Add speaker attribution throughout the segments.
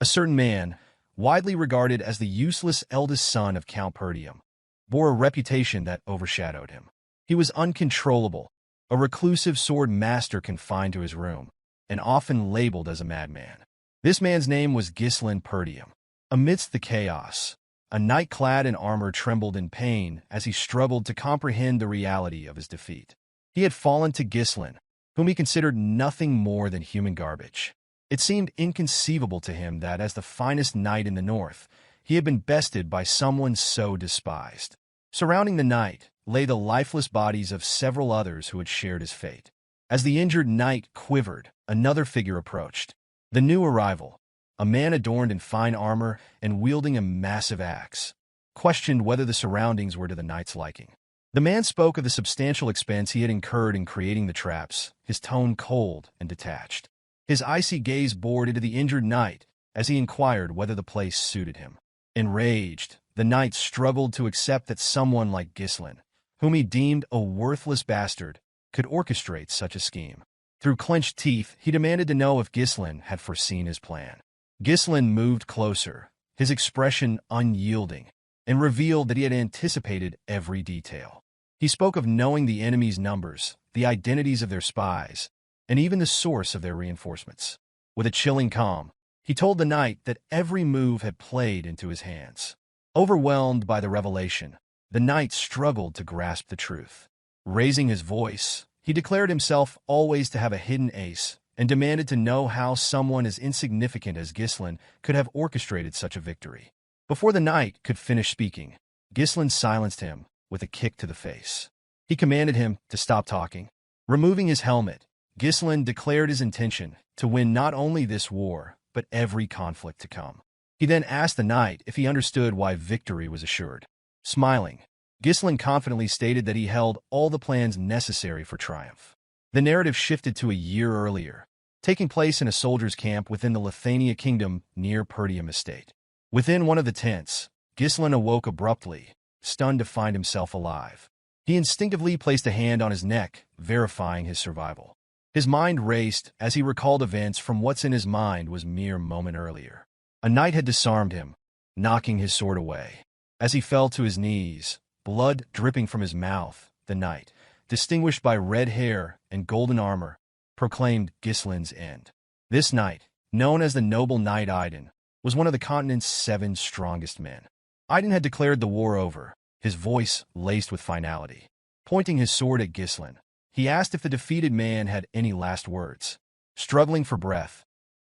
Speaker 1: A certain man, widely regarded as the useless eldest son of Count Perdium, bore a reputation that overshadowed him. He was uncontrollable, a reclusive sword master confined to his room, and often labeled as a madman. This man's name was Ghislain Perdium. Amidst the chaos, a knight clad in armor trembled in pain as he struggled to comprehend the reality of his defeat. He had fallen to Ghislain, whom he considered nothing more than human garbage. It seemed inconceivable to him that, as the finest knight in the north, he had been bested by someone so despised. Surrounding the knight lay the lifeless bodies of several others who had shared his fate. As the injured knight quivered, another figure approached. The new arrival, a man adorned in fine armor and wielding a massive axe, questioned whether the surroundings were to the knight's liking. The man spoke of the substantial expense he had incurred in creating the traps, his tone cold and detached. His icy gaze bored into the injured knight as he inquired whether the place suited him. Enraged, the knight struggled to accept that someone like Ghislain, whom he deemed a worthless bastard, could orchestrate such a scheme. Through clenched teeth, he demanded to know if Ghislain had foreseen his plan. Ghislain moved closer, his expression unyielding, and revealed that he had anticipated every detail. He spoke of knowing the enemy's numbers, the identities of their spies, and even the source of their reinforcements. With a chilling calm, he told the knight that every move had played into his hands. Overwhelmed by the revelation, the knight struggled to grasp the truth. Raising his voice, he declared himself always to have a hidden ace and demanded to know how someone as insignificant as Ghislain could have orchestrated such a victory. Before the knight could finish speaking, Ghislain silenced him with a kick to the face. He commanded him to stop talking. Removing his helmet, Ghislain declared his intention to win not only this war, but every conflict to come. He then asked the knight if he understood why victory was assured. Smiling, Ghislain confidently stated that he held all the plans necessary for triumph. The narrative shifted to a year earlier, taking place in a soldier's camp within the Lithania kingdom near Perdium estate. Within one of the tents, Ghislain awoke abruptly, stunned to find himself alive. He instinctively placed a hand on his neck, verifying his survival. His mind raced as he recalled events from what's in his mind was mere moment earlier. A knight had disarmed him, knocking his sword away. As he fell to his knees, blood dripping from his mouth, the knight, distinguished by red hair and golden armor, proclaimed Ghislain's end. This knight, known as the noble knight Idun, was one of the continent's 7 strongest men. Idun had declared the war over, his voice laced with finality. Pointing his sword at Ghislain, he asked if the defeated man had any last words. Struggling for breath,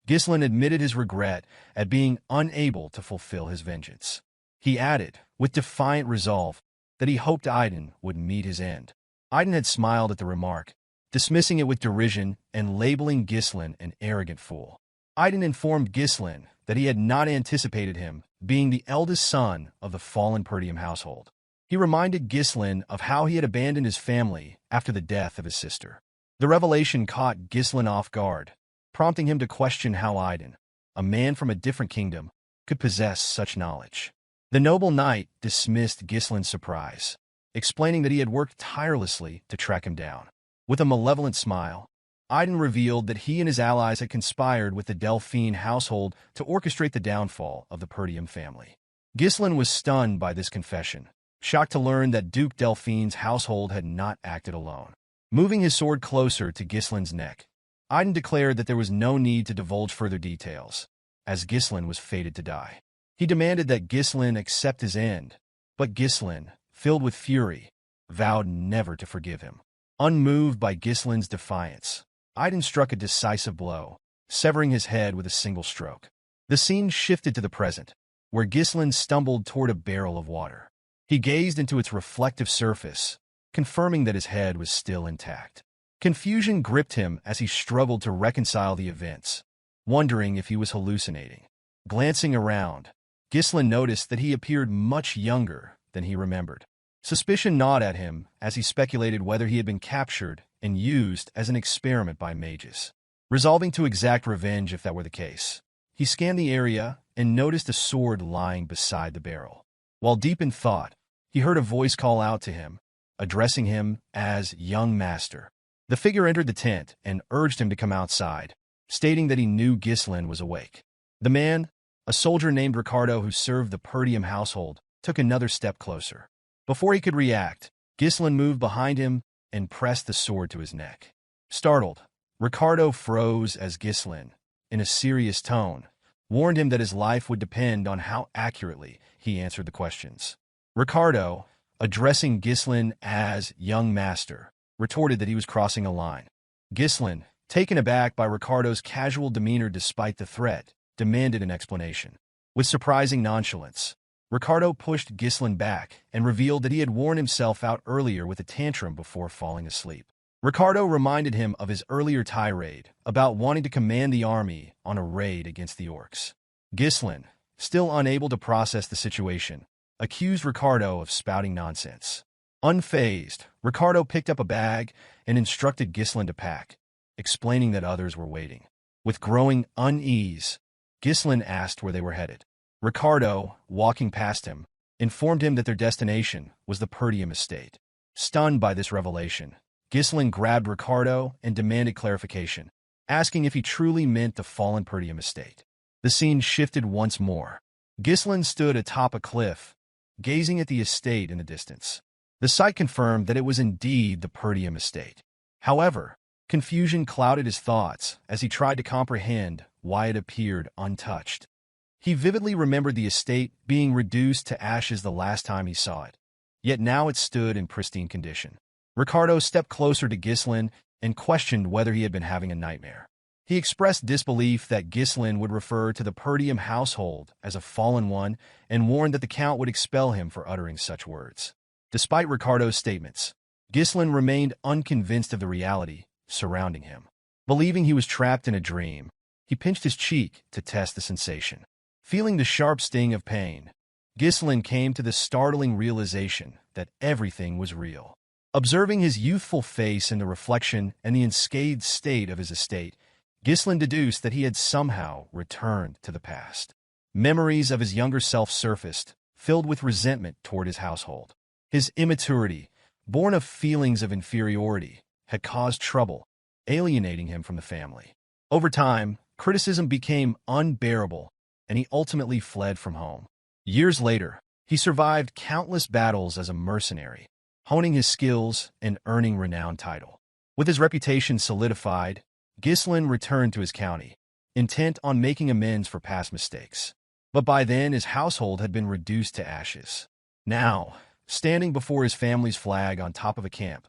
Speaker 1: Ghislain admitted his regret at being unable to fulfill his vengeance. He added, with defiant resolve, that he hoped Idun would meet his end. Idun had smiled at the remark, dismissing it with derision and labeling Ghislain an arrogant fool. Idun informed Ghislain that he had not anticipated him being the eldest son of the fallen Perdium household. He reminded Ghislain of how he had abandoned his family after the death of his sister. The revelation caught Ghislain off guard, prompting him to question how Idun, a man from a different kingdom, could possess such knowledge. The noble knight dismissed Ghislain's surprise, explaining that he had worked tirelessly to track him down. With a malevolent smile, Idun revealed that he and his allies had conspired with the Delphine household to orchestrate the downfall of the Perdium family. Ghislain was stunned by this confession, shocked to learn that Duke Delphine's household had not acted alone. Moving his sword closer to Ghislain's neck, Idun declared that there was no need to divulge further details, as Ghislain was fated to die. He demanded that Ghislain accept his end, but Ghislain, filled with fury, vowed never to forgive him. Unmoved by Ghislain's defiance, Idun struck a decisive blow, severing his head with a single stroke. The scene shifted to the present, where Ghislain stumbled toward a barrel of water. He gazed into its reflective surface, confirming that his head was still intact. Confusion gripped him as he struggled to reconcile the events, wondering if he was hallucinating. Glancing around, Ghislain noticed that he appeared much younger than he remembered. Suspicion gnawed at him as he speculated whether he had been captured and used as an experiment by mages. Resolving to exact revenge if that were the case, he scanned the area and noticed a sword lying beside the barrel. While deep in thought, he heard a voice call out to him, addressing him as young master. The figure entered the tent and urged him to come outside, stating that he knew Ghislain was awake. The man, A soldier named Ricardo who served the Perdium household took another step closer. Before he could react, Ghislain moved behind him and pressed the sword to his neck. Startled, Ricardo froze as Ghislain, in a serious tone, warned him that his life would depend on how accurately he answered the questions. Ricardo, addressing Ghislain as young master, retorted that he was crossing a line. Ghislain, taken aback by Ricardo's casual demeanor despite the threat, demanded an explanation. With surprising nonchalance, Ricardo pushed Ghislain back and revealed that he had worn himself out earlier with a tantrum before falling asleep. Ricardo reminded him of his earlier tirade about wanting to command the army on a raid against the orcs. Ghislain, still unable to process the situation, accused Ricardo of spouting nonsense. Unfazed, Ricardo picked up a bag and instructed Ghislain to pack, explaining that others were waiting. With growing unease, Ghislain asked where they were headed. Ricardo, walking past him, informed him that their destination was the Perdium estate. Stunned by this revelation, Ghislain grabbed Ricardo and demanded clarification, asking if he truly meant the fallen Perdium estate. The scene shifted once more. Ghislain stood atop a cliff, gazing at the estate in the distance. The sight confirmed that it was indeed the Perdium estate. However, confusion clouded his thoughts as he tried to comprehend why it appeared untouched. He vividly remembered the estate being reduced to ashes the last time he saw it, yet now it stood in pristine condition. Ricardo stepped closer to Ghislain and questioned whether he had been having a nightmare. He expressed disbelief that Ghislain would refer to the Perdium household as a fallen one and warned that the Count would expel him for uttering such words. Despite Ricardo's statements, Ghislain remained unconvinced of the reality surrounding him. Believing he was trapped in a dream, he pinched his cheek to test the sensation. Feeling the sharp sting of pain, Ghislain came to the startling realization that everything was real. Observing his youthful face in the reflection and the unscathed state of his estate, Ghislain deduced that he had somehow returned to the past. Memories of his younger self surfaced, filled with resentment toward his household. His immaturity, born of feelings of inferiority, had caused trouble, alienating him from the family. Over time, criticism became unbearable, and he ultimately fled from home. Years later, he survived countless battles as a mercenary, honing his skills and earning renowned title. With his reputation solidified, Ghislain returned to his county, intent on making amends for past mistakes. But by then, his household had been reduced to ashes. Now, standing before his family's flag on top of a camp,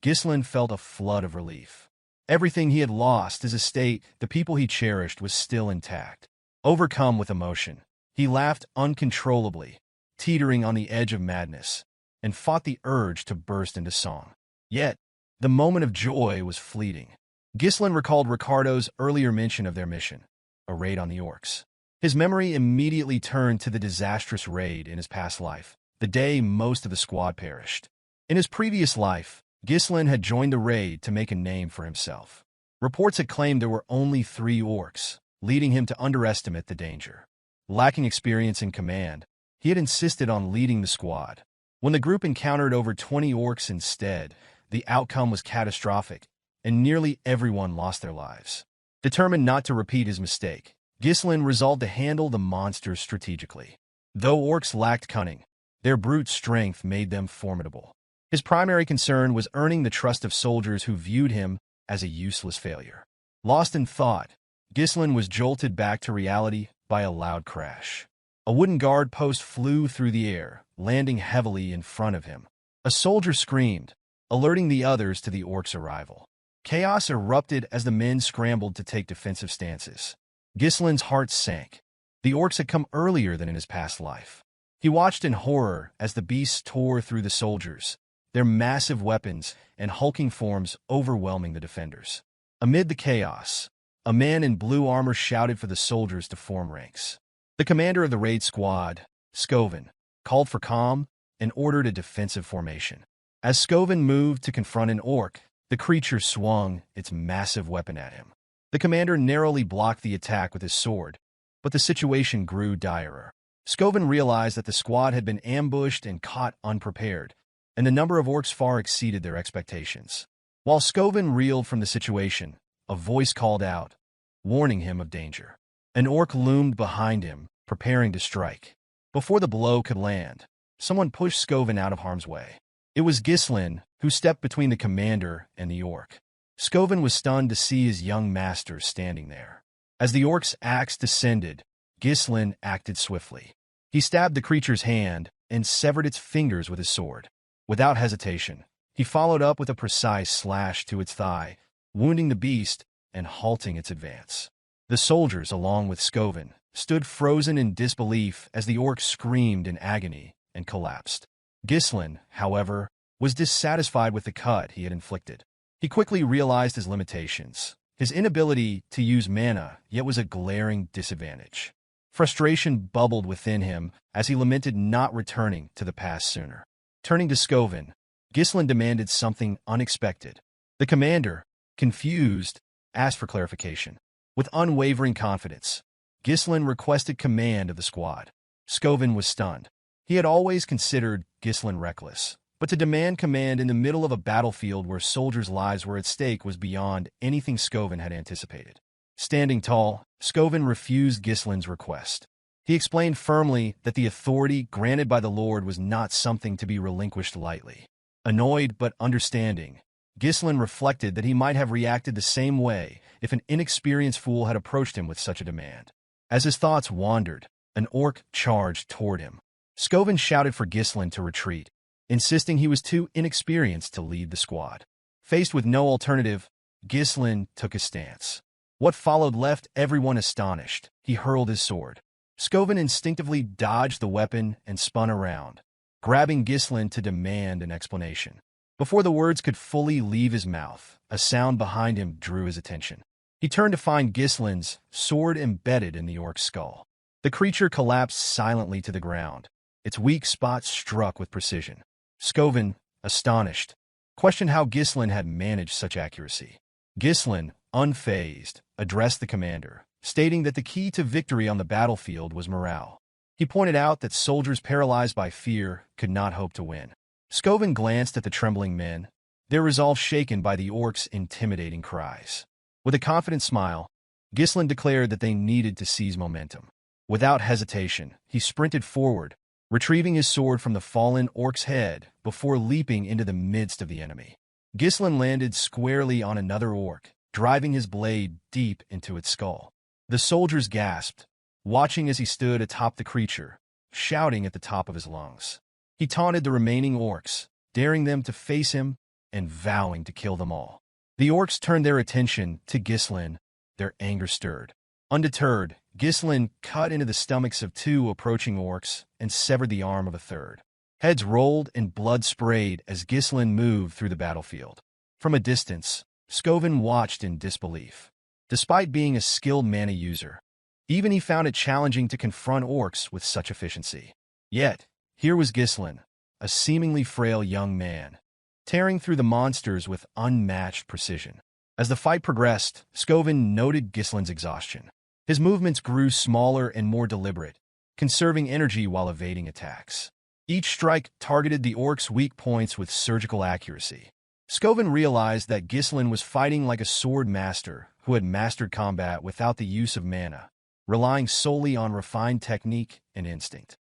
Speaker 1: Ghislain felt a flood of relief. Everything he had lost, his estate, the people he cherished, was still intact. Overcome with emotion, he laughed uncontrollably, teetering on the edge of madness, and fought the urge to burst into song. Yet, the moment of joy was fleeting. Ghislain recalled Ricardo's earlier mention of their mission, a raid on the orcs. His memory immediately turned to the disastrous raid in his past life, the day most of the squad perished. In his previous life, Ghislain had joined the raid to make a name for himself. Reports had claimed there were only 3 orcs, leading him to underestimate the danger. Lacking experience in command, he had insisted on leading the squad. When the group encountered over 20 orcs instead, the outcome was catastrophic, and nearly everyone lost their lives. Determined not to repeat his mistake, Ghislain resolved to handle the monsters strategically. Though orcs lacked cunning, their brute strength made them formidable. His primary concern was earning the trust of soldiers who viewed him as a useless failure. Lost in thought, Ghislain was jolted back to reality by a loud crash. A wooden guard post flew through the air, landing heavily in front of him. A soldier screamed, alerting the others to the orcs' arrival. Chaos erupted as the men scrambled to take defensive stances. Ghislain's heart sank. The orcs had come earlier than in his past life. He watched in horror as the beasts tore through the soldiers, their massive weapons and hulking forms overwhelming the defenders. Amid the chaos, a man in blue armor shouted for the soldiers to form ranks. The commander of the raid squad, Scoven, called for calm and ordered a defensive formation. As Scoven moved to confront an orc, the creature swung its massive weapon at him. The commander narrowly blocked the attack with his sword, but the situation grew direr. Scoven realized that the squad had been ambushed and caught unprepared, and the number of orcs far exceeded their expectations. While Scoven reeled from the situation, a voice called out, warning him of danger. An orc loomed behind him, preparing to strike. Before the blow could land, someone pushed Skovin out of harm's way. It was Ghislain, who stepped between the commander and the orc. Skovin was stunned to see his young master standing there. As the orc's axe descended, Ghislain acted swiftly. He stabbed the creature's hand and severed its fingers with his sword. Without hesitation, he followed up with a precise slash to its thigh, wounding the beast and halting its advance. The soldiers, along with Skovin, stood frozen in disbelief as the orc screamed in agony and collapsed. Ghislain, however, was dissatisfied with the cut he had inflicted. He quickly realized his limitations. His inability to use mana yet was a glaring disadvantage. Frustration bubbled within him as he lamented not returning to the past sooner. Turning to Skovin, Ghislain demanded something unexpected. The commander, confused, asked for clarification. With unwavering confidence, Ghislain requested command of the squad. Skovin was stunned. He had always considered Ghislain reckless, but to demand command in the middle of a battlefield where soldiers' lives were at stake was beyond anything Skovin had anticipated. Standing tall, Skovin refused Ghislain's request. He explained firmly that the authority granted by the Lord was not something to be relinquished lightly. Annoyed but understanding, Ghislain reflected that he might have reacted the same way if an inexperienced fool had approached him with such a demand. As his thoughts wandered, an orc charged toward him. Skovin shouted for Ghislain to retreat, insisting he was too inexperienced to lead the squad. Faced with no alternative, Ghislain took his stance. What followed left everyone astonished. He hurled his sword. Skovin instinctively dodged the weapon and spun around, grabbing Ghislain to demand an explanation. Before the words could fully leave his mouth, a sound behind him drew his attention. He turned to find Ghislain's sword embedded in the orc's skull. The creature collapsed silently to the ground, its weak spot struck with precision. Skovin, astonished, questioned how Ghislain had managed such accuracy. Ghislain, unfazed, addressed the commander, stating that the key to victory on the battlefield was morale. He pointed out that soldiers paralyzed by fear could not hope to win. Skovin glanced at the trembling men, their resolve shaken by the orc's intimidating cries. With a confident smile, Ghislain declared that they needed to seize momentum. Without hesitation, he sprinted forward, retrieving his sword from the fallen orc's head before leaping into the midst of the enemy. Ghislain landed squarely on another orc, driving his blade deep into its skull. The soldiers gasped, watching as he stood atop the creature, shouting at the top of his lungs. He taunted the remaining orcs, daring them to face him and vowing to kill them all. The orcs turned their attention to Ghislain, their anger stirred. Undeterred, Ghislain cut into the stomachs of two approaching orcs and severed the arm of a third. Heads rolled and blood sprayed as Ghislain moved through the battlefield. From a distance, Skovin watched in disbelief. Despite being a skilled mana user, even he found it challenging to confront orcs with such efficiency. Yet, here was Ghislain, a seemingly frail young man, tearing through the monsters with unmatched precision. As the fight progressed, Skovin noted Ghislain's exhaustion. His movements grew smaller and more deliberate, conserving energy while evading attacks. Each strike targeted the orc's weak points with surgical accuracy. Skovin realized that Ghislain was fighting like a sword master who had mastered combat without the use of mana, relying solely on refined technique and instinct.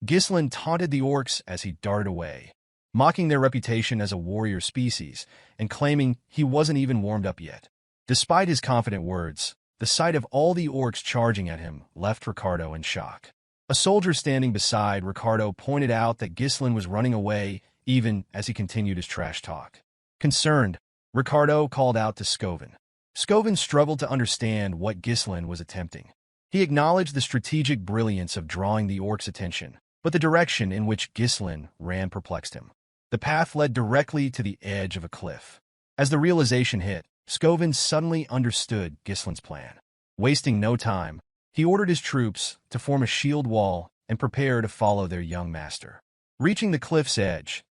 Speaker 1: Ghislain taunted the orcs as he darted away, mocking their reputation as a warrior species and claiming he wasn't even warmed up yet. Despite his confident words, the sight of all the orcs charging at him left Ricardo in shock. A soldier standing beside Ricardo pointed out that Ghislain was running away even as he continued his trash talk. Concerned, Ricardo called out to Skovin. Skovin struggled to understand what Ghislain was attempting. He acknowledged the strategic brilliance of drawing the orcs' attention, but the direction in which Ghislain ran perplexed him. The path led directly to the edge of a cliff. As the realization hit, Skovin suddenly understood Ghislain's plan. Wasting no time, he ordered his troops to form a shield wall and prepare to follow their young master. Reaching the cliff's edge,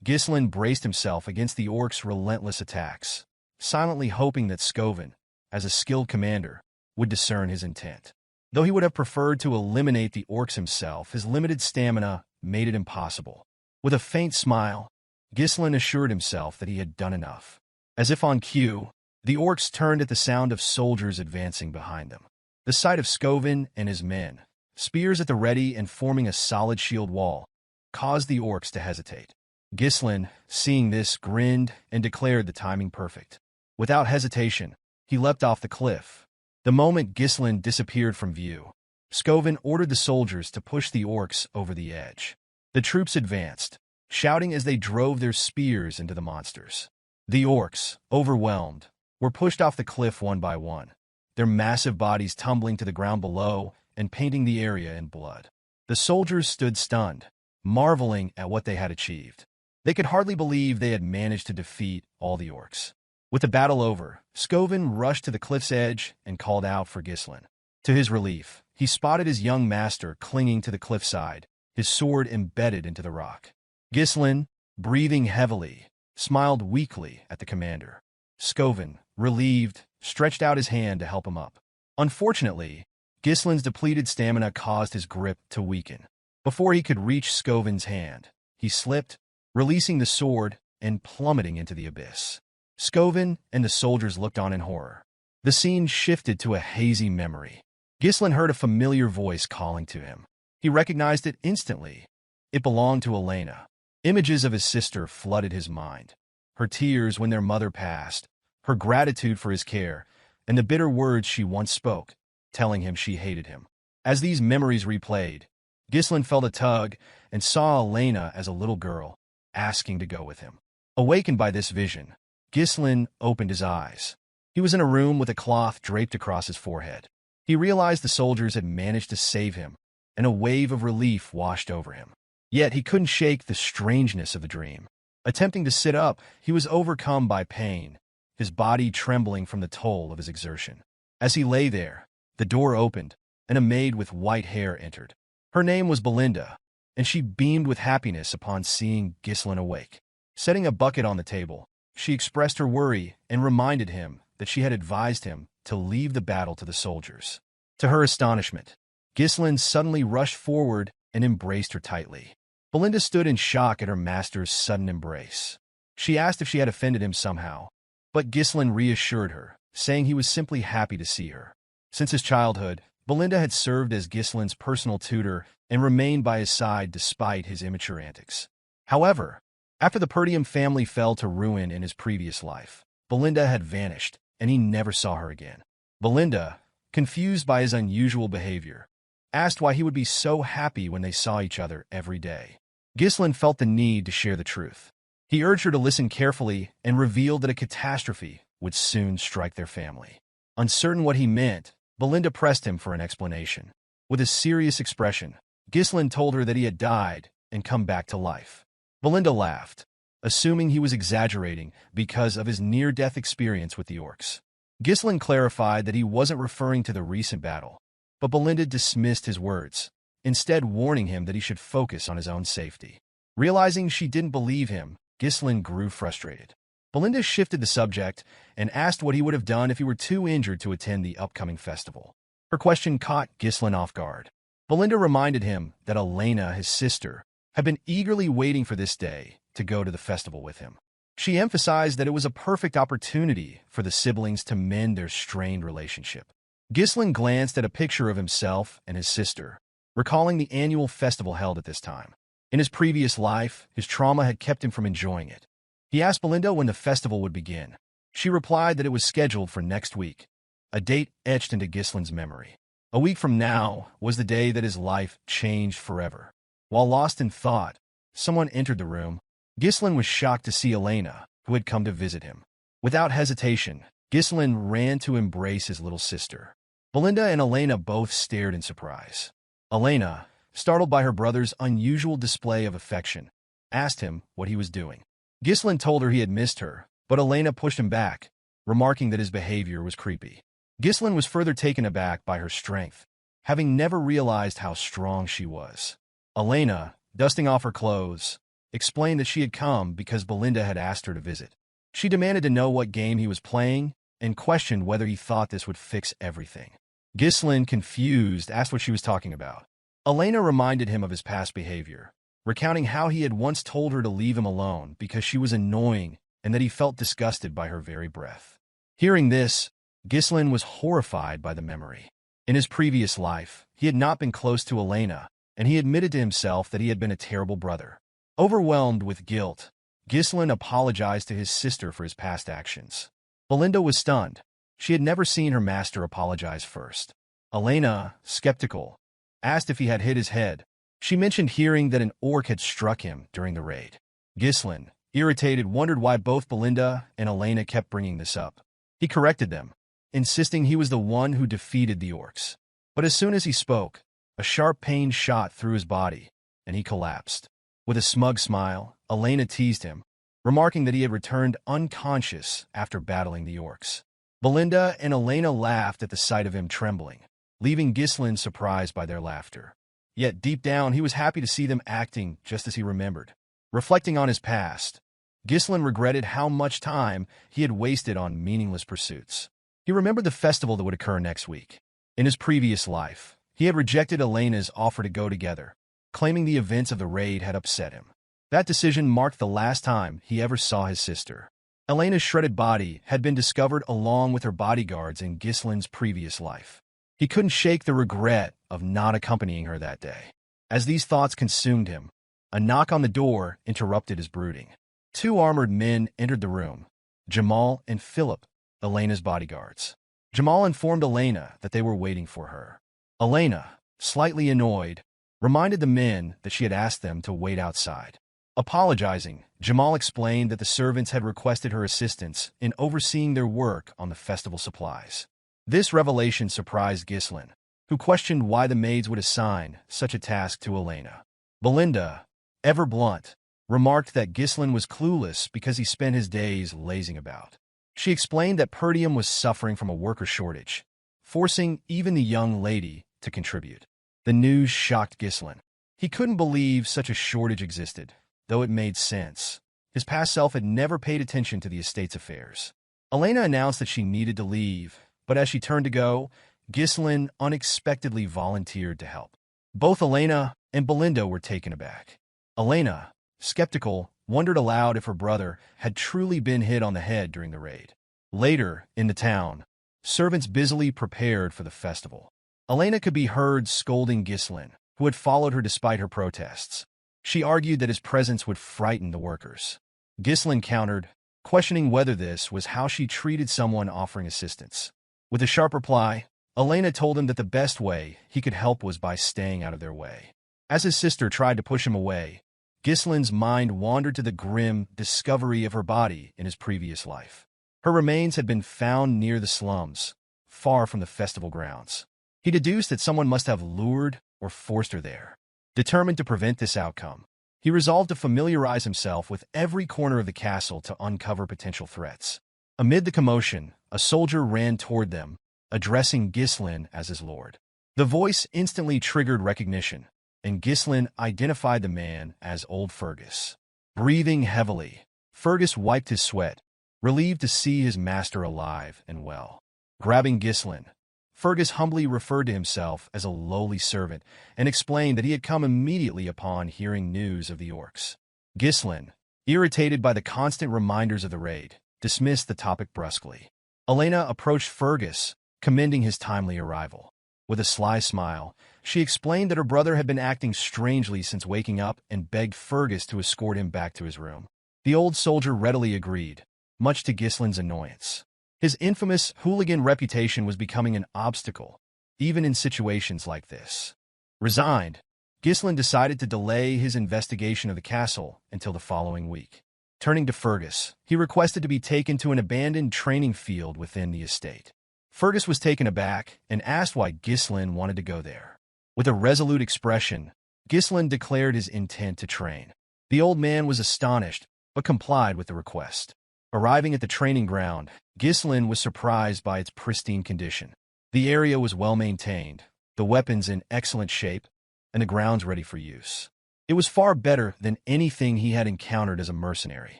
Speaker 1: Ghislain braced himself against the orcs' relentless attacks, silently hoping that Skovin, as a skilled commander, would discern his intent. Though he would have preferred to eliminate the orcs himself, his limited stamina made it impossible. With a faint smile, Ghislain assured himself that he had done enough. As if on cue, the orcs turned at the sound of soldiers advancing behind them. The sight of Skovin and his men spears at the ready and forming a solid shield wall, caused the orcs to hesitate. Ghislain, seeing this, grinned and declared the timing perfect. Without hesitation, he leapt off the cliff. The moment Ghislain disappeared from view, Skovin ordered the soldiers to push the orcs over the edge. The troops advanced, shouting as they drove their spears into the monsters. The orcs, overwhelmed, were pushed off the cliff one by one, their massive bodies tumbling to the ground below and painting the area in blood. The soldiers stood stunned, marveling at what they had achieved. They could hardly believe they had managed to defeat all the orcs. With the battle over, Skovin rushed to the cliff's edge and called out for Ghislain. To his relief, he spotted his young master clinging to the cliffside, his sword embedded into the rock. Ghislain, breathing heavily, smiled weakly at the commander. Skovin, relieved, stretched out his hand to help him up. Unfortunately, Ghislain's depleted stamina caused his grip to weaken. Before he could reach Skovin's hand, he slipped, releasing the sword and plummeting into the abyss. Skovin and the soldiers looked on in horror. The scene shifted to a hazy memory. Ghislain heard a familiar voice calling to him. He recognized it instantly. It belonged to Elena. Images of his sister flooded his mind. Her tears when their mother passed, her gratitude for his care, and the bitter words she once spoke, telling him she hated him. As these memories replayed, Ghislain felt a tug and saw Elena as a little girl, asking to go with him. Awakened by this vision, Ghislain opened his eyes. He was in a room with a cloth draped across his forehead. He realized the soldiers had managed to save him, and a wave of relief washed over him. Yet he couldn't shake the strangeness of the dream. Attempting to sit up, he was overcome by pain, his body trembling from the toll of his exertion. As he lay there, the door opened, and a maid with white hair entered. Her name was Belinda, and she beamed with happiness upon seeing Ghislain awake. Setting a bucket on the table, she expressed her worry and reminded him that she had advised him to leave the battle to the soldiers. To her astonishment, Ghislain suddenly rushed forward and embraced her tightly. Belinda stood in shock at her master's sudden embrace. She asked if she had offended him somehow, but Ghislain reassured her, saying he was simply happy to see her. Since his childhood, Belinda had served as Ghislain's personal tutor and remained by his side despite his immature antics. However, after the Perdium family fell to ruin in his previous life, Belinda had vanished, and he never saw her again. Belinda, confused by his unusual behavior, asked why he would be so happy when they saw each other every day. Ghislain felt the need to share the truth. He urged her to listen carefully and revealed that a catastrophe would soon strike their family. Uncertain what he meant, Belinda pressed him for an explanation. With a serious expression, Ghislain told her that he had died and come back to life. Belinda laughed, assuming he was exaggerating because of his near-death experience with the orcs. Ghislain clarified that he wasn't referring to the recent battle, but Belinda dismissed his words, instead warning him that he should focus on his own safety. Realizing she didn't believe him, Ghislain grew frustrated. Belinda shifted the subject and asked what he would have done if he were too injured to attend the upcoming festival. Her question caught Ghislain off guard. Belinda reminded him that Elena, his sister, had been eagerly waiting for this day to go to the festival with him. She emphasized that it was a perfect opportunity for the siblings to mend their strained relationship. Ghislain glanced at a picture of himself and his sister, recalling the annual festival held at this time. In his previous life, his trauma had kept him from enjoying it. He asked Belinda when the festival would begin. She replied that it was scheduled for next week, a date etched into Ghislain's memory. A week from now was the day that his life changed forever. While lost in thought, someone entered the room. Ghislain was shocked to see Elena, who had come to visit him. Without hesitation, Ghislain ran to embrace his little sister. Belinda and Elena both stared in surprise. Elena, startled by her brother's unusual display of affection, asked him what he was doing. Ghislain told her he had missed her, but Elena pushed him back, remarking that his behavior was creepy. Ghislain was further taken aback by her strength, having never realized how strong she was. Elena, dusting off her clothes, explained that she had come because Belinda had asked her to visit. She demanded to know what game he was playing and questioned whether he thought this would fix everything. Ghislain, confused, asked what she was talking about. Elena reminded him of his past behavior, recounting how he had once told her to leave him alone because she was annoying and that he felt disgusted by her very breath. Hearing this, Ghislain was horrified by the memory. In his previous life, he had not been close to Elena, and he admitted to himself that he had been a terrible brother. Overwhelmed with guilt, Ghislain apologized to his sister for his past actions. Belinda was stunned. She had never seen her master apologize first. Elena, skeptical, asked if he had hit his head. She mentioned hearing that an orc had struck him during the raid. Ghislain, irritated, wondered why both Belinda and Elena kept bringing this up. He corrected them, insisting he was the one who defeated the orcs. But as soon as he spoke, a sharp pain shot through his body, and he collapsed. With a smug smile, Elena teased him, remarking that he had returned unconscious after battling the orcs. Belinda and Elena laughed at the sight of him trembling, leaving Ghislain surprised by their laughter. Yet deep down, he was happy to see them acting just as he remembered. Reflecting on his past, Ghislain regretted how much time he had wasted on meaningless pursuits. He remembered the festival that would occur next week. In his previous life, he had rejected Elena's offer to go together, claiming the events of the raid had upset him. That decision marked the last time he ever saw his sister. Elena's shredded body had been discovered along with her bodyguards in Ghislain's previous life. He couldn't shake the regret of not accompanying her that day. As these thoughts consumed him, a knock on the door interrupted his brooding. Two armored men entered the room, Jamal and Philip, Elena's bodyguards. Jamal informed Elena that they were waiting for her. Elena, slightly annoyed, reminded the men that she had asked them to wait outside. Apologizing, Jamal explained that the servants had requested her assistance in overseeing their work on the festival supplies. This revelation surprised Ghislain, who questioned why the maids would assign such a task to Elena. Belinda, ever blunt, remarked that Ghislain was clueless because he spent his days lazing about. She explained that Perdium was suffering from a worker shortage, forcing even the young lady to contribute. The news shocked Ghislain. He couldn't believe such a shortage existed, though it made sense. His past self had never paid attention to the estate's affairs. Elena announced that she needed to leave, but as she turned to go, Ghislain unexpectedly volunteered to help. Both Elena and Belinda were taken aback. Elena, skeptical, wondered aloud if her brother had truly been hit on the head during the raid. Later, in the town, servants busily prepared for the festival. Elena could be heard scolding Ghislain, who had followed her despite her protests. She argued that his presence would frighten the workers. Ghislain countered, questioning whether this was how she treated someone offering assistance. With a sharp reply, Elena told him that the best way he could help was by staying out of their way. As his sister tried to push him away, Ghislain's mind wandered to the grim discovery of her body in his previous life. Her remains had been found near the slums, far from the festival grounds. He deduced that someone must have lured or forced her there. Determined to prevent this outcome, he resolved to familiarize himself with every corner of the castle to uncover potential threats. Amid the commotion, a soldier ran toward them, addressing Ghislain as his lord. The voice instantly triggered recognition, and Ghislain identified the man as old Fergus. Breathing heavily, Fergus wiped his sweat, relieved to see his master alive and well. Grabbing Ghislain, Fergus humbly referred to himself as a lowly servant and explained that he had come immediately upon hearing news of the orcs. Ghislain, irritated by the constant reminders of the raid, dismissed the topic brusquely. Elena approached Fergus, commending his timely arrival. With a sly smile, she explained that her brother had been acting strangely since waking up and begged Fergus to escort him back to his room. The old soldier readily agreed, much to Ghislain's annoyance. His infamous hooligan reputation was becoming an obstacle, even in situations like this. Resigned, Ghislain decided to delay his investigation of the castle until the following week. Turning to Fergus, he requested to be taken to an abandoned training field within the estate. Fergus was taken aback and asked why Ghislain wanted to go there. With a resolute expression, Ghislain declared his intent to train. The old man was astonished, but complied with the request. Arriving at the training ground, Ghislain was surprised by its pristine condition. The area was well maintained, the weapons in excellent shape, and the grounds ready for use. It was far better than anything he had encountered as a mercenary.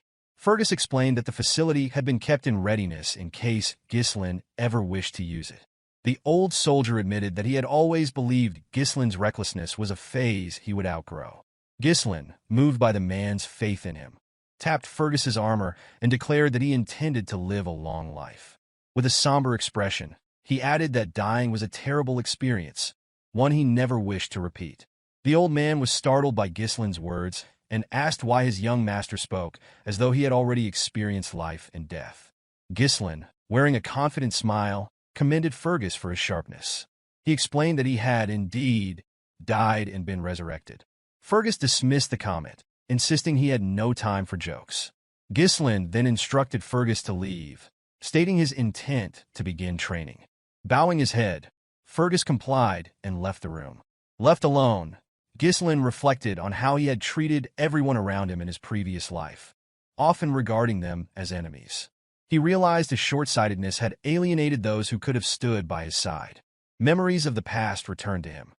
Speaker 1: Fergus explained that the facility had been kept in readiness in case Ghislain ever wished to use it. The old soldier admitted that he had always believed Ghislain's recklessness was a phase he would outgrow. Ghislain, moved by the man's faith in him, tapped Fergus's armor and declared that he intended to live a long life. With a somber expression, He added that dying was a terrible experience, one he never wished to repeat. The old man was startled by Ghislain's words and asked why his young master spoke as though he had already experienced life and death. Ghislain, wearing a confident smile, commended Fergus for his sharpness. He explained that he had indeed died and been resurrected. Fergus dismissed the comment, insisting he had no time for jokes. Ghislain then instructed Fergus to leave, stating his intent to begin training. Bowing his head, Fergus complied and left the room. Left alone, Ghislain reflected on how he had treated everyone around him in his previous life, often regarding them as enemies. He realized his short-sightedness had alienated those who could have stood by his side. Memories of the past returned to him.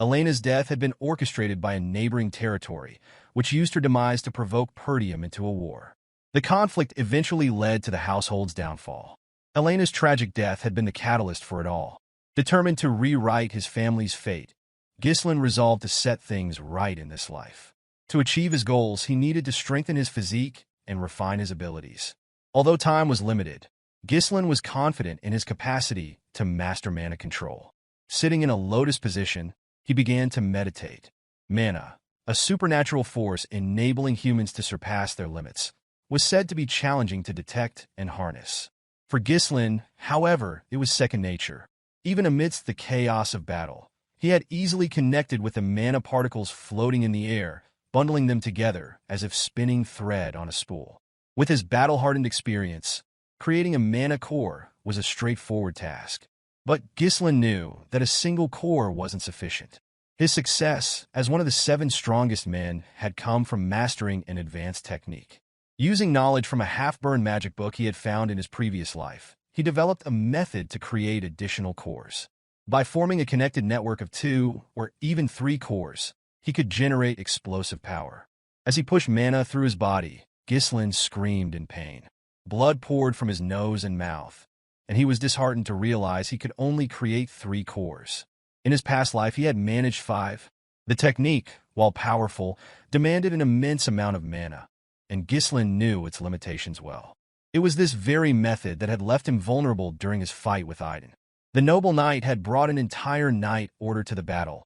Speaker 1: Elena's death had been orchestrated by a neighboring territory, which used her demise to provoke Perdium into a war. The conflict eventually led to the household's downfall. Elena's tragic death had been the catalyst for it all. Determined to rewrite his family's fate, Ghislain resolved to set things right in this life. To achieve his goals, he needed to strengthen his physique and refine his abilities. Although time was limited, Ghislain was confident in his capacity to master mana control. Sitting in a lotus position, he began to meditate. Mana, a supernatural force enabling humans to surpass their limits, was said to be challenging to detect and harness. For Ghislain, however, it was second nature. Even amidst the chaos of battle, he had easily connected with the mana particles floating in the air, bundling them together as if spinning thread on a spool. With his battle-hardened experience, creating a mana core was a straightforward task. But Ghislain knew that a single core wasn't sufficient. His success as one of the 7 strongest men had come from mastering an advanced technique. Using knowledge from a half-burned magic book he had found in his previous life, he developed a method to create additional cores. By forming a connected network of 2 or even 3 cores, he could generate explosive power. As he pushed mana through his body, Ghislain screamed in pain. Blood poured from his nose and mouth, and he was disheartened to realize he could only create 3 cores. In his past life, he had managed 5. The technique, while powerful, demanded an immense amount of mana, and Ghislain knew its limitations well. It was this very method that had left him vulnerable during his fight with Idun. The noble knight had brought an entire knight order to the battle,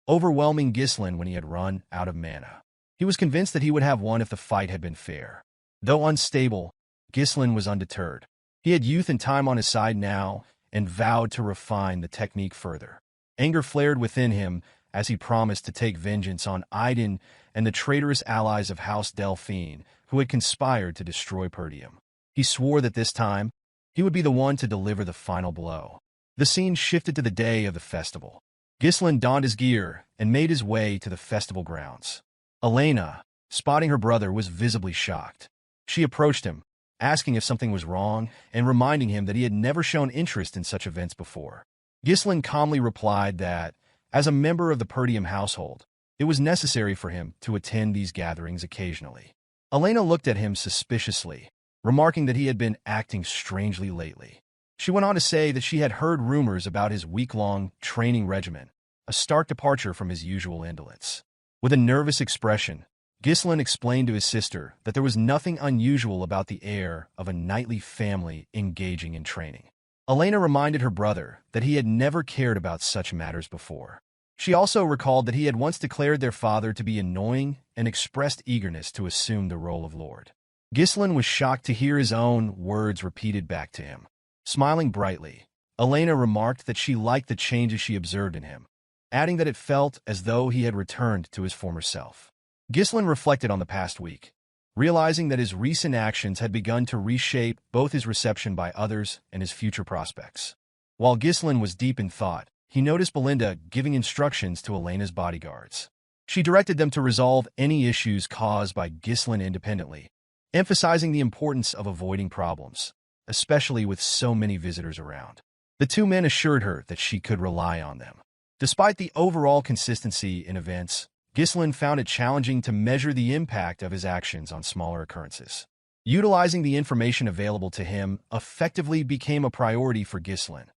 Speaker 1: overwhelming Ghislain when he had run out of mana. He was convinced that he would have won if the fight had been fair. Though unstable, Ghislain was undeterred. He had youth and time on his side now, and vowed to refine the technique further. Anger flared within him as he promised to take vengeance on Idun and the traitorous allies of House Delphine who had conspired to destroy Perdium. He swore that this time, he would be the one to deliver the final blow. The scene shifted to the day of the festival. Ghislain donned his gear and made his way to the festival grounds. Elena, spotting her brother, was visibly shocked. She approached him, asking if something was wrong and reminding him that he had never shown interest in such events before. Ghislain calmly replied that, as a member of the Perdium household, it was necessary for him to attend these gatherings occasionally. Elena looked at him suspiciously, remarking that he had been acting strangely lately. She went on to say that she had heard rumors about his week-long training regimen, a stark departure from his usual indolence. With a nervous expression, Ghislain explained to his sister that there was nothing unusual about the heir of a knightly family engaging in training. Elena reminded her brother that he had never cared about such matters before. She also recalled that he had once declared their father to be annoying and expressed eagerness to assume the role of lord. Ghislain was shocked to hear his own words repeated back to him. Smiling brightly, Elena remarked that she liked the changes she observed in him, adding that it felt as though he had returned to his former self. Ghislain reflected on the past week, realizing that his recent actions had begun to reshape both his reception by others and his future prospects. While Ghislain was deep in thought, he noticed Belinda giving instructions to Elena's bodyguards. She directed them to resolve any issues caused by Ghislain independently, emphasizing the importance of avoiding problems, especially with so many visitors around. The 2 men assured her that she could rely on them. Despite the overall consistency in events, Ghislain found it challenging to measure the impact of his actions on smaller occurrences. Utilizing the information available to him effectively became a priority for Ghislain,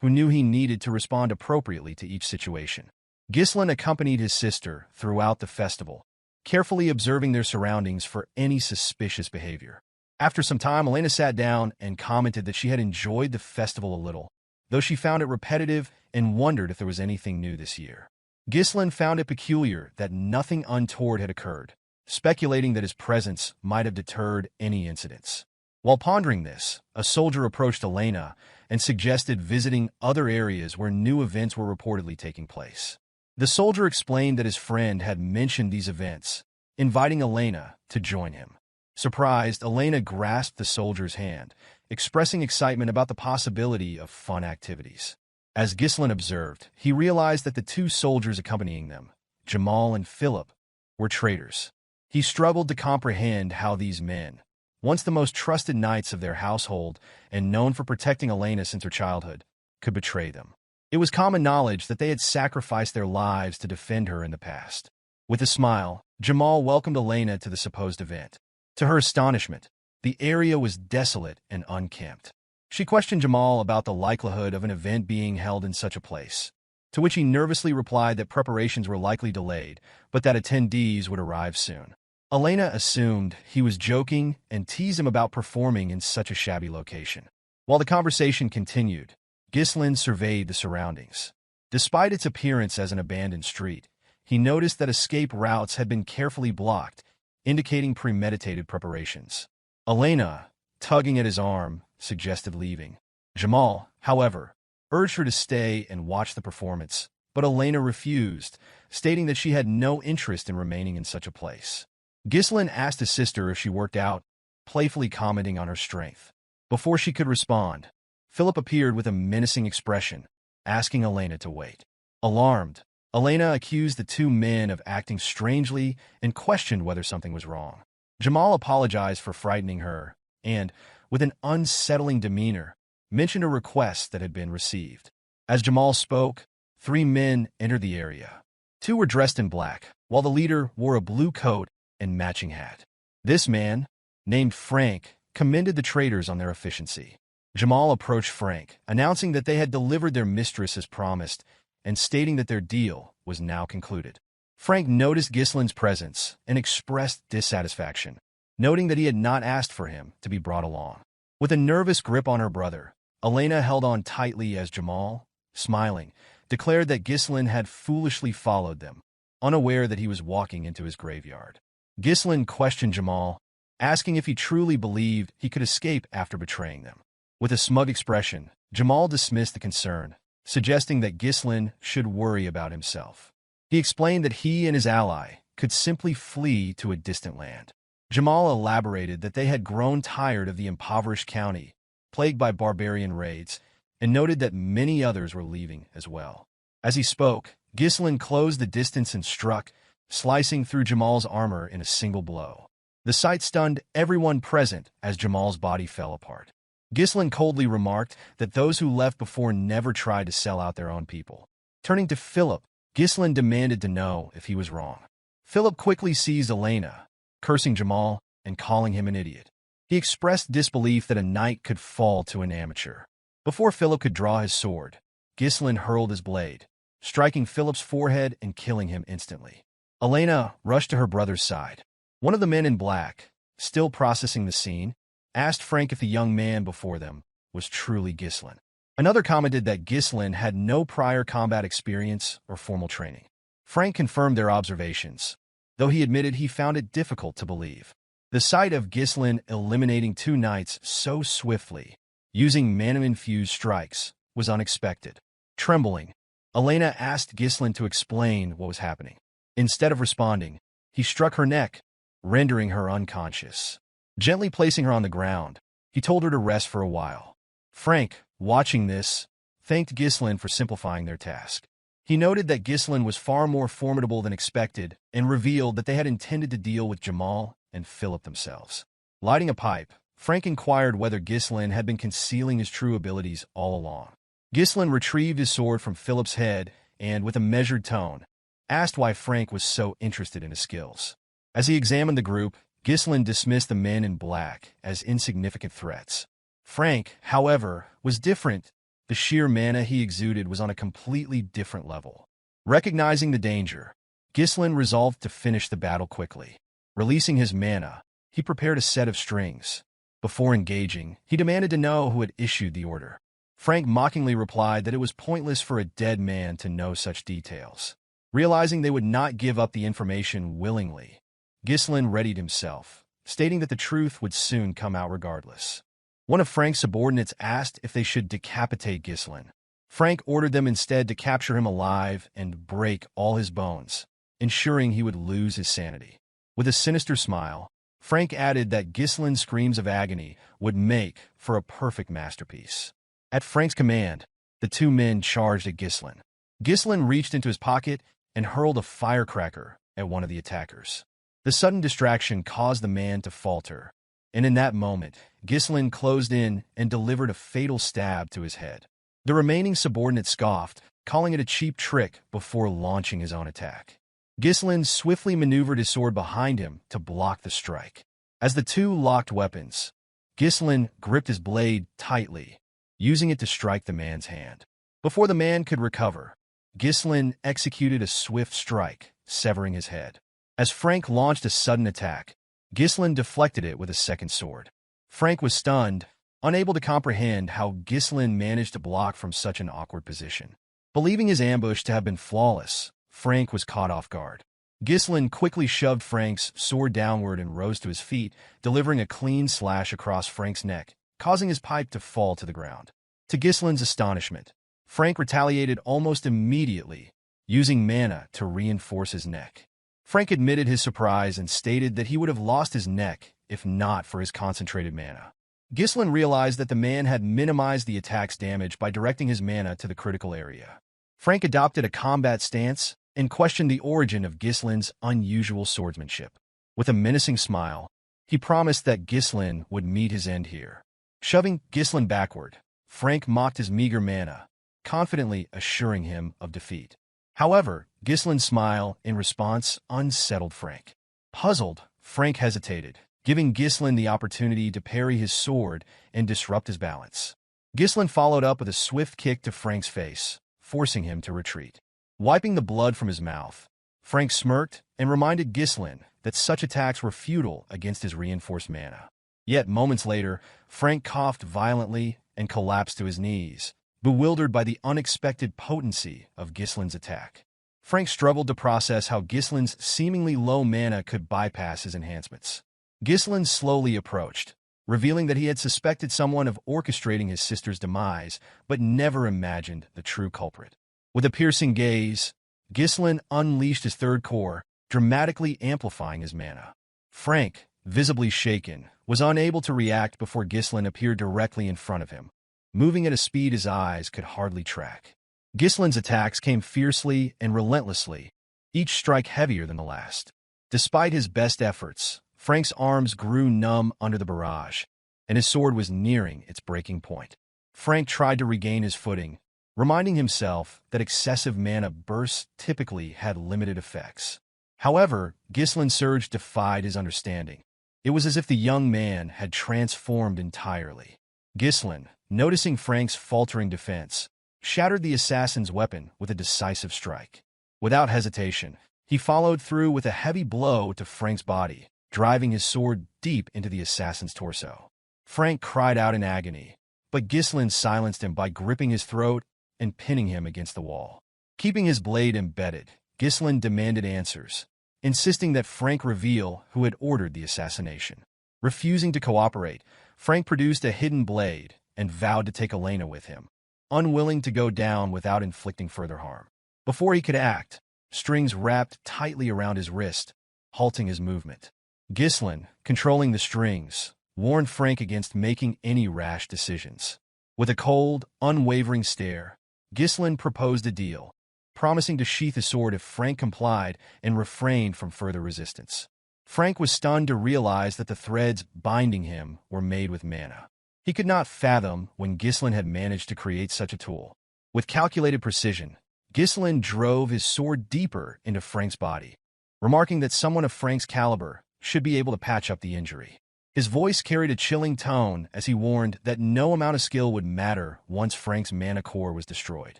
Speaker 1: who knew he needed to respond appropriately to each situation. Ghislain accompanied his sister throughout the festival, carefully observing their surroundings for any suspicious behavior. After some time, Elena sat down and commented that she had enjoyed the festival a little, though she found it repetitive and wondered if there was anything new this year. Ghislain found it peculiar that nothing untoward had occurred, speculating that his presence might have deterred any incidents. While pondering this, a soldier approached Elena and suggested visiting other areas where new events were reportedly taking place. The soldier explained that his friend had mentioned these events, inviting Elena to join him. Surprised, Elena grasped the soldier's hand, expressing excitement about the possibility of fun activities. As Ghislain observed, he realized that the two soldiers accompanying them, Jamal and Philip, were traitors. He struggled to comprehend how these men, once the most trusted knights of their household and known for protecting Elena since her childhood, could betray them. It was common knowledge that they had sacrificed their lives to defend her in the past. With a smile, Jamal welcomed Elena to the supposed event. To her astonishment, the area was desolate and unkempt. She questioned Jamal about the likelihood of an event being held in such a place, to which he nervously replied that preparations were likely delayed, but that attendees would arrive soon. Elena assumed he was joking and teased him about performing in such a shabby location. While the conversation continued, Ghislain surveyed the surroundings. Despite its appearance as an abandoned street, he noticed that escape routes had been carefully blocked, indicating premeditated preparations. Elena, tugging at his arm, suggested leaving. Jamal, however, urged her to stay and watch the performance, but Elena refused, stating that she had no interest in remaining in such a place. Ghislain asked his sister if she worked out, playfully commenting on her strength. Before she could respond, Philip appeared with a menacing expression, asking Elena to wait. Alarmed, Elena accused the two men of acting strangely and questioned whether something was wrong. Jamal apologized for frightening her and, with an unsettling demeanor, mentioned a request that had been received. As Jamal spoke, three men entered the area. Two were dressed in black, while the leader wore a blue coat and matching hat. This man, named Frank, commended the traders on their efficiency. Jamal approached Frank, announcing that they had delivered their mistress as promised and stating that their deal was now concluded. Frank noticed Ghislain's presence and expressed dissatisfaction, noting that he had not asked for him to be brought along. With a nervous grip on her brother, Elena held on tightly as Jamal, smiling, declared that Ghislain had foolishly followed them, unaware that he was walking into his graveyard. Ghislain questioned Jamal, asking if he truly believed he could escape after betraying them. With a smug expression, Jamal dismissed the concern, suggesting that Ghislain should worry about himself. He explained that he and his ally could simply flee to a distant land. Jamal elaborated that they had grown tired of the impoverished county, plagued by barbarian raids, and noted that many others were leaving as well. As he spoke, Ghislain closed the distance and struck, slicing through Jamal's armor in a single blow. The sight stunned everyone present as Jamal's body fell apart. Ghislain coldly remarked that those who left before never tried to sell out their own people. Turning to Philip, Ghislain demanded to know if he was wrong. Philip quickly seized Elena, cursing Jamal and calling him an idiot. He expressed disbelief that a knight could fall to an amateur. Before Philip could draw his sword, Ghislain hurled his blade, striking Philip's forehead and killing him instantly. Elena rushed to her brother's side. One of the men in black, still processing the scene, asked Frank if the young man before them was truly Ghislain. Another commented that Ghislain had no prior combat experience or formal training. Frank confirmed their observations, though he admitted he found it difficult to believe. The sight of Ghislain eliminating two knights so swiftly, using mana-infused strikes, was unexpected. Trembling, Elena asked Ghislain to explain what was happening. Instead of responding, he struck her neck, rendering her unconscious. Gently placing her on the ground, he told her to rest for a while. Frank, watching this, thanked Ghislain for simplifying their task. He noted that Ghislain was far more formidable than expected and revealed that they had intended to deal with Jamal and Philip themselves. Lighting a pipe, Frank inquired whether Ghislain had been concealing his true abilities all along. Ghislain retrieved his sword from Philip's head and, with a measured tone, asked why Frank was so interested in his skills. As he examined the group, Ghislain dismissed the men in black as insignificant threats. Frank, however, was different. The sheer mana he exuded was on a completely different level. Recognizing the danger, Ghislain resolved to finish the battle quickly. Releasing his mana, he prepared a set of strings. Before engaging, he demanded to know who had issued the order. Frank mockingly replied that it was pointless for a dead man to know such details. Realizing they would not give up the information willingly, Ghislain readied himself, stating that the truth would soon come out regardless. One of Frank's subordinates asked if they should decapitate Ghislain. Frank ordered them instead to capture him alive and break all his bones, ensuring he would lose his sanity. With a sinister smile, Frank added that Ghislain's screams of agony would make for a perfect masterpiece. At Frank's command, the two men charged at Ghislain. Ghislain reached into his pocket and hurled a firecracker at one of the attackers. The sudden distraction caused the man to falter, and in that moment, Ghislain closed in and delivered a fatal stab to his head. The remaining subordinate scoffed, calling it a cheap trick before launching his own attack. Ghislain swiftly maneuvered his sword behind him to block the strike. As the two locked weapons, Ghislain gripped his blade tightly, using it to strike the man's hand. Before the man could recover, Ghislain executed a swift strike, severing his head. As Frank launched a sudden attack, Ghislain deflected it with a second sword. Frank was stunned, unable to comprehend how Ghislain managed to block from such an awkward position. Believing his ambush to have been flawless, Frank was caught off guard. Ghislain quickly shoved Frank's sword downward and rose to his feet, delivering a clean slash across Frank's neck, causing his pipe to fall to the ground. To Ghislain's astonishment, Frank retaliated almost immediately, using mana to reinforce his neck. Frank admitted his surprise and stated that he would have lost his neck if not for his concentrated mana. Ghislain realized that the man had minimized the attack's damage by directing his mana to the critical area. Frank adopted a combat stance and questioned the origin of Ghislain's unusual swordsmanship. With a menacing smile, he promised that Ghislain would meet his end here. Shoving Ghislain backward, Frank mocked his meager mana, confidently assuring him of defeat. However, Ghislain's smile, in response, unsettled Frank. Puzzled, Frank hesitated, giving Ghislain the opportunity to parry his sword and disrupt his balance. Ghislain followed up with a swift kick to Frank's face, forcing him to retreat. Wiping the blood from his mouth, Frank smirked and reminded Ghislain that such attacks were futile against his reinforced mana. Yet moments later, Frank coughed violently and collapsed to his knees, bewildered by the unexpected potency of Ghislain's attack. Frank struggled to process how Ghislain's seemingly low mana could bypass his enhancements. Ghislain slowly approached, revealing that he had suspected someone of orchestrating his sister's demise, but never imagined the true culprit. With a piercing gaze, Ghislain unleashed his third core, dramatically amplifying his mana. Frank, visibly shaken, was unable to react before Ghislain appeared directly in front of him, moving at a speed his eyes could hardly track. Ghislain's attacks came fiercely and relentlessly, each strike heavier than the last. Despite his best efforts, Frank's arms grew numb under the barrage, and his sword was nearing its breaking point. Frank tried to regain his footing, reminding himself that excessive mana bursts typically had limited effects. However, Ghislain's surge defied his understanding. It was as if the young man had transformed entirely. Ghislain, noticing Frank's faltering defense, shattered the assassin's weapon with a decisive strike. Without hesitation, he followed through with a heavy blow to Frank's body, driving his sword deep into the assassin's torso. Frank cried out in agony, but Ghislain silenced him by gripping his throat and pinning him against the wall. Keeping his blade embedded, Ghislain demanded answers, insisting that Frank reveal who had ordered the assassination. Refusing to cooperate, Frank produced a hidden blade and vowed to take Elena with him, unwilling to go down without inflicting further harm. Before he could act, strings wrapped tightly around his wrist, halting his movement. Ghislain, controlling the strings, warned Frank against making any rash decisions. With a cold, unwavering stare, Ghislain proposed a deal, promising to sheath his sword if Frank complied and refrained from further resistance. Frank was stunned to realize that the threads binding him were made with mana. He could not fathom when Ghislain had managed to create such a tool. With calculated precision, Ghislain drove his sword deeper into Frank's body, remarking that someone of Frank's caliber should be able to patch up the injury. His voice carried a chilling tone as he warned that no amount of skill would matter once Frank's mana core was destroyed.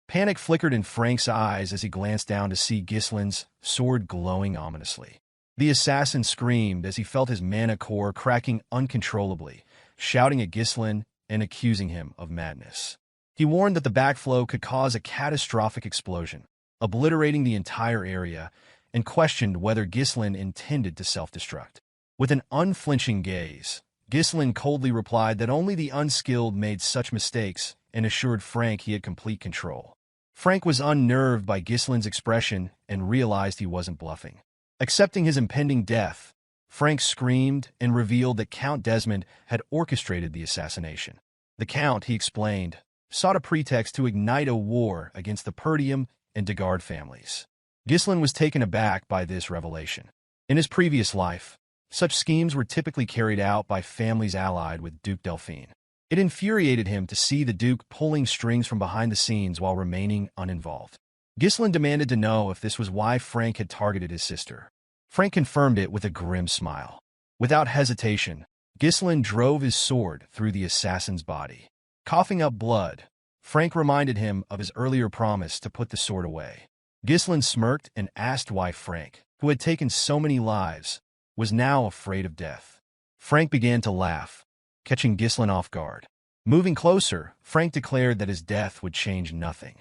Speaker 1: Panic flickered in Frank's eyes as he glanced down to see Ghislain's sword glowing ominously. The assassin screamed as he felt his mana core cracking uncontrollably, shouting at Ghislain and accusing him of madness. He warned that the backflow could cause a catastrophic explosion, obliterating the entire area, and questioned whether Ghislain intended to self-destruct. With an unflinching gaze, Ghislain coldly replied that only the unskilled made such mistakes and assured Frank he had complete control. Frank was unnerved by Ghislain's expression and realized he wasn't bluffing. Accepting his impending death, Frank screamed and revealed that Count Desmond had orchestrated the assassination. The Count, he explained, sought a pretext to ignite a war against the Perdium and Degard families. Ghislain was taken aback by this revelation. In his previous life, such schemes were typically carried out by families allied with Duke Delphine. It infuriated him to see the Duke pulling strings from behind the scenes while remaining uninvolved. Ghislain demanded to know if this was why Frank had targeted his sister. Frank confirmed it with a grim smile. Without hesitation, Ghislain drove his sword through the assassin's body. Coughing up blood, Frank reminded him of his earlier promise to put the sword away. Ghislain smirked and asked why Frank, who had taken so many lives, was now afraid of death. Frank began to laugh, catching Ghislain off guard. Moving closer, Frank declared that his death would change nothing.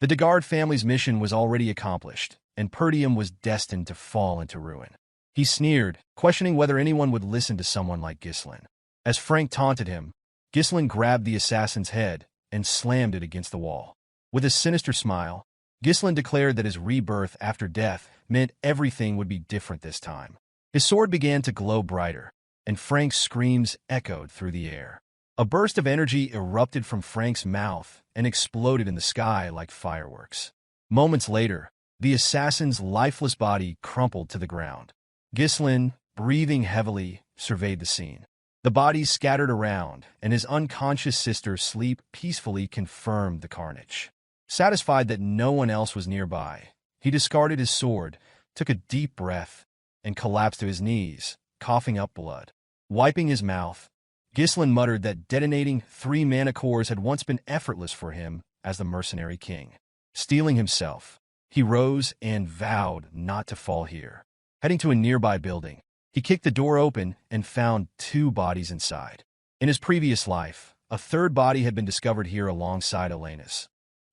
Speaker 1: The Degard family's mission was already accomplished, and Perdium was destined to fall into ruin. He sneered, questioning whether anyone would listen to someone like Ghislain. As Frank taunted him, Ghislain grabbed the assassin's head and slammed it against the wall. With a sinister smile, Ghislain declared that his rebirth after death meant everything would be different this time. His sword began to glow brighter, and Frank's screams echoed through the air. A burst of energy erupted from Frank's mouth and exploded in the sky like fireworks. Moments later, the assassin's lifeless body crumpled to the ground. Ghislain, breathing heavily, surveyed the scene. The bodies scattered around, and his unconscious sister's sleep peacefully confirmed the carnage. Satisfied that no one else was nearby, he discarded his sword, took a deep breath, and collapsed to his knees, coughing up blood. Wiping his mouth, Ghislain muttered that detonating 3 mana cores had once been effortless for him as the Mercenary King. Steeling himself, he rose and vowed not to fall here. Heading to a nearby building, he kicked the door open and found 2 bodies inside. In his previous life, a 3rd body had been discovered here alongside Elena's.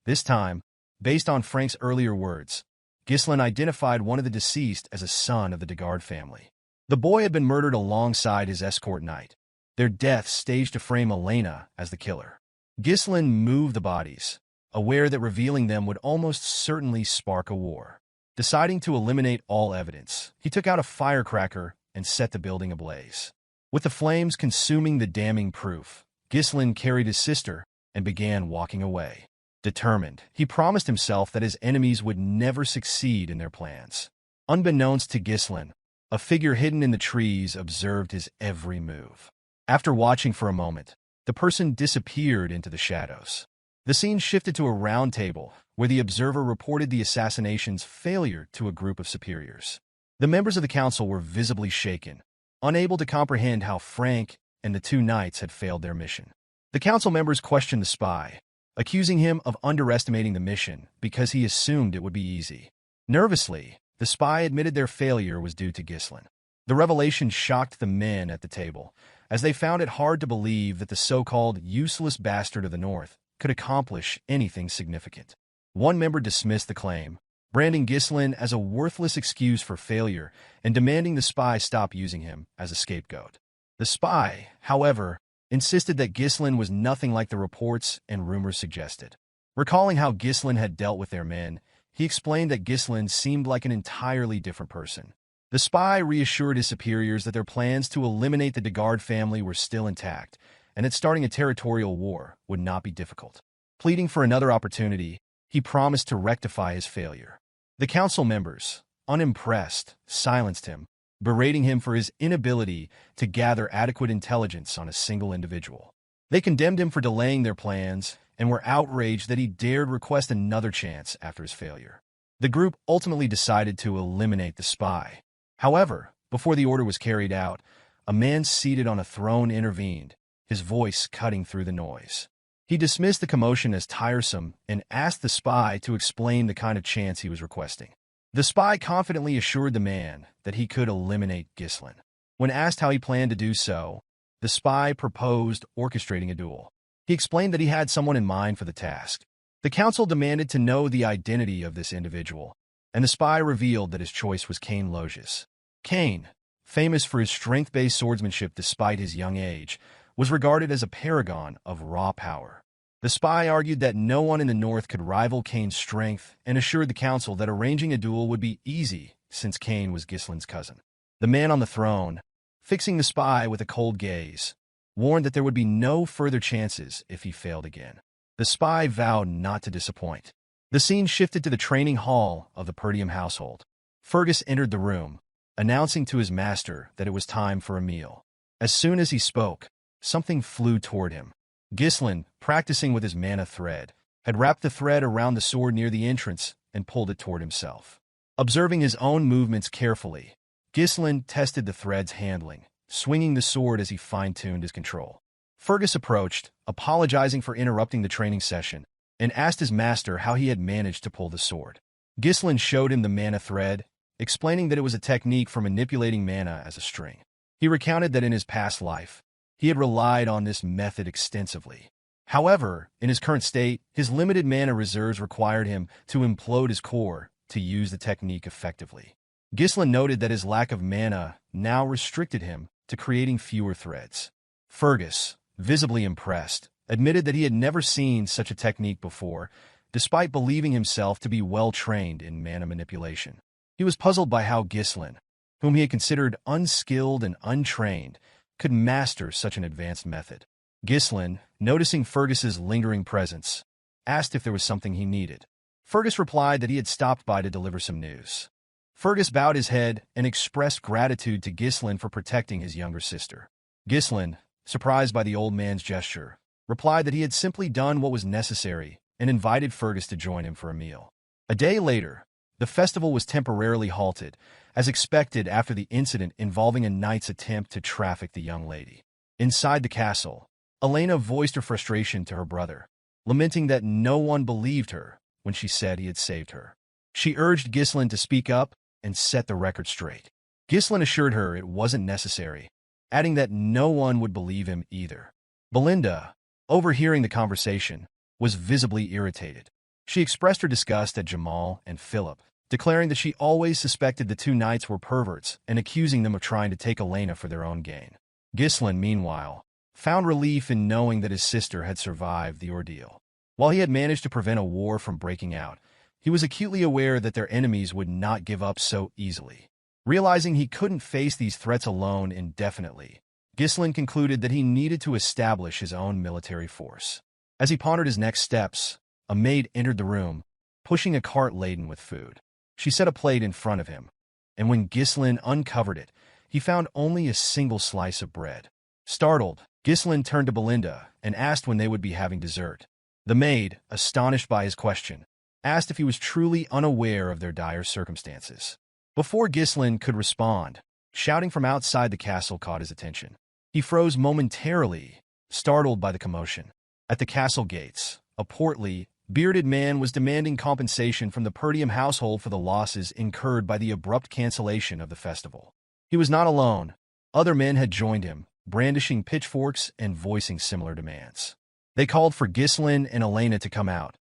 Speaker 1: This time, based on Frank's earlier words, Ghislain identified one of the deceased as a son of the Degard family. The boy had been murdered alongside his escort knight, their deaths staged to frame Elena as the killer. Ghislain moved the bodies, aware that revealing them would almost certainly spark a war. Deciding to eliminate all evidence, he took out a firecracker and set the building ablaze. With the flames consuming the damning proof, Ghislain carried his sister and began walking away. Determined, he promised himself that his enemies would never succeed in their plans. Unbeknownst to Ghislain, a figure hidden in the trees observed his every move. After watching for a moment, the person disappeared into the shadows. The scene shifted to a round table, where the observer reported the assassination's failure to a group of superiors. The members of the council were visibly shaken, unable to comprehend how Frank and the 2 knights had failed their mission. The council members questioned the spy, accusing him of underestimating the mission because he assumed it would be easy. Nervously, the spy admitted their failure was due to Ghislain. The revelation shocked the men at the table, as they found it hard to believe that the so-called useless bastard of the North could accomplish anything significant. One member dismissed the claim, branding Ghislain as a worthless excuse for failure and demanding the spy stop using him as a scapegoat. The spy, however, insisted that Ghislain was nothing like the reports and rumors suggested. Recalling how Ghislain had dealt with their men, he explained that Ghislain seemed like an entirely different person. The spy reassured his superiors that their plans to eliminate the Degard family were still intact, and that starting a territorial war would not be difficult. Pleading for another opportunity, he promised to rectify his failure. The council members, unimpressed, silenced him, berating him for his inability to gather adequate intelligence on a single individual. They condemned him for delaying their plans and were outraged that he dared request another chance after his failure. The group ultimately decided to eliminate the spy. However, before the order was carried out, a man seated on a throne intervened, his voice cutting through the noise. He dismissed the commotion as tiresome and asked the spy to explain the kind of chance he was requesting. The spy confidently assured the man that he could eliminate Ghislain. When asked how he planned to do so, the spy proposed orchestrating a duel. He explained that he had someone in mind for the task. The council demanded to know the identity of this individual, and the spy revealed that his choice was Cain Logius. Cain, famous for his strength-based swordsmanship despite his young age, was regarded as a paragon of raw power. The spy argued that no one in the north could rival Cain's strength and assured the council that arranging a duel would be easy since Cain was Ghislain's cousin. The man on the throne, fixing the spy with a cold gaze, warned that there would be no further chances if he failed again. The spy vowed not to disappoint. The scene shifted to the training hall of the Perdium household. Fergus entered the room, announcing to his master that it was time for a meal. As soon as he spoke, something flew toward him. Ghislain, practicing with his mana thread, had wrapped the thread around the sword near the entrance and pulled it toward himself. Observing his own movements carefully, Ghislain tested the thread's handling, swinging the sword as he fine-tuned his control. Fergus approached, apologizing for interrupting the training session, and asked his master how he had managed to pull the sword. Ghislain showed him the mana thread, explaining that it was a technique for manipulating mana as a string. He recounted that in his past life, he had relied on this method extensively. However, in his current state, his limited mana reserves required him to implode his core to use the technique effectively. Ghislain noted that his lack of mana now restricted him to creating fewer threads. Fergus, visibly impressed, admitted that he had never seen such a technique before, despite believing himself to be well-trained in mana manipulation. He was puzzled by how Ghislain, whom he had considered unskilled and untrained, could master such an advanced method. Ghislain, noticing Fergus's lingering presence, asked if there was something he needed. Fergus replied that he had stopped by to deliver some news. Fergus bowed his head and expressed gratitude to Ghislain for protecting his younger sister. Ghislain, surprised by the old man's gesture, replied that he had simply done what was necessary and invited Fergus to join him for a meal. A day later, the festival was temporarily halted, as expected after the incident involving a knight's attempt to traffic the young lady. Inside the castle, Elena voiced her frustration to her brother, lamenting that no one believed her when she said he had saved her. She urged Ghislain to speak up and set the record straight. Ghislain assured her it wasn't necessary, adding that no one would believe him either. Belinda, overhearing the conversation, was visibly irritated. She expressed her disgust at Jamal and Philip, declaring that she always suspected the two knights were perverts and accusing them of trying to take Elena for their own gain. Ghislain, meanwhile, found relief in knowing that his sister had survived the ordeal. While he had managed to prevent a war from breaking out, he was acutely aware that their enemies would not give up so easily. Realizing he couldn't face these threats alone indefinitely, Ghislain concluded that he needed to establish his own military force. As he pondered his next steps, a maid entered the room, pushing a cart laden with food. She set a plate in front of him, and when Ghislain uncovered it, he found only a single slice of bread. Startled, Ghislain turned to Belinda and asked when they would be having dessert. The maid, astonished by his question, asked if he was truly unaware of their dire circumstances. Before Ghislain could respond, shouting from outside the castle caught his attention. He froze momentarily, startled by the commotion. At the castle gates, a portly, bearded man was demanding compensation from the Perdium household for the losses incurred by the abrupt cancellation of the festival. He was not alone. Other men had joined him, brandishing pitchforks and voicing similar demands. They called for Ghislain and Elena to come out,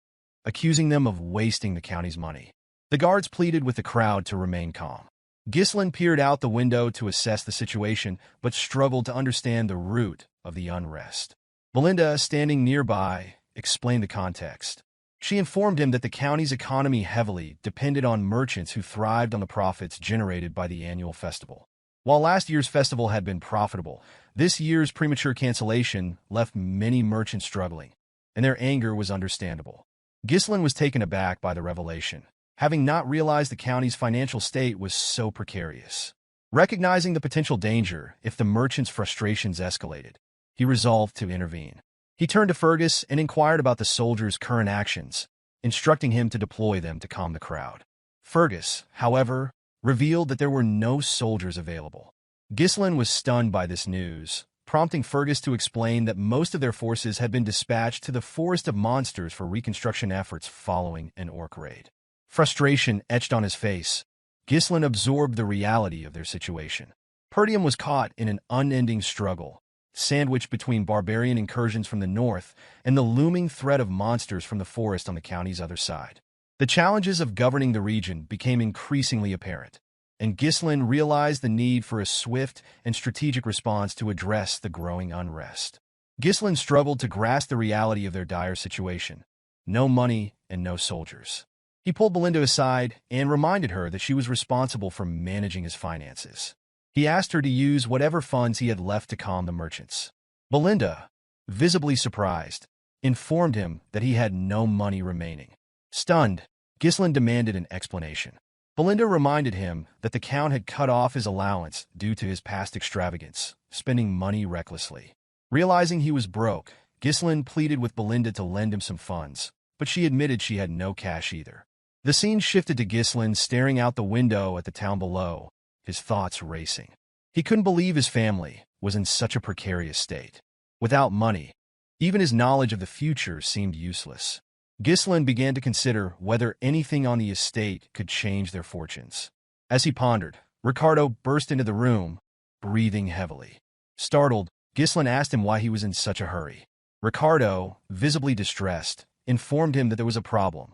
Speaker 1: accusing them of wasting the county's money. The guards pleaded with the crowd to remain calm. Ghislain peered out the window to assess the situation, but struggled to understand the root of the unrest. Belinda, standing nearby, explained the context. She informed him that the county's economy heavily depended on merchants who thrived on the profits generated by the annual festival. While last year's festival had been profitable, this year's premature cancellation left many merchants struggling, and their anger was understandable. Ghislain was taken aback by the revelation, having not realized the county's financial state was so precarious. Recognizing the potential danger if the merchants' frustrations escalated, he resolved to intervene. He turned to Fergus and inquired about the soldiers' current actions, instructing him to deploy them to calm the crowd. Fergus, however, revealed that there were no soldiers available. Ghislain was stunned by this news, prompting Fergus to explain that most of their forces had been dispatched to the Forest of Monsters for reconstruction efforts following an orc raid. Frustration etched on his face, Ghislain absorbed the reality of their situation. Perdium was caught in an unending struggle, sandwiched between barbarian incursions from the north and the looming threat of monsters from the forest on the county's other side. The challenges of governing the region became increasingly apparent, and Ghislain realized the need for a swift and strategic response to address the growing unrest. Ghislain struggled to grasp the reality of their dire situation. No money and no soldiers. He pulled Belinda aside and reminded her that she was responsible for managing his finances. He asked her to use whatever funds he had left to calm the merchants. Belinda, visibly surprised, informed him that he had no money remaining. Stunned, Ghislain demanded an explanation. Belinda reminded him that the Count had cut off his allowance due to his past extravagance, spending money recklessly. Realizing he was broke, Ghislain pleaded with Belinda to lend him some funds, but she admitted she had no cash either. The scene shifted to Ghislain staring out the window at the town below, his thoughts racing. He couldn't believe his family was in such a precarious state. Without money, even his knowledge of the future seemed useless. Ghislain began to consider whether anything on the estate could change their fortunes. As he pondered, Ricardo burst into the room, breathing heavily. Startled, Ghislain asked him why he was in such a hurry. Ricardo, visibly distressed, informed him that there was a problem.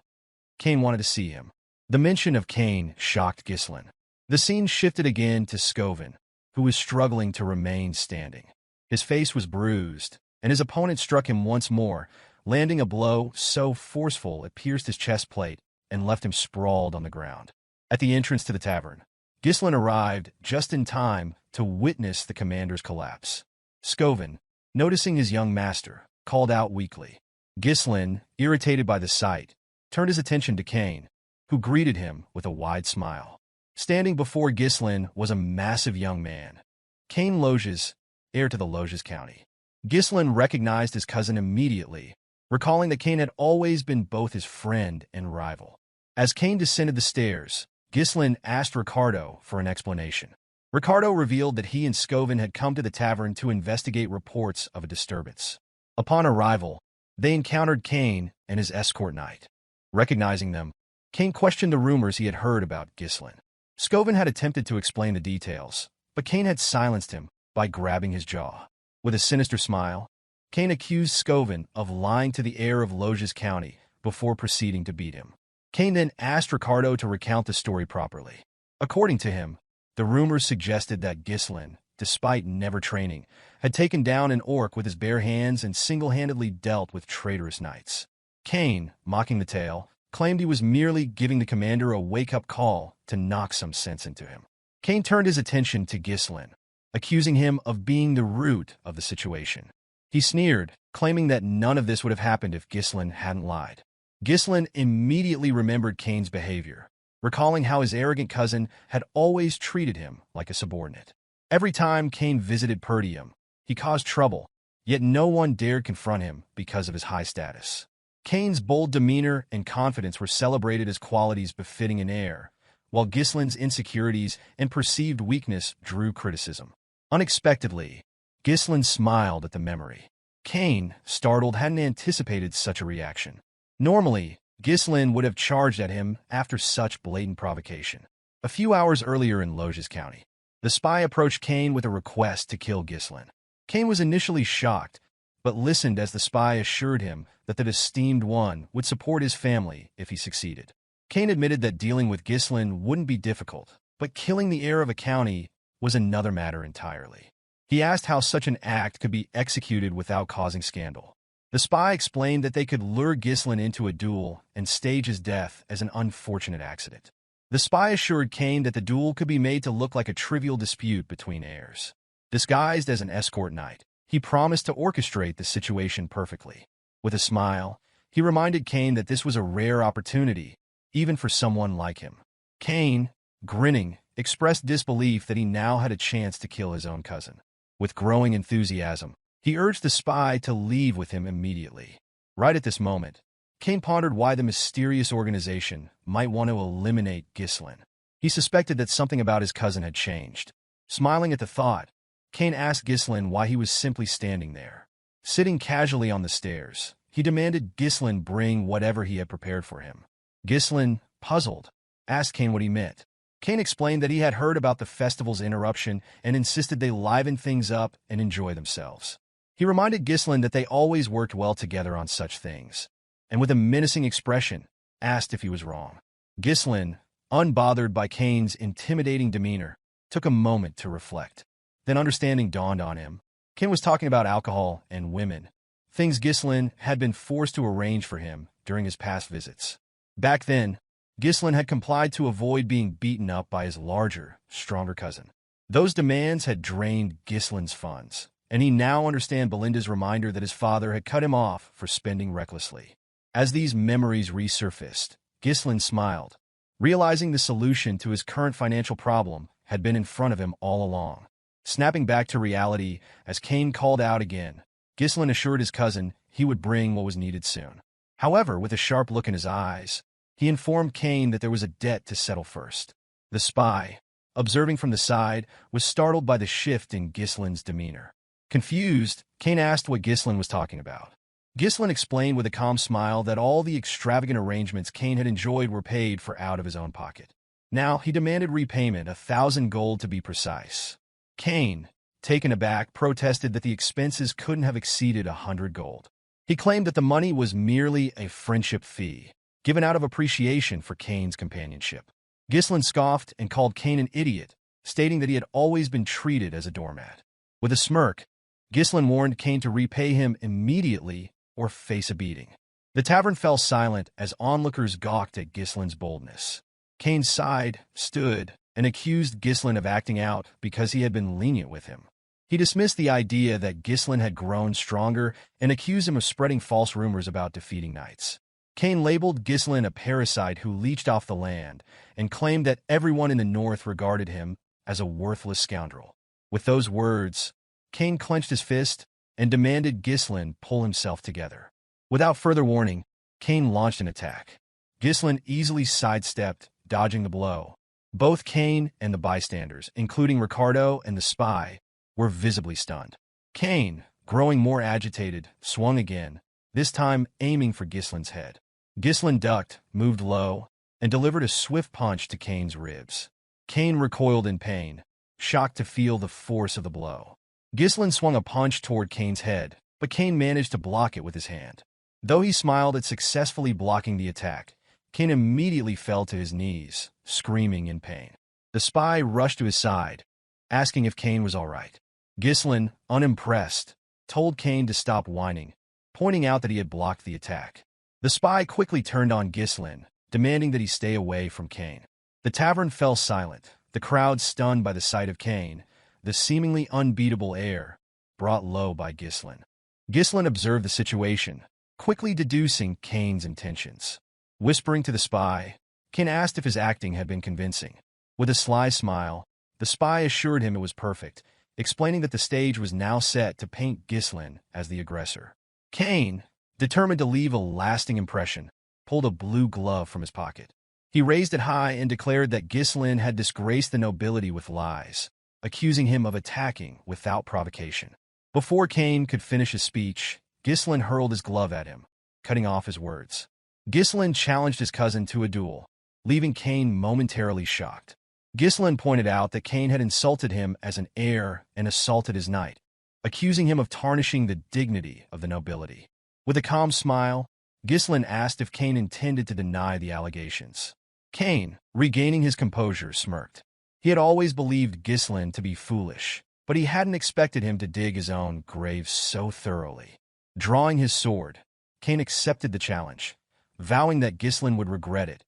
Speaker 1: Cain wanted to see him. The mention of Cain shocked Ghislain. The scene shifted again to Scoven, who was struggling to remain standing. His face was bruised, and his opponent struck him once more, landing a blow so forceful it pierced his chest plate and left him sprawled on the ground. At the entrance to the tavern, Ghislain arrived just in time to witness the commander's collapse. Scoven, noticing his young master, called out weakly. Ghislain, irritated by the sight, turned his attention to Cain, who greeted him with a wide smile. Standing before Ghislain was a massive young man, Cain Loges, heir to the Loges County. Ghislain recognized his cousin immediately, recalling that Cain had always been both his friend and rival. As Cain descended the stairs, Ghislain asked Ricardo for an explanation. Ricardo revealed that he and Scoven had come to the tavern to investigate reports of a disturbance. Upon arrival, they encountered Cain and his escort knight. Recognizing them, Cain questioned the rumors he had heard about Ghislain. Scoven had attempted to explain the details, but Cain had silenced him by grabbing his jaw. With a sinister smile, Cain accused Scoven of lying to the heir of Loges County before proceeding to beat him. Cain then asked Ricardo to recount the story properly. According to him, the rumors suggested that Ghislain, despite never training, had taken down an orc with his bare hands and single-handedly dealt with traitorous knights. Cain, mocking the tale, claimed he was merely giving the commander a wake-up call to knock some sense into him. Cain turned his attention to Ghislain, accusing him of being the root of the situation. He sneered, claiming that none of this would have happened if Ghislain hadn't lied. Ghislain immediately remembered Cain's behavior, recalling how his arrogant cousin had always treated him like a subordinate. Every time Cain visited Perdium, he caused trouble, yet no one dared confront him because of his high status. Cain's bold demeanor and confidence were celebrated as qualities befitting an heir, while Ghislain's insecurities and perceived weakness drew criticism. Unexpectedly, Ghislain smiled at the memory. Cain, startled, hadn't anticipated such a reaction. Normally, Ghislain would have charged at him after such blatant provocation. A few hours earlier in Loges County, the spy approached Cain with a request to kill Ghislain. Cain was initially shocked, but listened as the spy assured him that the esteemed one would support his family if he succeeded. Cain admitted that dealing with Ghislain wouldn't be difficult, but killing the heir of a county was another matter entirely. He asked how such an act could be executed without causing scandal. The spy explained that they could lure Ghislain into a duel and stage his death as an unfortunate accident. The spy assured Cain that the duel could be made to look like a trivial dispute between heirs. Disguised as an escort knight, he promised to orchestrate the situation perfectly. With a smile, he reminded Cain that this was a rare opportunity, even for someone like him. Cain, grinning, expressed disbelief that he now had a chance to kill his own cousin. With growing enthusiasm, he urged the spy to leave with him immediately. Right at this moment, Cain pondered why the mysterious organization might want to eliminate Ghislain. He suspected that something about his cousin had changed. Smiling at the thought, Cain asked Ghislain why he was simply standing there. Sitting casually on the stairs, he demanded Ghislain bring whatever he had prepared for him. Ghislain, puzzled, asked Cain what he meant. Cain explained that he had heard about the festival's interruption and insisted they liven things up and enjoy themselves. He reminded Ghislain that they always worked well together on such things, and with a menacing expression, asked if he was wrong. Ghislain, unbothered by Cain's intimidating demeanor, took a moment to reflect. Then understanding dawned on him. Cain was talking about alcohol and women, things Ghislain had been forced to arrange for him during his past visits. Back then, Ghislain had complied to avoid being beaten up by his larger, stronger cousin. Those demands had drained Ghislain's funds, and he now understood Belinda's reminder that his father had cut him off for spending recklessly. As these memories resurfaced, Ghislain smiled, realizing the solution to his current financial problem had been in front of him all along. Snapping back to reality as Cain called out again, Ghislain assured his cousin he would bring what was needed soon. However, with a sharp look in his eyes, he informed Cain that there was a debt to settle first. The spy, observing from the side, was startled by the shift in Ghislain's demeanor. Confused, Cain asked what Ghislain was talking about. Ghislain explained with a calm smile that all the extravagant arrangements Cain had enjoyed were paid for out of his own pocket. Now he demanded repayment, 1,000 gold to be precise. Cain, taken aback, protested that the expenses couldn't have exceeded 100 gold. He claimed that the money was merely a friendship fee, given out of appreciation for Cain's companionship. Ghislain scoffed and called Cain an idiot, stating that he had always been treated as a doormat. With a smirk, Ghislain warned Cain to repay him immediately or face a beating. The tavern fell silent as onlookers gawked at Ghislain's boldness. Cain sighed, stood, and accused Ghislain of acting out because he had been lenient with him. He dismissed the idea that Ghislain had grown stronger and accused him of spreading false rumors about defeating knights. Cain labeled Ghislain a parasite who leached off the land and claimed that everyone in the north regarded him as a worthless scoundrel. With those words, Cain clenched his fist and demanded Ghislain pull himself together. Without further warning, Cain launched an attack. Ghislain easily sidestepped, dodging the blow. Both Cain and the bystanders, including Ricardo and the spy, were visibly stunned. Cain, growing more agitated, swung again, this time aiming for Ghislain's head. Ghislain ducked, moved low, and delivered a swift punch to Cain's ribs. Cain recoiled in pain, shocked to feel the force of the blow. Ghislain swung a punch toward Cain's head, but Cain managed to block it with his hand. Though he smiled at successfully blocking the attack, Cain immediately fell to his knees, screaming in pain. The spy rushed to his side, asking if Cain was all right. Ghislain, unimpressed, told Cain to stop whining, pointing out that he had blocked the attack. The spy quickly turned on Ghislain, demanding that he stay away from Cain. The tavern fell silent, the crowd stunned by the sight of Cain, the seemingly unbeatable air, brought low by Ghislain. Ghislain observed the situation, quickly deducing Cain's intentions. Whispering to the spy, Cain asked if his acting had been convincing. With a sly smile, the spy assured him it was perfect, explaining that the stage was now set to paint Ghislain as the aggressor. Cain, determined to leave a lasting impression, pulled a blue glove from his pocket. He raised it high and declared that Ghislain had disgraced the nobility with lies, accusing him of attacking without provocation. Before Cain could finish his speech, Ghislain hurled his glove at him, cutting off his words. Ghislain challenged his cousin to a duel, leaving Cain momentarily shocked. Ghislain pointed out that Cain had insulted him as an heir and assaulted his knight, accusing him of tarnishing the dignity of the nobility. With a calm smile, Ghislain asked if Cain intended to deny the allegations. Cain, regaining his composure, smirked. He had always believed Ghislain to be foolish, but he hadn't expected him to dig his own grave so thoroughly. Drawing his sword, Cain accepted the challenge, vowing that Ghislain would regret it,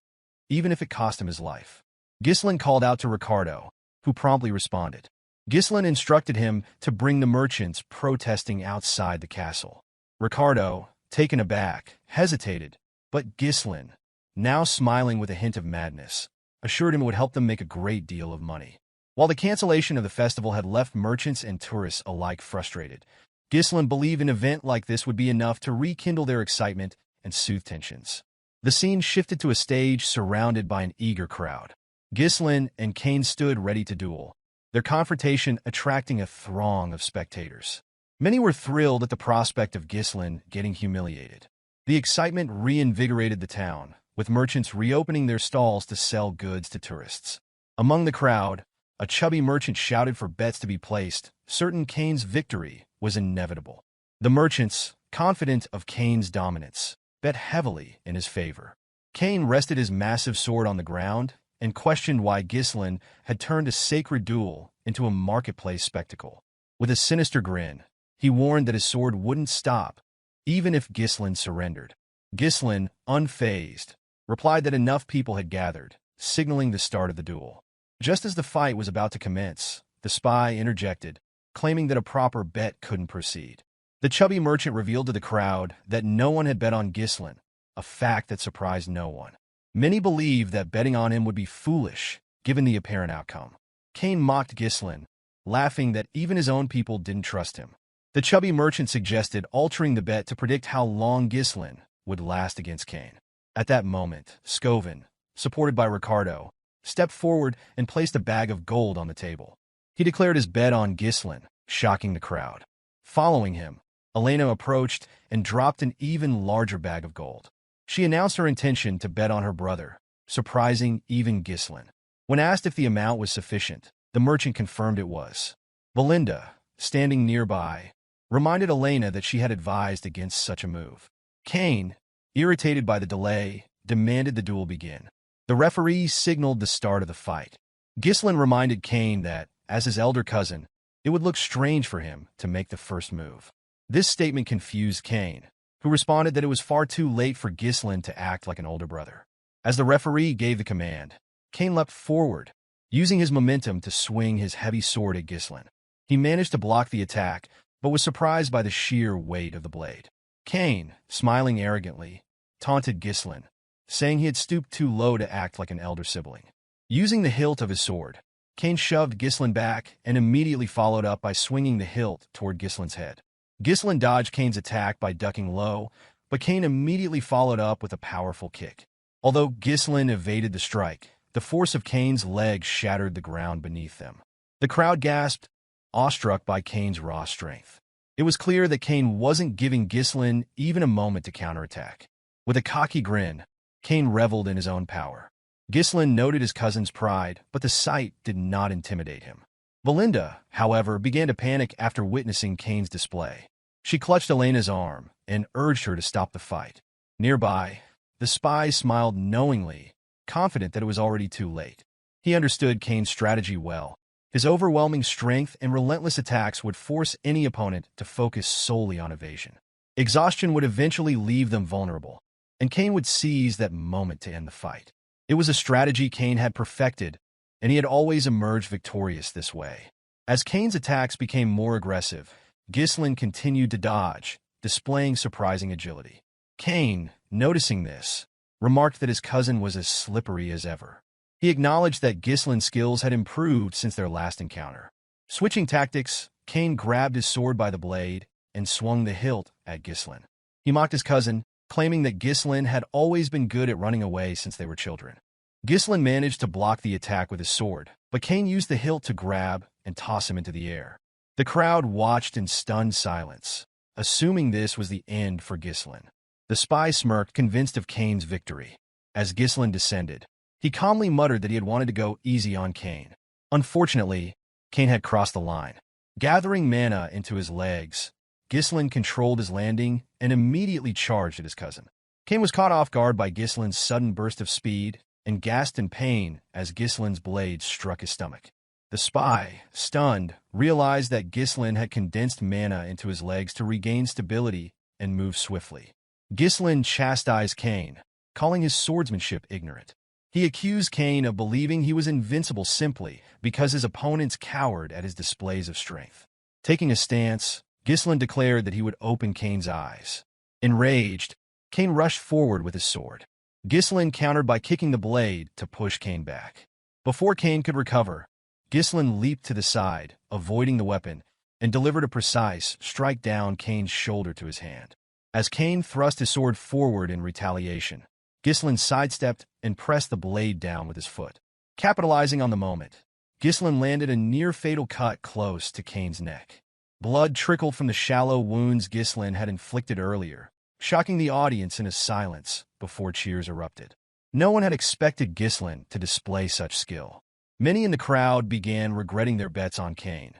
Speaker 1: even if it cost him his life. Ghislain called out to Ricardo, who promptly responded. Ghislain instructed him to bring the merchants protesting outside the castle. Ricardo, taken aback, hesitated, but Ghislain, now smiling with a hint of madness, assured him it would help them make a great deal of money. While the cancellation of the festival had left merchants and tourists alike frustrated, Ghislain believed an event like this would be enough to rekindle their excitement and soothe tensions. The scene shifted to a stage surrounded by an eager crowd. Ghislain and Cain stood ready to duel, their confrontation attracting a throng of spectators. Many were thrilled at the prospect of Ghislain getting humiliated. The excitement reinvigorated the town, with merchants reopening their stalls to sell goods to tourists. Among the crowd, a chubby merchant shouted for bets to be placed, certain Cain's victory was inevitable. The merchants, confident of Cain's dominance, bet heavily in his favor. Cain rested his massive sword on the ground and questioned why Ghislain had turned a sacred duel into a marketplace spectacle. With a sinister grin, he warned that his sword wouldn't stop, even if Ghislain surrendered. Ghislain, unfazed, replied that enough people had gathered, signaling the start of the duel. Just as the fight was about to commence, the spy interjected, claiming that a proper bet couldn't proceed. The chubby merchant revealed to the crowd that no one had bet on Ghislain, a fact that surprised no one. Many believed that betting on him would be foolish, given the apparent outcome. Cain mocked Ghislain, laughing that even his own people didn't trust him. The chubby merchant suggested altering the bet to predict how long Ghislain would last against Cain. At that moment, Scovin, supported by Ricardo, stepped forward and placed a bag of gold on the table. He declared his bet on Ghislain, shocking the crowd. Following him, Elena approached and dropped an even larger bag of gold. She announced her intention to bet on her brother, surprising even Ghislain. When asked if the amount was sufficient, the merchant confirmed it was. Belinda, standing nearby, reminded Elena that she had advised against such a move. Cain, irritated by the delay, demanded the duel begin. The referee signaled the start of the fight. Ghislain reminded Cain that, as his elder cousin, it would look strange for him to make the first move. This statement confused Cain, who responded that it was far too late for Ghislain to act like an older brother. As the referee gave the command, Cain leapt forward, using his momentum to swing his heavy sword at Ghislain. He managed to block the attack, but was surprised by the sheer weight of the blade. Cain, smiling arrogantly, taunted Ghislain, saying he had stooped too low to act like an elder sibling. Using the hilt of his sword, Cain shoved Ghislain back and immediately followed up by swinging the hilt toward Ghislain's head. Ghislain dodged Cain's attack by ducking low, but Cain immediately followed up with a powerful kick. Although Ghislain evaded the strike, the force of Cain's legs shattered the ground beneath them. The crowd gasped, awestruck by Cain's raw strength. It was clear that Cain wasn't giving Ghislain even a moment to counterattack. With a cocky grin, Cain reveled in his own power. Ghislain noted his cousin's pride, but the sight did not intimidate him. Belinda, however, began to panic after witnessing Cain's display. She clutched Elena's arm and urged her to stop the fight. Nearby, the spy smiled knowingly, confident that it was already too late. He understood Cain's strategy well. His overwhelming strength and relentless attacks would force any opponent to focus solely on evasion. Exhaustion would eventually leave them vulnerable, and Cain would seize that moment to end the fight. It was a strategy Cain had perfected, and he had always emerged victorious this way. As Cain's attacks became more aggressive, Ghislain continued to dodge, displaying surprising agility. Cain, noticing this, remarked that his cousin was as slippery as ever. He acknowledged that Ghislain's skills had improved since their last encounter. Switching tactics, Cain grabbed his sword by the blade and swung the hilt at Ghislain. He mocked his cousin, claiming that Ghislain had always been good at running away since they were children. Ghislain managed to block the attack with his sword, but Cain used the hilt to grab and toss him into the air. The crowd watched in stunned silence, assuming this was the end for Ghislain. The spy smirked, convinced of Cain's victory. As Ghislain descended, he calmly muttered that he had wanted to go easy on Cain. Unfortunately, Cain had crossed the line. Gathering mana into his legs, Ghislain controlled his landing and immediately charged at his cousin. Cain was caught off guard by Ghislain's sudden burst of speed and gasped in pain as Ghislain's blade struck his stomach. The spy, stunned, realized that Ghislain had condensed mana into his legs to regain stability and move swiftly. Ghislain chastised Cain, calling his swordsmanship ignorant. He accused Cain of believing he was invincible simply because his opponents cowered at his displays of strength. Taking a stance, Ghislain declared that he would open Cain's eyes. Enraged, Cain rushed forward with his sword. Ghislain countered by kicking the blade to push Cain back. Before Cain could recover, Ghislain leaped to the side, avoiding the weapon, and delivered a precise strike down Cain's shoulder to his hand. As Cain thrust his sword forward in retaliation, Ghislain sidestepped and pressed the blade down with his foot. Capitalizing on the moment, Ghislain landed a near-fatal cut close to Cain's neck. Blood trickled from the shallow wounds Ghislain had inflicted earlier, shocking the audience into silence before cheers erupted. No one had expected Ghislain to display such skill. Many in the crowd began regretting their bets on Cain,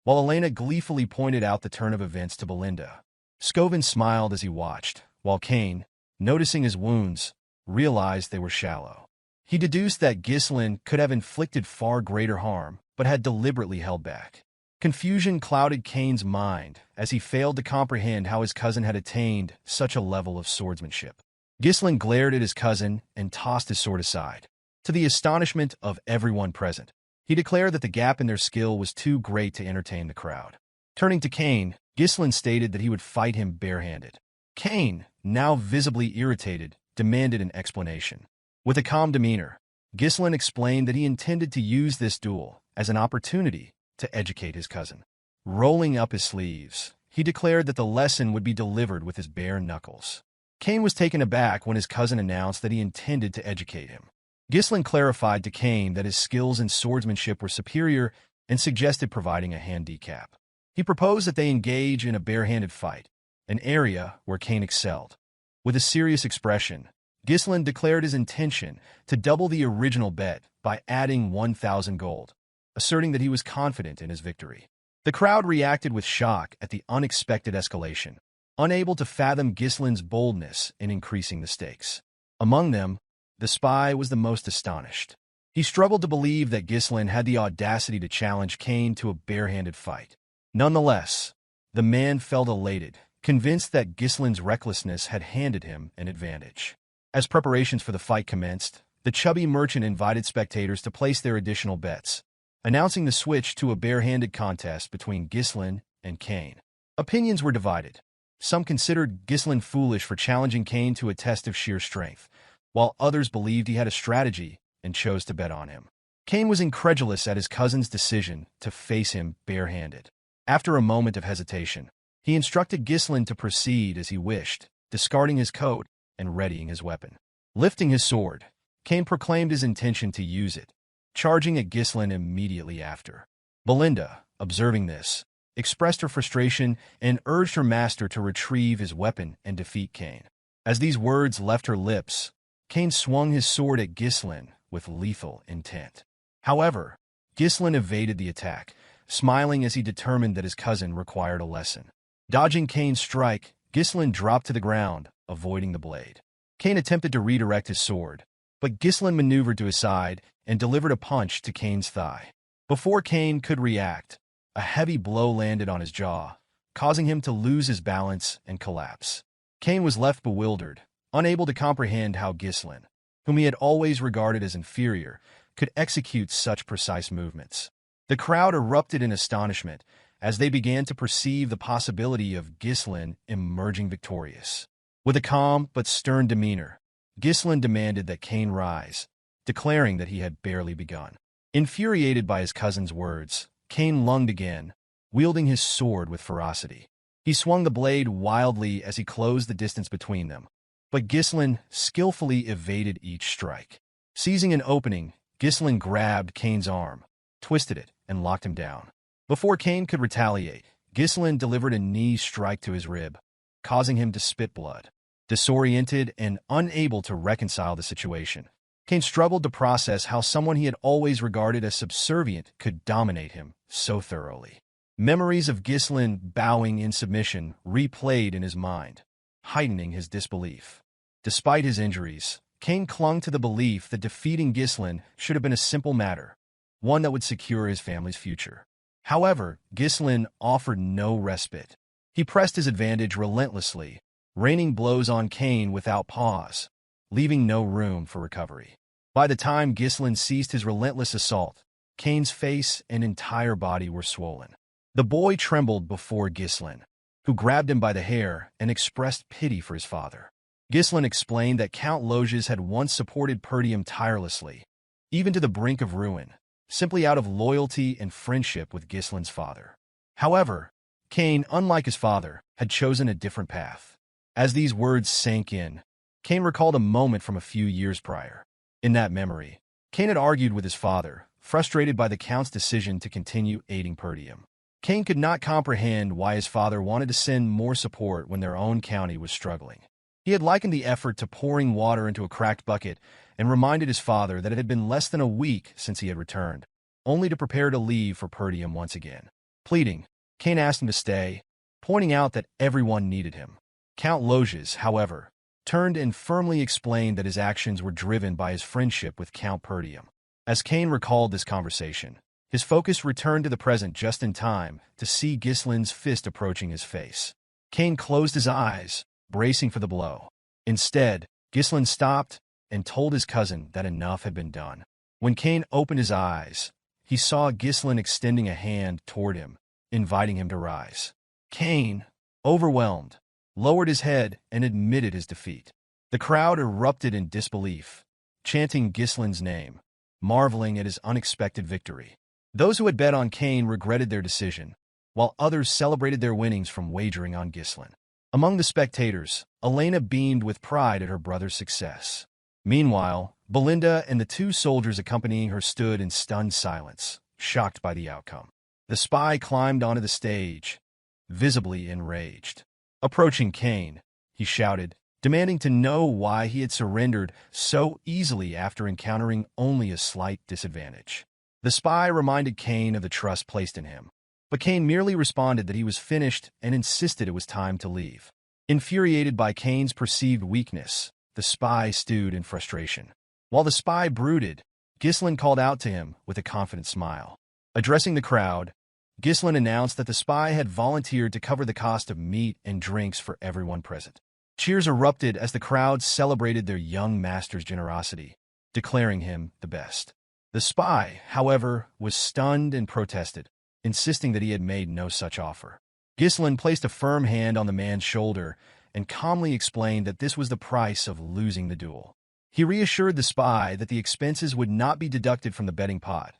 Speaker 1: while Elena gleefully pointed out the turn of events to Belinda. Scovin smiled as he watched, while Cain, noticing his wounds, realized they were shallow. He deduced that Ghislain could have inflicted far greater harm, but had deliberately held back. Confusion clouded Cain's mind as he failed to comprehend how his cousin had attained such a level of swordsmanship. Ghislain glared at his cousin and tossed his sword aside. To the astonishment of everyone present, he declared that the gap in their skill was too great to entertain the crowd. Turning to Cain, Ghislain stated that he would fight him barehanded. Cain, now visibly irritated, demanded an explanation. With a calm demeanor, Ghislain explained that he intended to use this duel as an opportunity to educate his cousin. Rolling up his sleeves, he declared that the lesson would be delivered with his bare knuckles. Cain was taken aback when his cousin announced that he intended to educate him. Ghislain clarified to Cain that his skills in swordsmanship were superior and suggested providing a handicap. He proposed that they engage in a barehanded fight, an area where Cain excelled. With a serious expression, Ghislain declared his intention to double the original bet by adding 1,000 gold, asserting that he was confident in his victory. The crowd reacted with shock at the unexpected escalation, unable to fathom Ghislain's boldness in increasing the stakes. Among them, the spy was the most astonished. He struggled to believe that Ghislain had the audacity to challenge Cain to a barehanded fight. Nonetheless, the man felt elated, convinced that Ghislain's recklessness had handed him an advantage. As preparations for the fight commenced, the chubby merchant invited spectators to place their additional bets, announcing the switch to a barehanded contest between Ghislain and Cain. Opinions were divided. Some considered Ghislain foolish for challenging Cain to a test of sheer strength, while others believed he had a strategy and chose to bet on him. Cain was incredulous at his cousin's decision to face him barehanded. After a moment of hesitation, he instructed Ghislain to proceed as he wished, discarding his coat and readying his weapon. Lifting his sword, Cain proclaimed his intention to use it, charging at Ghislain immediately after. Belinda, observing this, expressed her frustration and urged her master to retrieve his weapon and defeat Cain. As these words left her lips, Cain swung his sword at Ghislain with lethal intent. However, Ghislain evaded the attack, smiling as he determined that his cousin required a lesson. Dodging Cain's strike, Ghislain dropped to the ground, avoiding the blade. Cain attempted to redirect his sword, but Ghislain maneuvered to his side and delivered a punch to Cain's thigh. Before Cain could react, a heavy blow landed on his jaw, causing him to lose his balance and collapse. Cain was left bewildered, unable to comprehend how Ghislain, whom he had always regarded as inferior, could execute such precise movements. The crowd erupted in astonishment as they began to perceive the possibility of Ghislain emerging victorious. With a calm but stern demeanor, Ghislain demanded that Cain rise, declaring that he had barely begun. Infuriated by his cousin's words, Cain lunged again, wielding his sword with ferocity. He swung the blade wildly as he closed the distance between them, but Ghislain skillfully evaded each strike. Seizing an opening, Ghislain grabbed Cain's arm, twisted it, and locked him down. Before Cain could retaliate, Ghislain delivered a knee strike to his rib, causing him to spit blood. Disoriented and unable to reconcile the situation, Cain struggled to process how someone he had always regarded as subservient could dominate him so thoroughly. Memories of Ghislain bowing in submission replayed in his mind, heightening his disbelief. Despite his injuries, Cain clung to the belief that defeating Ghislain should have been a simple matter, one that would secure his family's future. However, Ghislain offered no respite. He pressed his advantage relentlessly, raining blows on Cain without pause, leaving no room for recovery. By the time Ghislain ceased his relentless assault, Cain's face and entire body were swollen. The boy trembled before Ghislain, who grabbed him by the hair and expressed pity for his father. Ghislain explained that Count Loges had once supported Perdium tirelessly, even to the brink of ruin, simply out of loyalty and friendship with Ghislain's father. However, Cain, unlike his father, had chosen a different path. As these words sank in, Cain recalled a moment from a few years prior. In that memory, Cain had argued with his father, frustrated by the Count's decision to continue aiding Perdium. Cain could not comprehend why his father wanted to send more support when their own county was struggling. He had likened the effort to pouring water into a cracked bucket and reminded his father that it had been less than a week since he had returned. only to prepare to leave for Perdium once again. Pleading, Cain asked him to stay, pointing out that everyone needed him. Count Loges, however, turned and firmly explained that his actions were driven by his friendship with Count Perdium. As Cain recalled this conversation, his focus returned to the present just in time to see Ghislain's fist approaching his face. Cain closed his eyes, bracing for the blow. Instead, Ghislain stopped and told his cousin that enough had been done. When Cain opened his eyes, he saw Ghislain extending a hand toward him, inviting him to rise. Cain, overwhelmed, lowered his head and admitted his defeat. The crowd erupted in disbelief, chanting Ghislain's name, marveling at his unexpected victory. Those who had bet on Cain regretted their decision, while others celebrated their winnings from wagering on Ghislain. Among the spectators, Elena beamed with pride at her brother's success. Meanwhile, Belinda and the two soldiers accompanying her stood in stunned silence, shocked by the outcome. The spy climbed onto the stage, visibly enraged. Approaching Cain, he shouted, demanding to know why he had surrendered so easily after encountering only a slight disadvantage. The spy reminded Cain of the trust placed in him, but Cain merely responded that he was finished and insisted it was time to leave. Infuriated by Cain's perceived weakness, the spy stewed in frustration. While the spy brooded, Ghislain called out to him with a confident smile. Addressing the crowd, Ghislain announced that the spy had volunteered to cover the cost of meat and drinks for everyone present. Cheers erupted as the crowd celebrated their young master's generosity, declaring him the best. The spy, however, was stunned and protested, insisting that he had made no such offer. Ghislain placed a firm hand on the man's shoulder and calmly explained that this was the price of losing the duel. He reassured the spy that the expenses would not be deducted from the betting pot,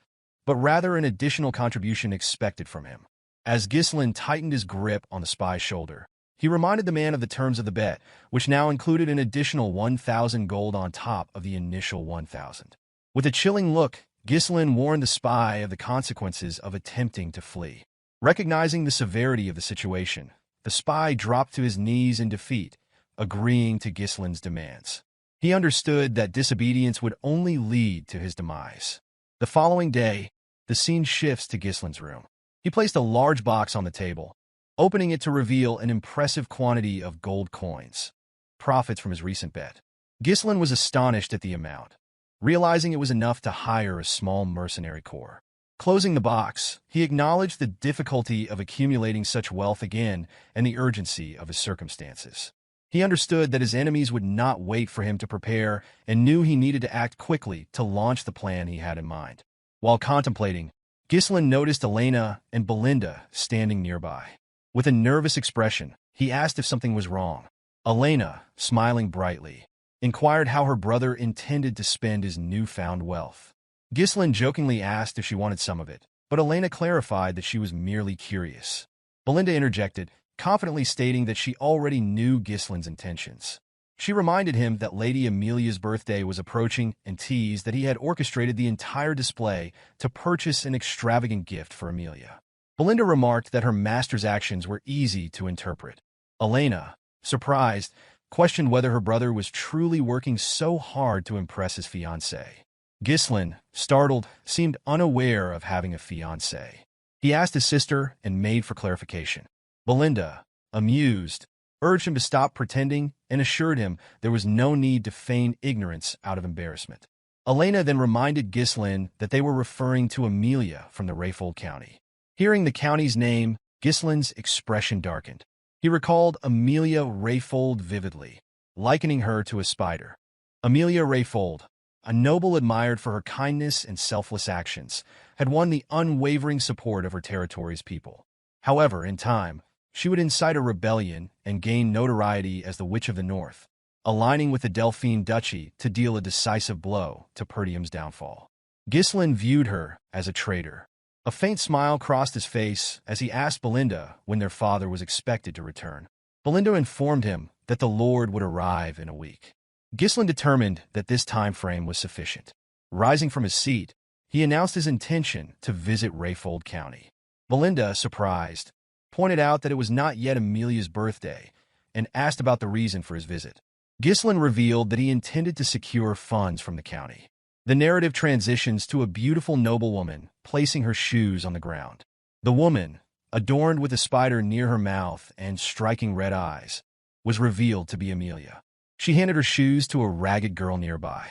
Speaker 1: but rather an additional contribution expected from him. As Ghislain tightened his grip on the spy's shoulder, he reminded the man of the terms of the bet, which now included an additional 1,000 gold on top of the initial 1,000. With a chilling look, Ghislain warned the spy of the consequences of attempting to flee. Recognizing the severity of the situation, the spy dropped to his knees in defeat, agreeing to Ghislain's demands. He understood that disobedience would only lead to his demise. The following day, the scene shifts to Ghislain's room. He placed a large box on the table, opening it to reveal an impressive quantity of gold coins, profits from his recent bet. Ghislain was astonished at the amount, realizing it was enough to hire a small mercenary corps. Closing the box, he acknowledged the difficulty of accumulating such wealth again and the urgency of his circumstances. He understood that his enemies would not wait for him to prepare and knew he needed to act quickly to launch the plan he had in mind. While contemplating, Ghislain noticed Elena and Belinda standing nearby. With a nervous expression, he asked if something was wrong. Elena, smiling brightly, inquired how her brother intended to spend his newfound wealth. Ghislain jokingly asked if she wanted some of it, but Elena clarified that she was merely curious. Belinda interjected, confidently stating that she already knew Ghislain's intentions. She reminded him that Lady Amelia's birthday was approaching and teased that he had orchestrated the entire display to purchase an extravagant gift for Amelia. Belinda remarked that her master's actions were easy to interpret. Elena, surprised, questioned whether her brother was truly working so hard to impress his fiancée. Ghislain, startled, seemed unaware of having a fiancée. He asked his sister and maid for clarification. Belinda, amused, urged him to stop pretending and assured him there was no need to feign ignorance out of embarrassment. Elena then reminded Ghislain that they were referring to Amelia from the Rayfold County. Hearing the county's name, Ghislain's expression darkened. He recalled Amelia Rayfold vividly, likening her to a spider. Amelia Rayfold, a noble admired for her kindness and selfless actions, had won the unwavering support of her territory's people. However, in time, she would incite a rebellion and gain notoriety as the Witch of the North, aligning with the Delphine Duchy to deal a decisive blow to Perdium's downfall. Ghislain viewed her as a traitor. A faint smile crossed his face as he asked Belinda when their father was expected to return. Belinda informed him that the Lord would arrive in a week. Ghislain determined that this time frame was sufficient. Rising from his seat, he announced his intention to visit Rayfold County. Belinda, surprised, pointed out that it was not yet Amelia's birthday and asked about the reason for his visit. Ghislain revealed that he intended to secure funds from the county. The narrative transitions to a beautiful noblewoman placing her shoes on the ground. The woman, adorned with a spider near her mouth and striking red eyes, was revealed to be Amelia. She handed her shoes to a ragged girl nearby.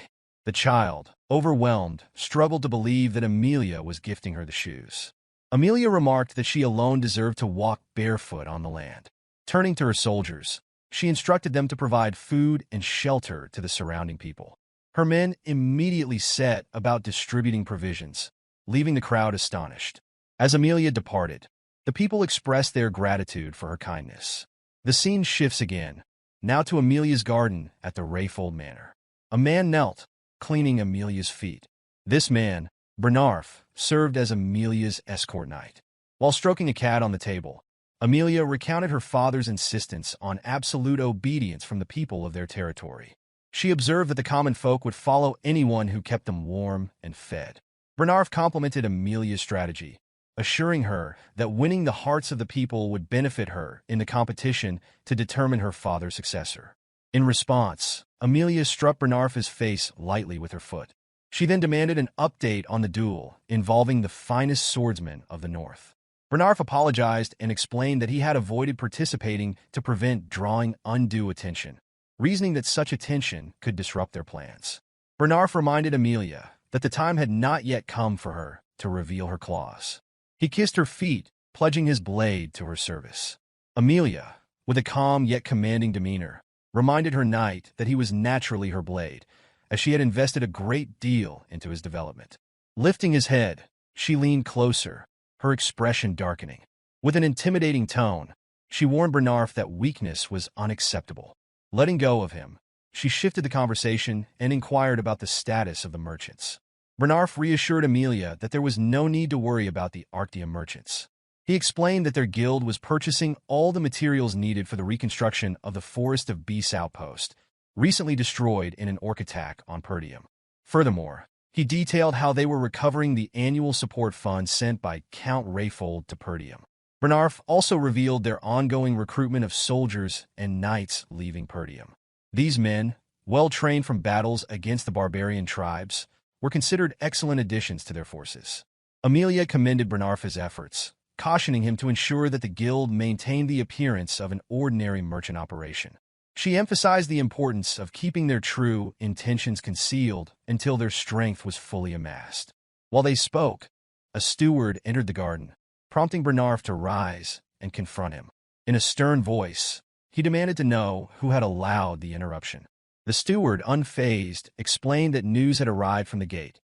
Speaker 1: The child, overwhelmed, struggled to believe that Amelia was gifting her the shoes. Amelia remarked that she alone deserved to walk barefoot on the land. Turning to her soldiers, she instructed them to provide food and shelter to the surrounding people. Her men immediately set about distributing provisions, leaving the crowd astonished. As Amelia departed, the people expressed their gratitude for her kindness. The scene shifts again, now to Amelia's garden at the Rayfold Manor. A man knelt, cleaning Amelia's feet. This man, Bernar, served as Amelia's escort knight. While stroking a cat on the table, Amelia recounted her father's insistence on absolute obedience from the people of their territory. She observed that the common folk would follow anyone who kept them warm and fed. Bernar complimented Amelia's strategy, assuring her that winning the hearts of the people would benefit her in the competition to determine her father's successor. In response, Amelia struck Bernar's face lightly with her foot. She then demanded an update on the duel involving the finest swordsman of the North. Bernar apologized and explained that he had avoided participating to prevent drawing undue attention, reasoning that such attention could disrupt their plans. Bernar reminded Amelia that the time had not yet come for her to reveal her claws. He kissed her feet, pledging his blade to her service. Amelia, with a calm yet commanding demeanor, reminded her knight that he was naturally her blade, as she had invested a great deal into his development. Lifting his head, she leaned closer, her expression darkening. With an intimidating tone, she warned Bernar that weakness was unacceptable. Letting go of him, she shifted the conversation and inquired about the status of the merchants. Bernar reassured Amelia that there was no need to worry about the Arctium merchants. He explained that their guild was purchasing all the materials needed for the reconstruction of the Forest of Beasts outpost, recently destroyed in an orc attack on Perdium. Furthermore, he detailed how they were recovering the annual support fund sent by Count Rayfold to Perdium. Bernar also revealed their ongoing recruitment of soldiers and knights leaving Perdium. These men, well trained from battles against the barbarian tribes, were considered excellent additions to their forces. Amelia commended Bernar's efforts, cautioning him to ensure that the guild maintained the appearance of an ordinary merchant operation. She emphasized the importance of keeping their true intentions concealed until their strength was fully amassed. While they spoke, a steward entered the garden, prompting Bernar to rise and confront him. In a stern voice, he demanded to know who had allowed the interruption. The steward, unfazed, explained that news had arrived from the gate.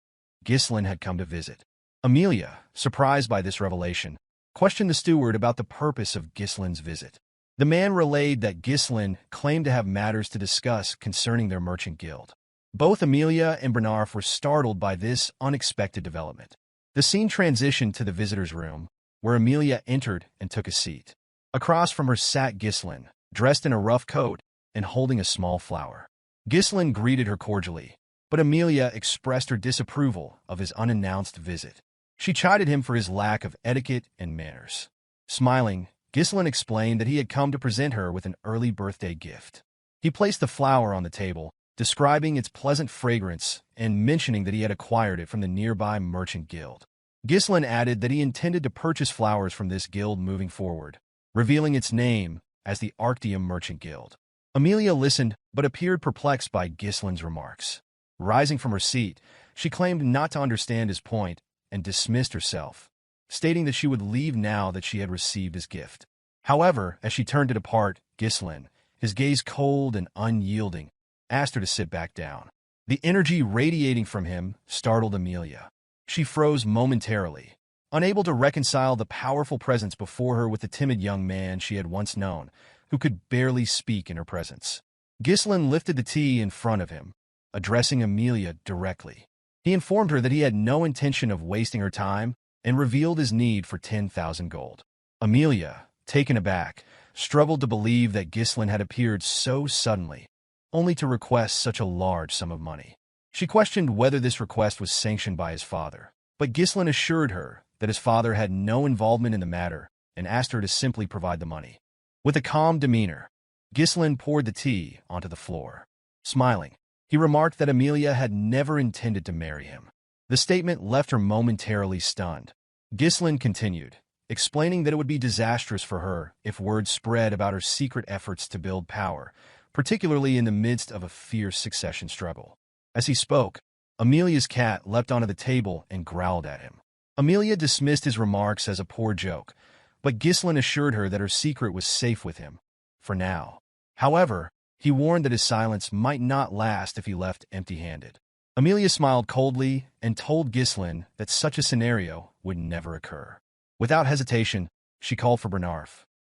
Speaker 1: Ghislain had come to visit. Amelia, surprised by this revelation, questioned the steward about the purpose of Ghislain's visit. The man relayed that Ghislain claimed to have matters to discuss concerning their merchant guild. Both Amelia and Bernar were startled by this unexpected development. The scene transitioned to the visitor's room, where Amelia entered and took a seat. Across from her sat Ghislain, dressed in a rough coat and holding a small flower. Ghislain greeted her cordially, but Amelia expressed her disapproval of his unannounced visit. She chided him for his lack of etiquette and manners. Smiling, Ghislain explained that he had come to present her with an early birthday gift. He placed the flower on the table, describing its pleasant fragrance and mentioning that he had acquired it from the nearby merchant guild. Ghislain added that he intended to purchase flowers from this guild moving forward, revealing its name as the Arctium Merchant Guild. Amelia listened, but appeared perplexed by Ghislain's remarks. Rising from her seat, she claimed not to understand his point and dismissed herself, stating that she would leave now that she had received his gift. However, as she turned to depart, Ghislain, his gaze cold and unyielding, asked her to sit back down. The energy radiating from him startled Amelia. She froze momentarily, unable to reconcile the powerful presence before her with the timid young man she had once known, who could barely speak in her presence. Ghislain lifted the tea in front of him, addressing Amelia directly. He informed her that he had no intention of wasting her time and revealed his need for 10,000 gold. Amelia, taken aback, struggled to believe that Ghislain had appeared so suddenly, only to request such a large sum of money. She questioned whether this request was sanctioned by his father, but Ghislain assured her that his father had no involvement in the matter and asked her to simply provide the money. With a calm demeanor, Ghislain poured the tea onto the floor. Smiling, He remarked that Amelia had never intended to marry him. The statement left her momentarily stunned. Ghislain continued, explaining that it would be disastrous for her if word spread about her secret efforts to build power, particularly in the midst of a fierce succession struggle. As he spoke, Amelia's cat leapt onto the table and growled at him. Amelia dismissed his remarks as a poor joke, but Ghislain assured her that her secret was safe with him, for now. However, he warned that his silence might not last if he left empty-handed. Amelia smiled coldly and told Ghislain that such a scenario would never occur. Without hesitation, she called for Bernar.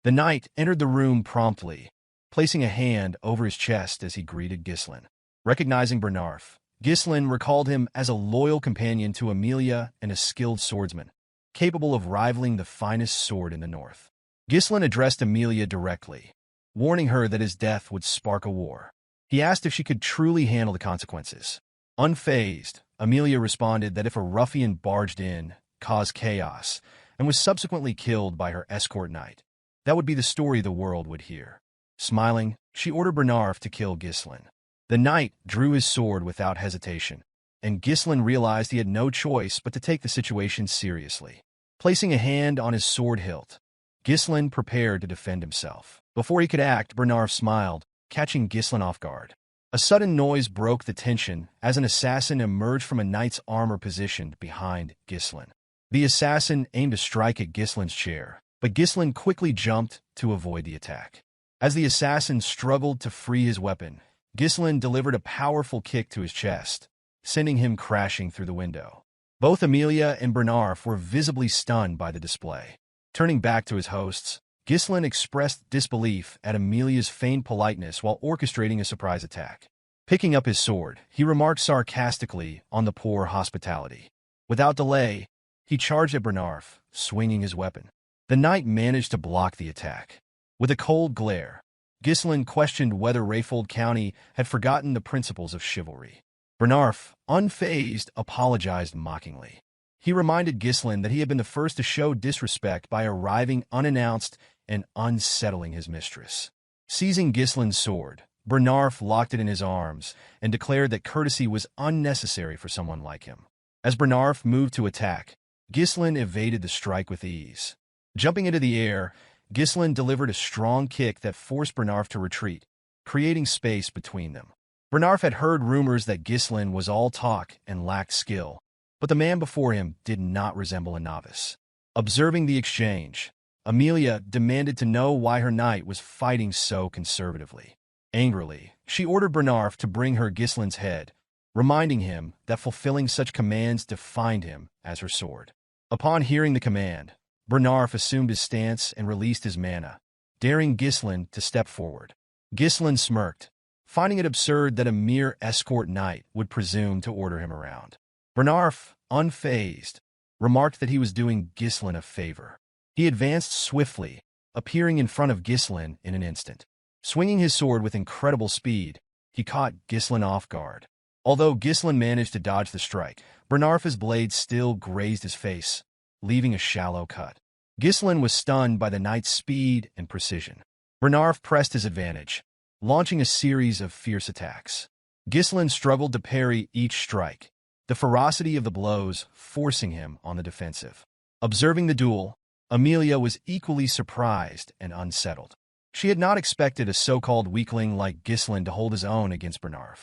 Speaker 1: The knight entered the room promptly, placing a hand over his chest as he greeted Ghislain. Recognizing Bernar, Ghislain recalled him as a loyal companion to Amelia and a skilled swordsman, capable of rivaling the finest sword in the north. Ghislain addressed Amelia directly, warning her that his death would spark a war. He asked if she could truly handle the consequences. Unfazed, Amelia responded that if a ruffian barged in, caused chaos, and was subsequently killed by her escort knight, that would be the story the world would hear. Smiling, she ordered Bernar to kill Ghislain. The knight drew his sword without hesitation, and Ghislain realized he had no choice but to take the situation seriously. Placing a hand on his sword hilt, Ghislain prepared to defend himself. Before he could act, Bernar smiled, catching Ghislain off guard. A sudden noise broke the tension as an assassin emerged from a knight's armor positioned behind Ghislain. The assassin aimed a strike at Ghislain's chair, but Ghislain quickly jumped to avoid the attack. As the assassin struggled to free his weapon, Ghislain delivered a powerful kick to his chest, sending him crashing through the window. Both Amelia and Bernar were visibly stunned by the display. Turning back to his hosts, Ghislain expressed disbelief at Amelia's feigned politeness while orchestrating a surprise attack. Picking up his sword, he remarked sarcastically on the poor hospitality. Without delay, he charged at Bernar, swinging his weapon. The knight managed to block the attack. With a cold glare, Ghislain questioned whether Rayfold County had forgotten the principles of chivalry. Bernar, unfazed, apologized mockingly. He reminded Ghislain that he had been the first to show disrespect by arriving unannounced and unsettling his mistress. Seizing Ghislain's sword, Bernar locked it in his arms and declared that courtesy was unnecessary for someone like him. As Bernar moved to attack, Ghislain evaded the strike with ease. Jumping into the air, Ghislain delivered a strong kick that forced Bernar to retreat, creating space between them. Bernar had heard rumors that Ghislain was all talk and lacked skill, but the man before him did not resemble a novice. Observing the exchange, Amelia demanded to know why her knight was fighting so conservatively. Angrily, she ordered Bernar to bring her Ghislain's head, reminding him that fulfilling such commands defined him as her sword. Upon hearing the command, Bernar assumed his stance and released his mana, daring Ghislain to step forward. Ghislain smirked, finding it absurd that a mere escort knight would presume to order him around. Bernar, unfazed, remarked that he was doing Ghislain a favor. He advanced swiftly, appearing in front of Ghislain in an instant. Swinging his sword with incredible speed, he caught Ghislain off guard. Although Ghislain managed to dodge the strike, Bernar's blade still grazed his face, leaving a shallow cut. Ghislain was stunned by the knight's speed and precision. Bernar pressed his advantage, launching a series of fierce attacks. Ghislain struggled to parry each strike, the ferocity of the blows forcing him on the defensive. Observing the duel, Amelia was equally surprised and unsettled. She had not expected a so-called weakling like Ghislain to hold his own against Bernar.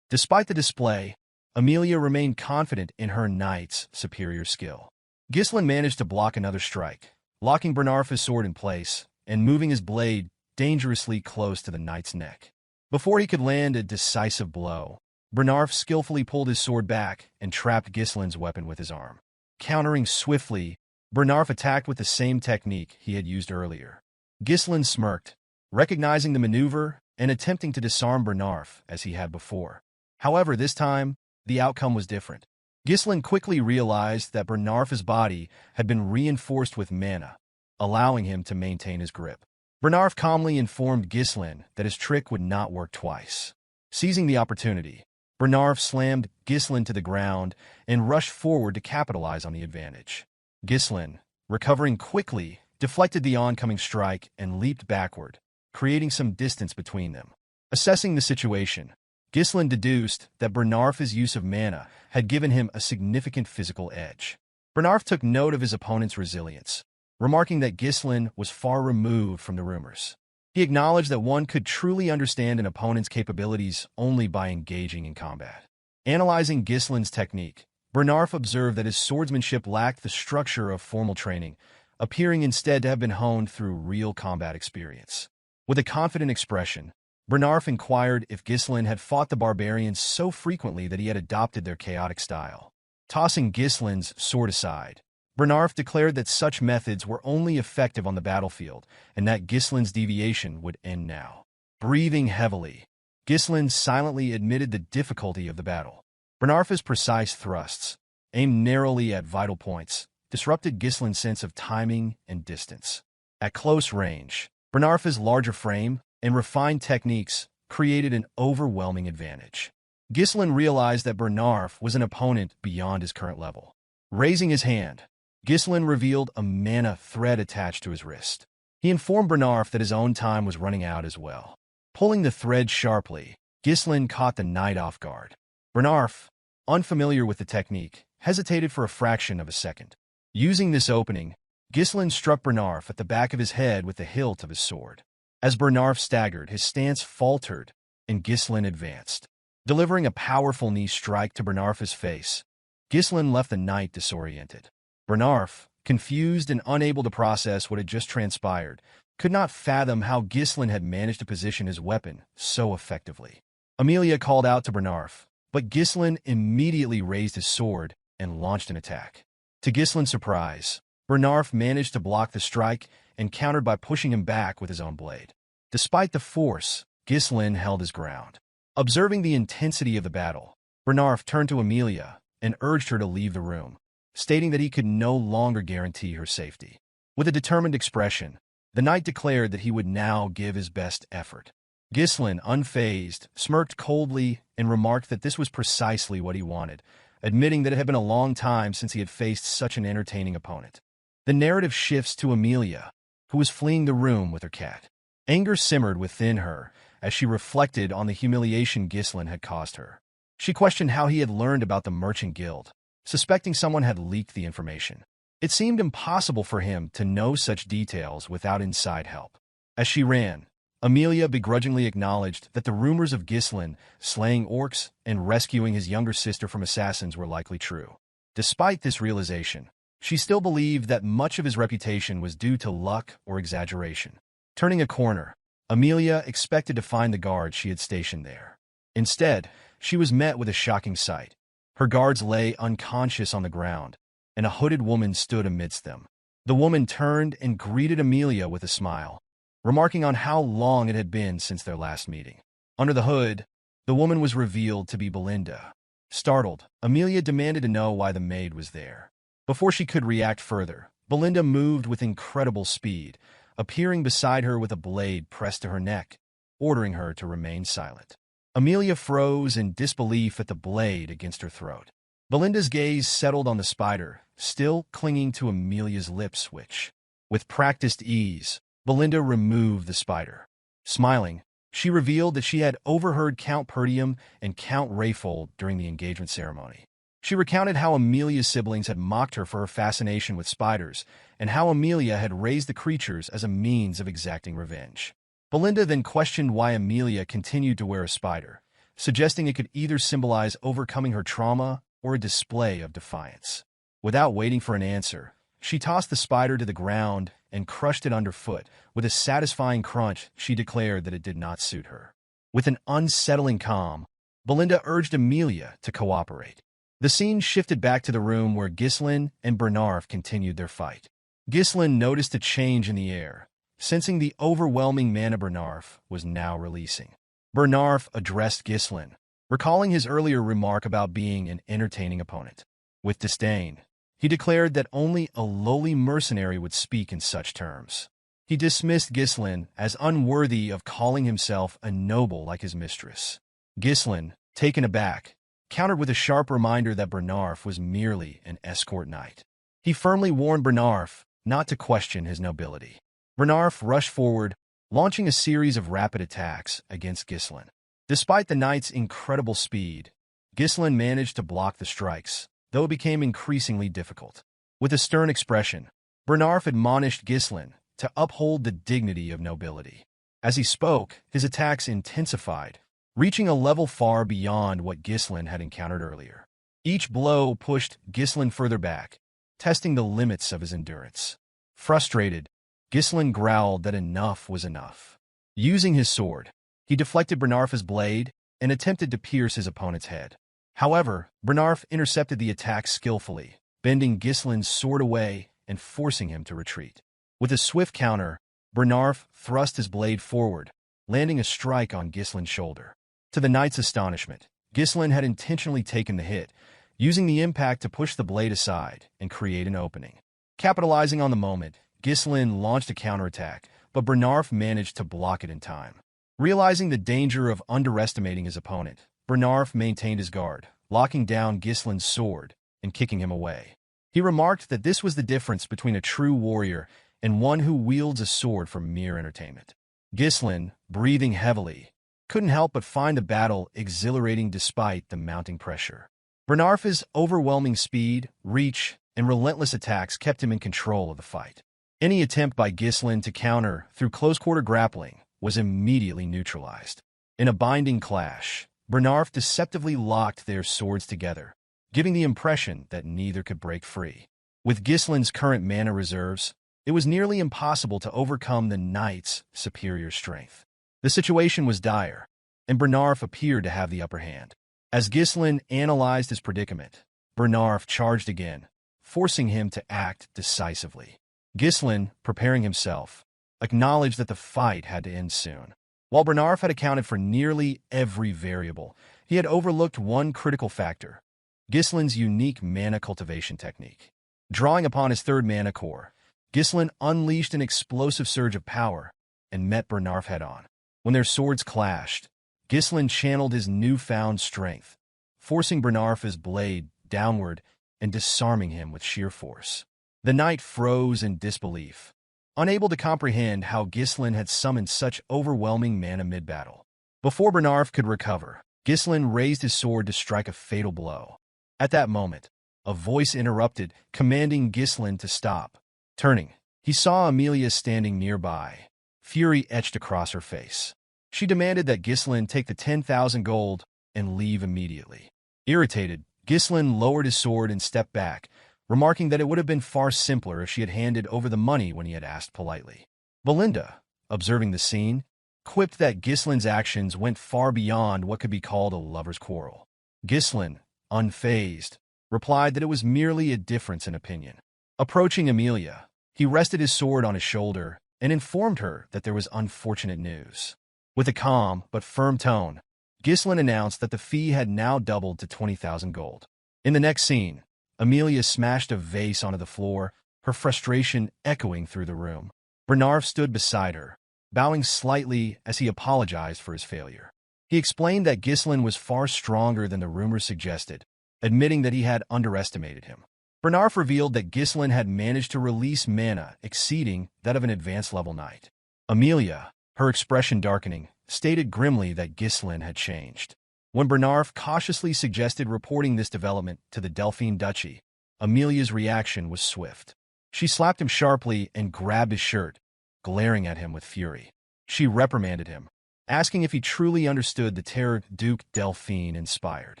Speaker 1: Despite the display, Amelia remained confident in her knight's superior skill. Ghislain managed to block another strike, locking Bernar's sword in place and moving his blade dangerously close to the knight's neck. Before he could land a decisive blow, Bernar skillfully pulled his sword back and trapped Ghislain's weapon with his arm. Countering swiftly, Bernar attacked with the same technique he had used earlier. Ghislain smirked, recognizing the maneuver and attempting to disarm Bernar as he had before. However, this time, the outcome was different. Ghislain quickly realized that Bernar's body had been reinforced with mana, allowing him to maintain his grip. Bernar calmly informed Ghislain that his trick would not work twice. Seizing the opportunity, Bernar slammed Ghislain to the ground and rushed forward to capitalize on the advantage. Ghislain, recovering quickly, deflected the oncoming strike and leaped backward, creating some distance between them. Assessing the situation, Ghislain deduced that Bernarf's use of mana had given him a significant physical edge. Bernarf took note of his opponent's resilience, remarking that Ghislain was far removed from the rumors. He acknowledged that one could truly understand an opponent's capabilities only by engaging in combat. Analyzing Ghislain's technique, Bernarf observed that his swordsmanship lacked the structure of formal training, appearing instead to have been honed through real combat experience. With a confident expression, Bernarf inquired if Ghislain had fought the barbarians so frequently that he had adopted their chaotic style. Tossing Ghislain's sword aside, Bernarf declared that such methods were only effective on the battlefield and that Ghislain's deviation would end now. Breathing heavily, Ghislain silently admitted the difficulty of the battle. Bernarf's precise thrusts, aimed narrowly at vital points, disrupted Ghislain's sense of timing and distance. At close range, Bernarf's larger frame and refined techniques created an overwhelming advantage. Ghislain realized that Bernarf was an opponent beyond his current level. Raising his hand, Ghislain revealed a mana thread attached to his wrist. He informed Bernarf that his own time was running out as well. Pulling the thread sharply, Ghislain caught the knight off guard. Bernarf, unfamiliar with the technique, hesitated for a fraction of a second. Using this opening, Ghislain struck Bernarf at the back of his head with the hilt of his sword. As Bernarf staggered, his stance faltered, and Ghislain advanced. Delivering a powerful knee strike to Bernarf's face, Ghislain left the knight disoriented. Bernarf, confused and unable to process what had just transpired, could not fathom how Ghislain had managed to position his weapon so effectively. Amelia called out to Bernarf, but Ghislain immediately raised his sword and launched an attack. To Ghislain's surprise, Bernarf managed to block the strike and countered by pushing him back with his own blade. Despite the force, Ghislain held his ground. Observing the intensity of the battle, Bernarf turned to Amelia and urged her to leave the room, stating that he could no longer guarantee her safety. With a determined expression, the knight declared that he would now give his best effort. Ghislain, unfazed, smirked coldly and remarked that this was precisely what he wanted, admitting that it had been a long time since he had faced such an entertaining opponent. The narrative shifts to Amelia, who was fleeing the room with her cat. Anger simmered within her as she reflected on the humiliation Ghislain had caused her. She questioned how he had learned about the merchant guild, suspecting someone had leaked the information. It seemed impossible for him to know such details without inside help. As she ran, Amelia begrudgingly acknowledged that the rumors of Ghislain slaying orcs and rescuing his younger sister from assassins were likely true. Despite this realization, she still believed that much of his reputation was due to luck or exaggeration. Turning a corner, Amelia expected to find the guards she had stationed there. Instead, she was met with a shocking sight. Her guards lay unconscious on the ground, and a hooded woman stood amidst them. The woman turned and greeted Amelia with a smile, remarking on how long it had been since their last meeting. Under the hood, the woman was revealed to be Belinda. Startled, Amelia demanded to know why the maid was there. Before she could react further, Belinda moved with incredible speed, appearing beside her with a blade pressed to her neck, ordering her to remain silent. Amelia froze in disbelief at the blade against her throat. Belinda's gaze settled on the spider, still clinging to Amelia's lip switch. With practiced ease, Belinda removed the spider. Smiling, she revealed that she had overheard Count Perdium and Count Rayfold during the engagement ceremony. She recounted how Amelia's siblings had mocked her for her fascination with spiders, and how Amelia had raised the creatures as a means of exacting revenge. Belinda then questioned why Amelia continued to wear a spider, suggesting it could either symbolize overcoming her trauma or a display of defiance. Without waiting for an answer, she tossed the spider to the ground and crushed it underfoot. With a satisfying crunch, she declared that it did not suit her. With an unsettling calm, Belinda urged Amelia to cooperate. The scene shifted back to the room where Ghislain and Bernar continued their fight. Ghislain noticed a change in the air, sensing the overwhelming mana Bernar was now releasing. Bernar addressed Ghislain, recalling his earlier remark about being an entertaining opponent. With disdain, he declared that only a lowly mercenary would speak in such terms. He dismissed Ghislain as unworthy of calling himself a noble like his mistress. Ghislain, taken aback, countered with a sharp reminder that Bernar was merely an escort knight. He firmly warned Bernar not to question his nobility. Bernar rushed forward, launching a series of rapid attacks against Ghislain. Despite the knight's incredible speed, Ghislain managed to block the strikes, though it became increasingly difficult. With a stern expression, Bernar admonished Ghislain to uphold the dignity of nobility. As he spoke, his attacks intensified, reaching a level far beyond what Ghislain had encountered earlier. Each blow pushed Ghislain further back, testing the limits of his endurance. Frustrated, Ghislain growled that enough was enough. Using his sword, he deflected Bernar's blade and attempted to pierce his opponent's head. However, Bernar intercepted the attack skillfully, bending Ghislain's sword away and forcing him to retreat. With a swift counter, Bernar thrust his blade forward, landing a strike on Ghislain's shoulder. To the knight's astonishment, Ghislain had intentionally taken the hit, using the impact to push the blade aside and create an opening. Capitalizing on the moment, Ghislain launched a counterattack, but Bernar managed to block it in time. Realizing the danger of underestimating his opponent, Bernar maintained his guard, locking down Ghislain's sword and kicking him away. He remarked that this was the difference between a true warrior and one who wields a sword for mere entertainment. Ghislain, breathing heavily, couldn't help but find the battle exhilarating despite the mounting pressure. Bernar's overwhelming speed, reach, and relentless attacks kept him in control of the fight. Any attempt by Ghislain to counter through close-quarter grappling was immediately neutralized. In a binding clash, Bernar deceptively locked their swords together, giving the impression that neither could break free. With Ghislain's current mana reserves, it was nearly impossible to overcome the knight's superior strength. The situation was dire, and Bernar appeared to have the upper hand. As Ghislain analyzed his predicament, Bernar charged again, forcing him to act decisively. Ghislain, preparing himself, acknowledged that the fight had to end soon. While Bernar had accounted for nearly every variable, he had overlooked one critical factor: Ghislain's unique mana cultivation technique. Drawing upon his third mana core, Ghislain unleashed an explosive surge of power and met Bernar head-on. When their swords clashed, Ghislain channeled his newfound strength, forcing Bernar's blade downward and disarming him with sheer force. The knight froze in disbelief, unable to comprehend how Ghislain had summoned such overwhelming mana mid-battle. Before Bernar could recover, Ghislain raised his sword to strike a fatal blow. At that moment, a voice interrupted, commanding Ghislain to stop. Turning, he saw Amelia standing nearby, fury etched across her face. She demanded that Ghislain take the 10,000 gold and leave immediately. Irritated, Ghislain lowered his sword and stepped back, remarking that it would have been far simpler if she had handed over the money when he had asked politely. Belinda, observing the scene, quipped that Ghislain's actions went far beyond what could be called a lover's quarrel. Ghislain, unfazed, replied that it was merely a difference in opinion. Approaching Amelia, he rested his sword on his shoulder and informed her that there was unfortunate news. With a calm but firm tone, Ghislain announced that the fee had now doubled to 20,000 gold. In the next scene, Amelia smashed a vase onto the floor, her frustration echoing through the room. Bernar stood beside her, bowing slightly as he apologized for his failure. He explained that Ghislain was far stronger than the rumors suggested, admitting that he had underestimated him. Bernar revealed that Ghislain had managed to release mana exceeding that of an advanced-level knight. Amelia, her expression darkening, stated grimly that Ghislain had changed. When Bernar cautiously suggested reporting this development to the Delphine Duchy, Amelia's reaction was swift. She slapped him sharply and grabbed his shirt, glaring at him with fury. She reprimanded him, asking if he truly understood the terror Duke Delphine inspired.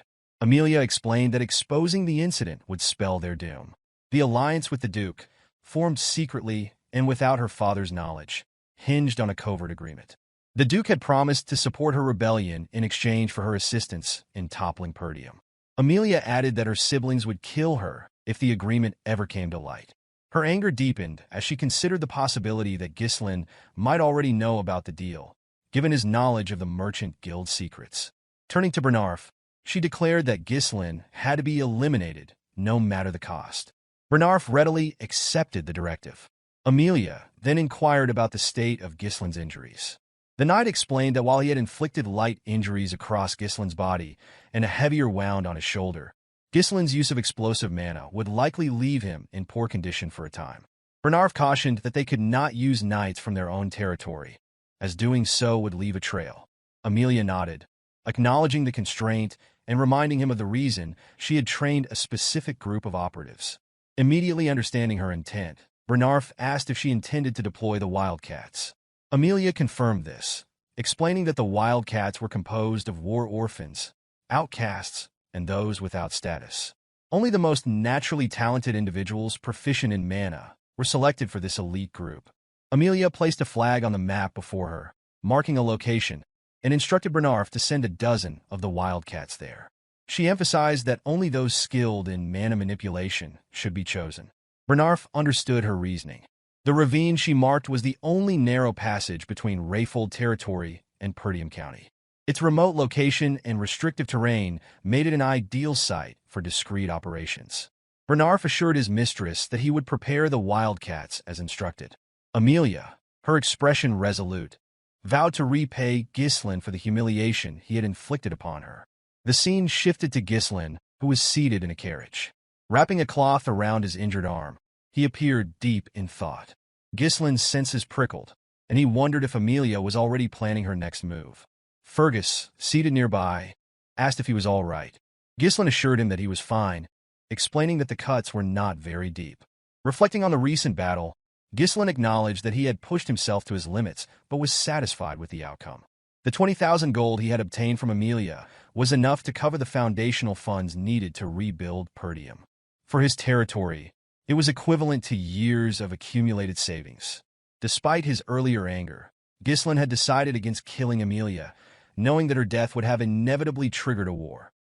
Speaker 1: Amelia explained that exposing the incident would spell their doom. The alliance with the Duke, formed secretly and without her father's knowledge, hinged on a covert agreement. The Duke had promised to support her rebellion in exchange for her assistance in toppling Perdium. Amelia added that her siblings would kill her if the agreement ever came to light. Her anger deepened as she considered the possibility that Ghislain might already know about the deal, given his knowledge of the Merchant Guild secrets. Turning to Bernar, she declared that Ghislain had to be eliminated, no matter the cost. Bernar readily accepted the directive. Amelia then inquired about the state of Ghislain's injuries. The knight explained that while he had inflicted light injuries across Ghislain's body and a heavier wound on his shoulder, Ghislain's use of explosive mana would likely leave him in poor condition for a time. Bernar cautioned that they could not use knights from their own territory, as doing so would leave a trail. Amelia nodded, acknowledging the constraint and reminding him of the reason she had trained a specific group of operatives. Immediately understanding her intent, Bernar asked if she intended to deploy the Wildcats. Amelia confirmed this, explaining that the Wildcats were composed of war orphans, outcasts, and those without status. Only the most naturally talented individuals proficient in mana were selected for this elite group. Amelia placed a flag on the map before her, marking a location, and instructed Bernar to send a dozen of the Wildcats there. She emphasized that only those skilled in mana manipulation should be chosen. Bernar understood her reasoning. The ravine she marked was the only narrow passage between Rayfold territory and Perdium County. Its remote location and restrictive terrain made it an ideal site for discreet operations. Bernar assured his mistress that he would prepare the Wildcats as instructed. Amelia, her expression resolute, vowed to repay Ghislain for the humiliation he had inflicted upon her. The scene shifted to Ghislain, who was seated in a carriage. Wrapping a cloth around his injured arm, he appeared deep in thought. Ghislain's senses prickled, and he wondered if Amelia was already planning her next move. Fergus, seated nearby, asked if he was all right. Ghislain assured him that he was fine, explaining that the cuts were not very deep. Reflecting on the recent battle, Ghislain acknowledged that he had pushed himself to his limits, but was satisfied with the outcome. The 20,000 gold he had obtained from Amelia was enough to cover the foundational funds needed to rebuild Perdium. For his territory, it was equivalent to years of accumulated savings. Despite his earlier anger, Ghislain had decided against killing Amelia, knowing that her death would have inevitably triggered a war,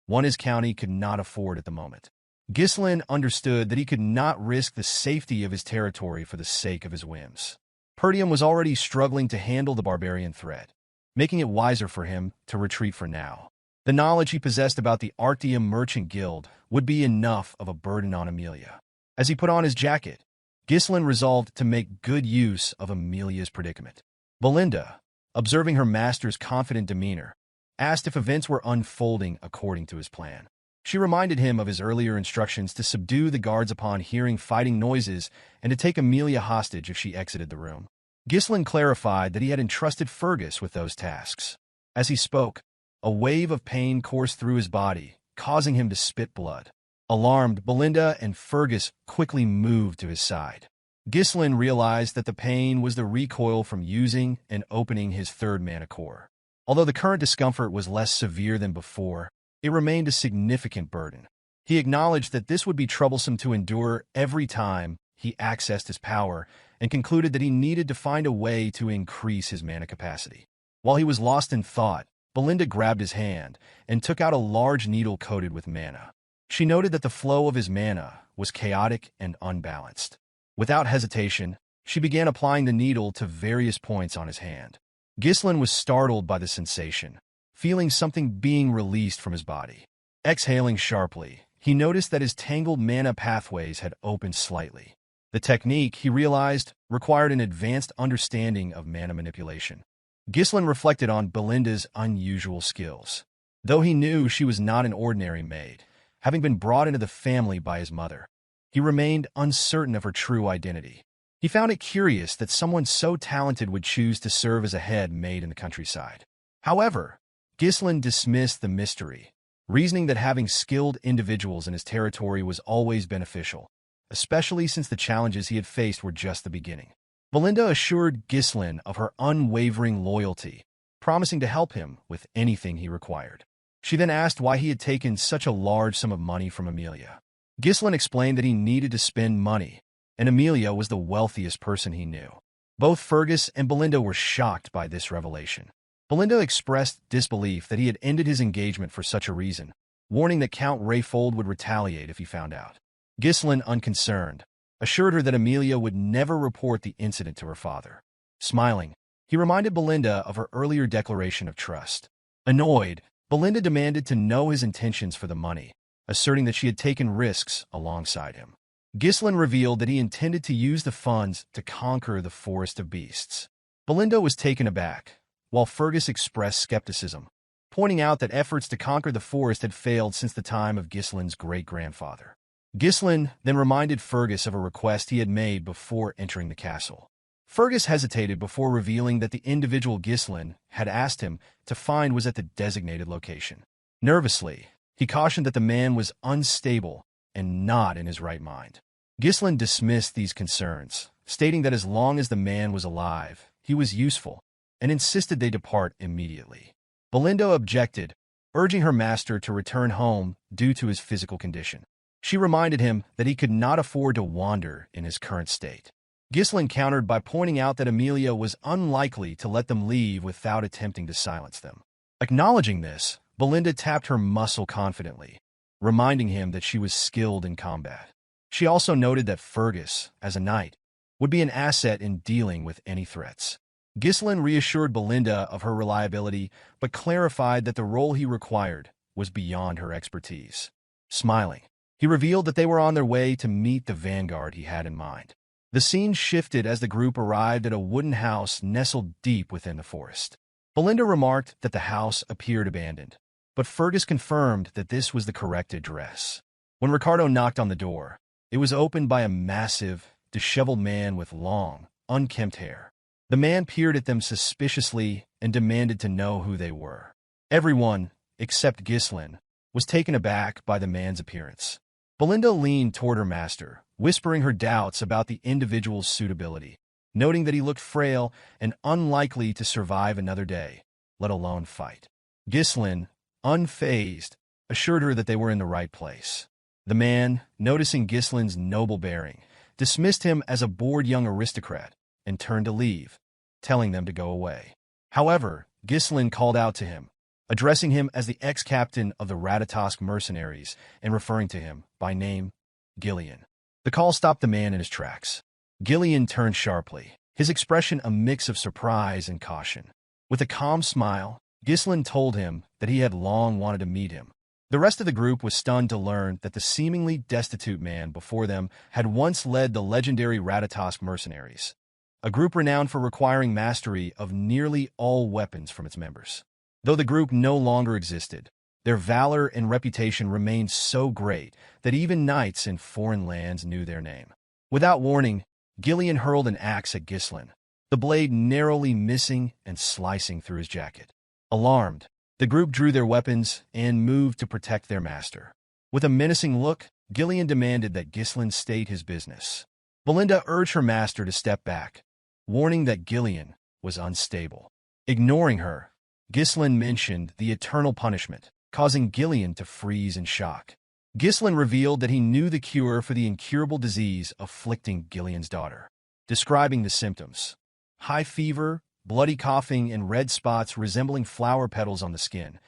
Speaker 1: one his county could not afford at the moment. Ghislain understood that he could not risk the safety of his territory for the sake of his whims. Perdium was already struggling to handle the barbarian threat, making it wiser for him to retreat for now. The knowledge he possessed about the Arctium Merchant Guild would be enough of a burden on Amelia. As he put on his jacket, Ghislain resolved to make good use of Amelia's predicament. Belinda, observing her master's confident demeanor, asked if events were unfolding according to his plan. She reminded him of his earlier instructions to subdue the guards upon hearing fighting noises and to take Amelia hostage if she exited the room. Ghislain clarified that he had entrusted Fergus with those tasks. As he spoke, a wave of pain coursed through his body, causing him to spit blood. Alarmed, Belinda and Fergus quickly moved to his side. Ghislain realized that the pain was the recoil from using and opening his third mana core. Although the current discomfort was less severe than before, it remained a significant burden. He acknowledged that this would be troublesome to endure every time he accessed his power and concluded that he needed to find a way to increase his mana capacity. While he was lost in thought, Belinda grabbed his hand and took out a large needle coated with mana. She noted that the flow of his mana was chaotic and unbalanced. Without hesitation, she began applying the needle to various points on his hand. Ghislain was startled by the sensation, feeling something being released from his body. Exhaling sharply, he noticed that his tangled mana pathways had opened slightly. The technique, he realized, required an advanced understanding of mana manipulation. Ghislain reflected on Belinda's unusual skills. Though he knew she was not an ordinary maid, having been brought into the family by his mother, he remained uncertain of her true identity. He found it curious that someone so talented would choose to serve as a head maid in the countryside. However, Ghislain dismissed the mystery, reasoning that having skilled individuals in his territory was always beneficial, especially since the challenges he had faced were just the beginning. Belinda assured Ghislain of her unwavering loyalty, promising to help him with anything he required. She then asked why he had taken such a large sum of money from Amelia. Ghislain explained that he needed to spend money, and Amelia was the wealthiest person he knew. Both Fergus and Belinda were shocked by this revelation. Belinda expressed disbelief that he had ended his engagement for such a reason, warning that Count Rayfold would retaliate if he found out. Ghislain, unconcerned, assured her that Amelia would never report the incident to her father. Smiling, he reminded Belinda of her earlier declaration of trust. Annoyed, Belinda demanded to know his intentions for the money, asserting that she had taken risks alongside him. Ghislain revealed that he intended to use the funds to conquer the Forest of Beasts. Belinda was taken aback, while Fergus expressed skepticism, pointing out that efforts to conquer the forest had failed since the time of Ghislain's great-grandfather. Ghislain then reminded Fergus of a request he had made before entering the castle. Fergus hesitated before revealing that the individual Ghislain had asked him to find was at the designated location. Nervously, he cautioned that the man was unstable and not in his right mind. Ghislain dismissed these concerns, stating that as long as the man was alive, he was useful, and insisted they depart immediately. Belinda objected, urging her master to return home due to his physical condition. She reminded him that he could not afford to wander in his current state. Ghislain countered by pointing out that Amelia was unlikely to let them leave without attempting to silence them. Acknowledging this, Belinda tapped her muscle confidently, reminding him that she was skilled in combat. She also noted that Fergus, as a knight, would be an asset in dealing with any threats. Ghislain reassured Belinda of her reliability, but clarified that the role he required was beyond her expertise. Smiling, he revealed that they were on their way to meet the vanguard he had in mind. The scene shifted as the group arrived at a wooden house nestled deep within the forest. Belinda remarked that the house appeared abandoned, but Fergus confirmed that this was the correct address. When Ricardo knocked on the door, it was opened by a massive, disheveled man with long, unkempt hair. The man peered at them suspiciously and demanded to know who they were. Everyone, except Ghislain, was taken aback by the man's appearance. Belinda leaned toward her master, whispering her doubts about the individual's suitability, noting that he looked frail and unlikely to survive another day, let alone fight. Ghislain, unfazed, assured her that they were in the right place. The man, noticing Ghislain's noble bearing, dismissed him as a bored young aristocrat and turned to leave, telling them to go away. However, Ghislain called out to him, addressing him as the ex-captain of the Ratatosk mercenaries and referring to him by name, Gillian. The call stopped the man in his tracks. Gillian turned sharply, his expression a mix of surprise and caution. With a calm smile, Ghislain told him that he had long wanted to meet him. The rest of the group was stunned to learn that the seemingly destitute man before them had once led the legendary Ratatosk mercenaries, a group renowned for requiring mastery of nearly all weapons from its members. Though the group no longer existed, their valor and reputation remained so great that even knights in foreign lands knew their name. Without warning, Gillian hurled an axe at Ghislain, the blade narrowly missing and slicing through his jacket. Alarmed, the group drew their weapons and moved to protect their master. With a menacing look, Gillian demanded that Ghislain state his business. Belinda urged her master to step back, warning that Gillian was unstable. Ignoring her, Ghislain mentioned the eternal punishment, causing Gillian to freeze in shock. Ghislain revealed that he knew the cure for the incurable disease afflicting Gillian's daughter, describing the symptoms: high fever, bloody coughing, and red spots resembling flower petals on the skin.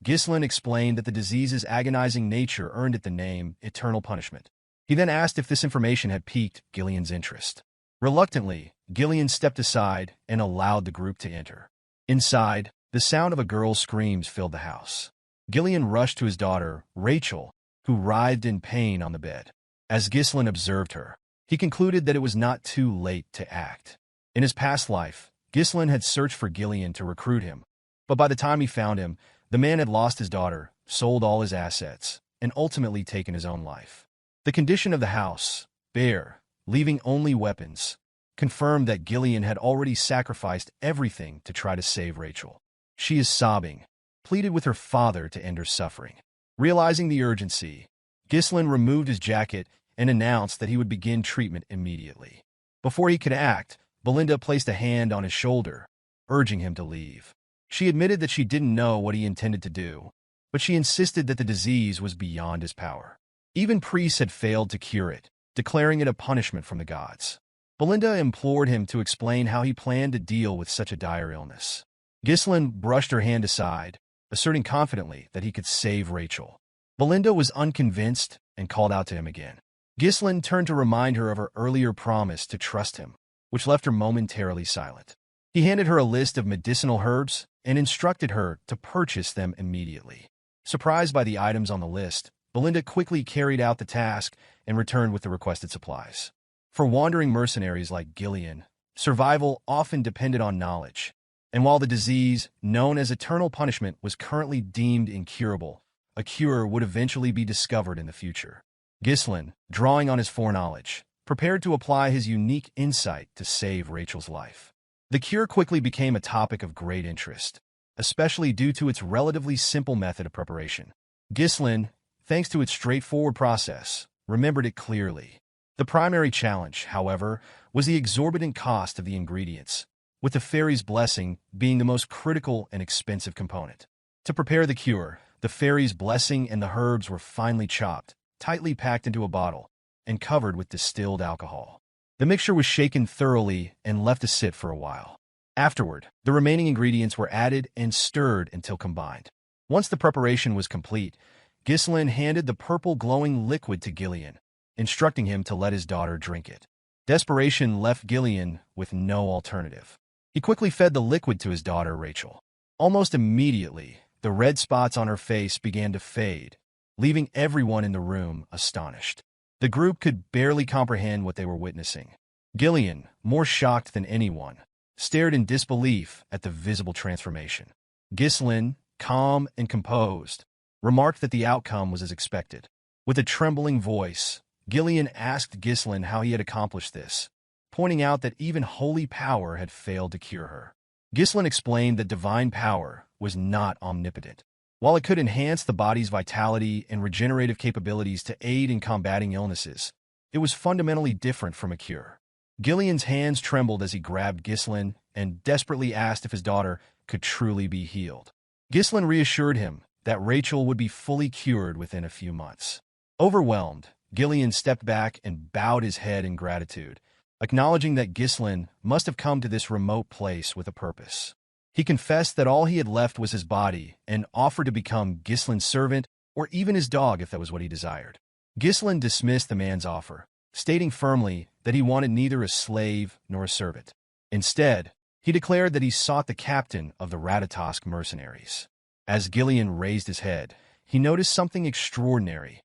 Speaker 1: Ghislain explained that the disease's agonizing nature earned it the name eternal punishment. He then asked if this information had piqued Gillian's interest. Reluctantly, Gillian stepped aside and allowed the group to enter. Inside, the sound of a girl's screams filled the house. Gillian rushed to his daughter, Rachel, who writhed in pain on the bed. As Ghislain observed her, he concluded that it was not too late to act. In his past life, Ghislain had searched for Gillian to recruit him, but by the time he found him, the man had lost his daughter, sold all his assets, and ultimately taken his own life. The condition of the house, bare, leaving only weapons, confirmed that Gillian had already sacrificed everything to try to save Rachel. She is sobbing, pleaded with her father to end her suffering. Realizing the urgency, Ghislain removed his jacket and announced that he would begin treatment immediately. Before he could act, Belinda placed a hand on his shoulder, urging him to leave. She admitted that she didn't know what he intended to do, but she insisted that the disease was beyond his power. Even priests had failed to cure it, declaring it a punishment from the gods. Belinda implored him to explain how he planned to deal with such a dire illness. Ghislain brushed her hand aside, asserting confidently that he could save Rachel. Belinda was unconvinced and called out to him again. Ghislain turned to remind her of her earlier promise to trust him, which left her momentarily silent. He handed her a list of medicinal herbs and instructed her to purchase them immediately. Surprised by the items on the list, Belinda quickly carried out the task and returned with the requested supplies. For wandering mercenaries like Gillian, survival often depended on knowledge, and while the disease, known as eternal punishment, was currently deemed incurable, a cure would eventually be discovered in the future. Ghislain, drawing on his foreknowledge, prepared to apply his unique insight to save Rachel's life. The cure quickly became a topic of great interest, especially due to its relatively simple method of preparation. Ghislain, thanks to its straightforward process, remembered it clearly. The primary challenge, however, was the exorbitant cost of the ingredients, with the fairy's blessing being the most critical and expensive component. To prepare the cure, the fairy's blessing and the herbs were finely chopped, tightly packed into a bottle, and covered with distilled alcohol. The mixture was shaken thoroughly and left to sit for a while. Afterward, the remaining ingredients were added and stirred until combined. Once the preparation was complete, Ghislain handed the purple glowing liquid to Gillian, instructing him to let his daughter drink it. Desperation left Gillian with no alternative. He quickly fed the liquid to his daughter, Rachel. Almost immediately, the red spots on her face began to fade, leaving everyone in the room astonished. The group could barely comprehend what they were witnessing. Gillian, more shocked than anyone, stared in disbelief at the visible transformation. Ghislain, calm and composed, remarked that the outcome was as expected. With a trembling voice, Gillian asked Ghislain how he had accomplished this, pointing out that even holy power had failed to cure her. Ghislain explained that divine power was not omnipotent. While it could enhance the body's vitality and regenerative capabilities to aid in combating illnesses, it was fundamentally different from a cure. Gillian's hands trembled as he grabbed Ghislain and desperately asked if his daughter could truly be healed. Ghislain reassured him that Rachel would be fully cured within a few months. Overwhelmed, Gillian stepped back and bowed his head in gratitude, acknowledging that Ghislain must have come to this remote place with a purpose. He confessed that all he had left was his body and offered to become Ghislain's servant or even his dog if that was what he desired. Ghislain dismissed the man's offer, stating firmly that he wanted neither a slave nor a servant. Instead, he declared that he sought the captain of the Ratatosk mercenaries. As Gillian raised his head, he noticed something extraordinary.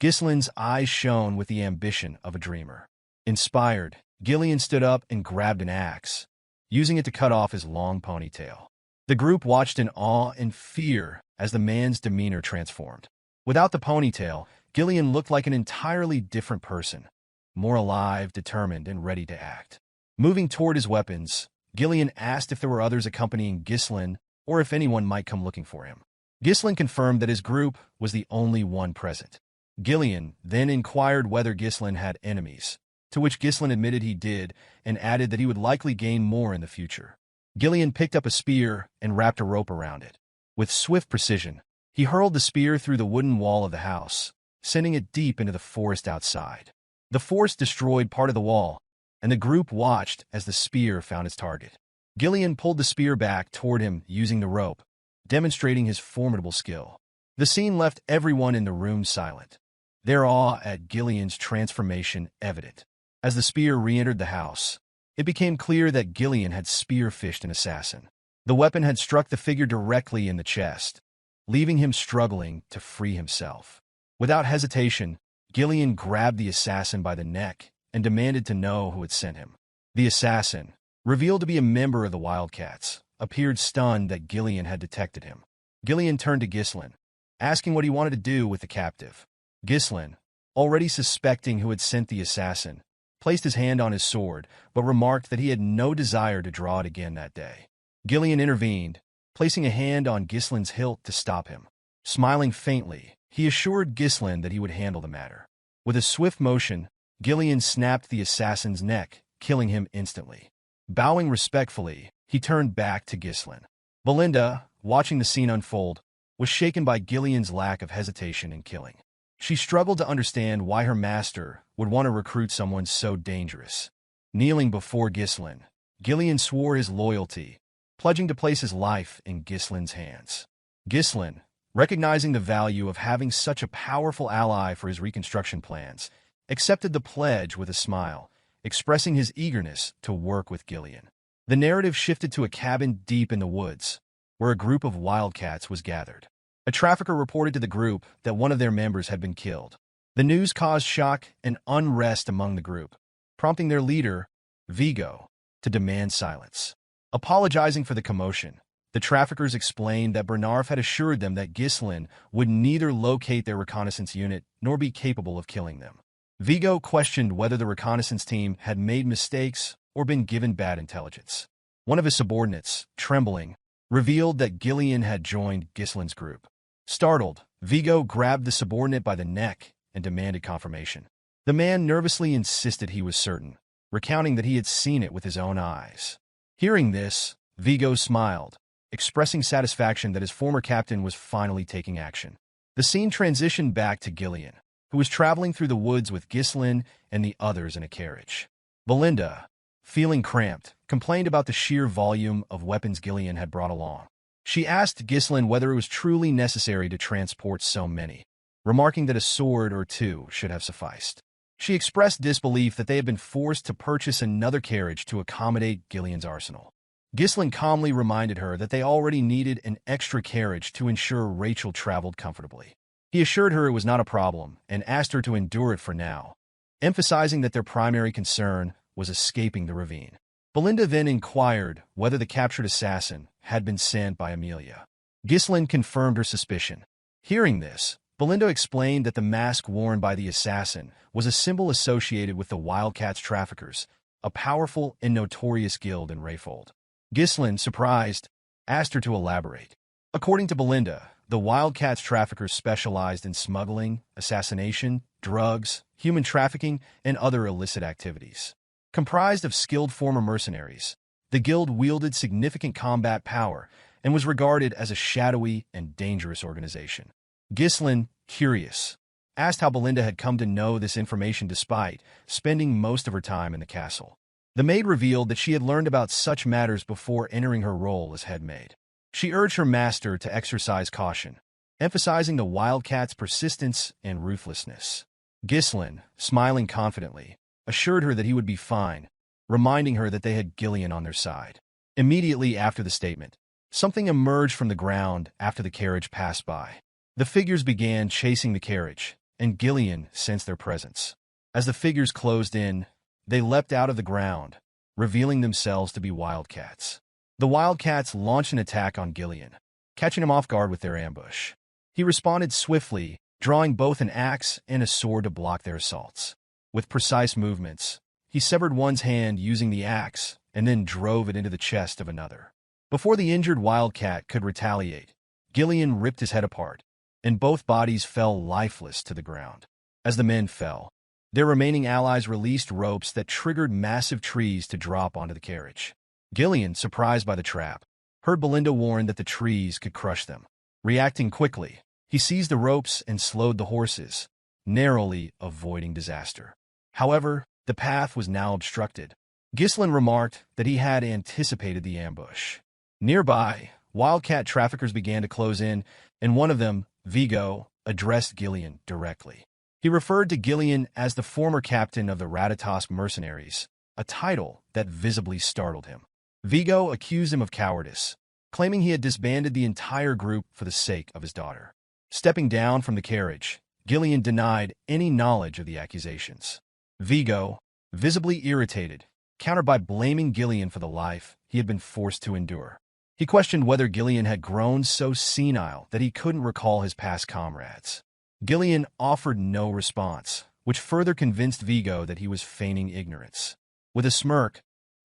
Speaker 1: Ghislain's eyes shone with the ambition of a dreamer. Inspired, Gillian stood up and grabbed an axe, using it to cut off his long ponytail. The group watched in awe and fear as the man's demeanor transformed. Without the ponytail, Gillian looked like an entirely different person, more alive, determined, and ready to act. Moving toward his weapons, Gillian asked if there were others accompanying Ghislain or if anyone might come looking for him. Ghislain confirmed that his group was the only one present. Gillian then inquired whether Ghislain had enemies, to which Ghislain admitted he did and added that he would likely gain more in the future. Gillian picked up a spear and wrapped a rope around it. With swift precision, he hurled the spear through the wooden wall of the house, sending it deep into the forest outside. The force destroyed part of the wall, and the group watched as the spear found its target. Gillian pulled the spear back toward him using the rope, demonstrating his formidable skill. The scene left everyone in the room silent, their awe at Gillian's transformation evident. As the spear re-entered the house, it became clear that Gillian had spear-fished an assassin. The weapon had struck the figure directly in the chest, leaving him struggling to free himself. Without hesitation, Gillian grabbed the assassin by the neck and demanded to know who had sent him. The assassin, revealed to be a member of the Wildcats, appeared stunned that Gillian had detected him. Gillian turned to Ghislain, asking what he wanted to do with the captive. Ghislain, already suspecting who had sent the assassin, placed his hand on his sword, but remarked that he had no desire to draw it again that day. Gillian intervened, placing a hand on Ghislain's hilt to stop him. Smiling faintly, he assured Ghislain that he would handle the matter. With a swift motion, Gillian snapped the assassin's neck, killing him instantly. Bowing respectfully, he turned back to Ghislain. Belinda, watching the scene unfold, was shaken by Gillian's lack of hesitation in killing. She struggled to understand why her master would want to recruit someone so dangerous. Kneeling before Ghislain, Gillian swore his loyalty, pledging to place his life in Ghislain's hands. Ghislain, recognizing the value of having such a powerful ally for his reconstruction plans, accepted the pledge with a smile, expressing his eagerness to work with Gillian. The narrative shifted to a cabin deep in the woods, where a group of wildcats was gathered. A trafficker reported to the group that one of their members had been killed. The news caused shock and unrest among the group, prompting their leader, Vigo, to demand silence. Apologizing for the commotion, the traffickers explained that Bernar had assured them that Ghislain would neither locate their reconnaissance unit nor be capable of killing them. Vigo questioned whether the reconnaissance team had made mistakes or been given bad intelligence. One of his subordinates, trembling, revealed that Gillian had joined Ghislain's group. Startled, Vigo grabbed the subordinate by the neck and demanded confirmation. The man nervously insisted he was certain, recounting that he had seen it with his own eyes. Hearing this, Vigo smiled, expressing satisfaction that his former captain was finally taking action. The scene transitioned back to Gillian, who was traveling through the woods with Ghislain and the others in a carriage. Belinda, feeling cramped, complained about the sheer volume of weapons Gillian had brought along. She asked Ghislain whether it was truly necessary to transport so many, remarking that a sword or two should have sufficed. She expressed disbelief that they had been forced to purchase another carriage to accommodate Gillian's arsenal. Ghislain calmly reminded her that they already needed an extra carriage to ensure Rachel traveled comfortably. He assured her it was not a problem and asked her to endure it for now, emphasizing that their primary concern was escaping the ravine. Belinda then inquired whether the captured assassin had been sent by Amelia. Ghislain confirmed her suspicion. Hearing this, Belinda explained that the mask worn by the assassin was a symbol associated with the Wildcats traffickers, a powerful and notorious guild in Rayfold. Ghislain, surprised, asked her to elaborate. According to Belinda, the Wildcats traffickers specialized in smuggling, assassination, drugs, human trafficking, and other illicit activities. Comprised of skilled former mercenaries, the guild wielded significant combat power and was regarded as a shadowy and dangerous organization. Ghislain, curious, asked how Belinda had come to know this information despite spending most of her time in the castle. The maid revealed that she had learned about such matters before entering her role as head maid. She urged her master to exercise caution, emphasizing the Wildcats' persistence and ruthlessness. Ghislain, smiling confidently, assured her that he would be fine, reminding her that they had Gillian on their side. Immediately after the statement, something emerged from the ground after the carriage passed by. The figures began chasing the carriage, and Gillian sensed their presence. As the figures closed in, they leapt out of the ground, revealing themselves to be Wildcats. The Wildcats launched an attack on Gillian, catching him off guard with their ambush. He responded swiftly, drawing both an axe and a sword to block their assaults. With precise movements, he severed one's hand using the axe and then drove it into the chest of another. Before the injured Wildcat could retaliate, Gillian ripped his head apart, and both bodies fell lifeless to the ground. As the men fell, their remaining allies released ropes that triggered massive trees to drop onto the carriage. Gillian, surprised by the trap, heard Belinda warn that the trees could crush them. Reacting quickly, he seized the ropes and slowed the horses, narrowly avoiding disaster. However, the path was now obstructed. Ghislain remarked that he had anticipated the ambush. Nearby, Wildcat traffickers began to close in, and one of them, Vigo, addressed Gillian directly. He referred to Gillian as the former captain of the Ratatosk mercenaries, a title that visibly startled him. Vigo accused him of cowardice, claiming he had disbanded the entire group for the sake of his daughter. Stepping down from the carriage, Gillian denied any knowledge of the accusations. Vigo, visibly irritated, countered by blaming Gillian for the life he had been forced to endure. He questioned whether Gillian had grown so senile that he couldn't recall his past comrades. Gillian offered no response, which further convinced Vigo that he was feigning ignorance. With a smirk,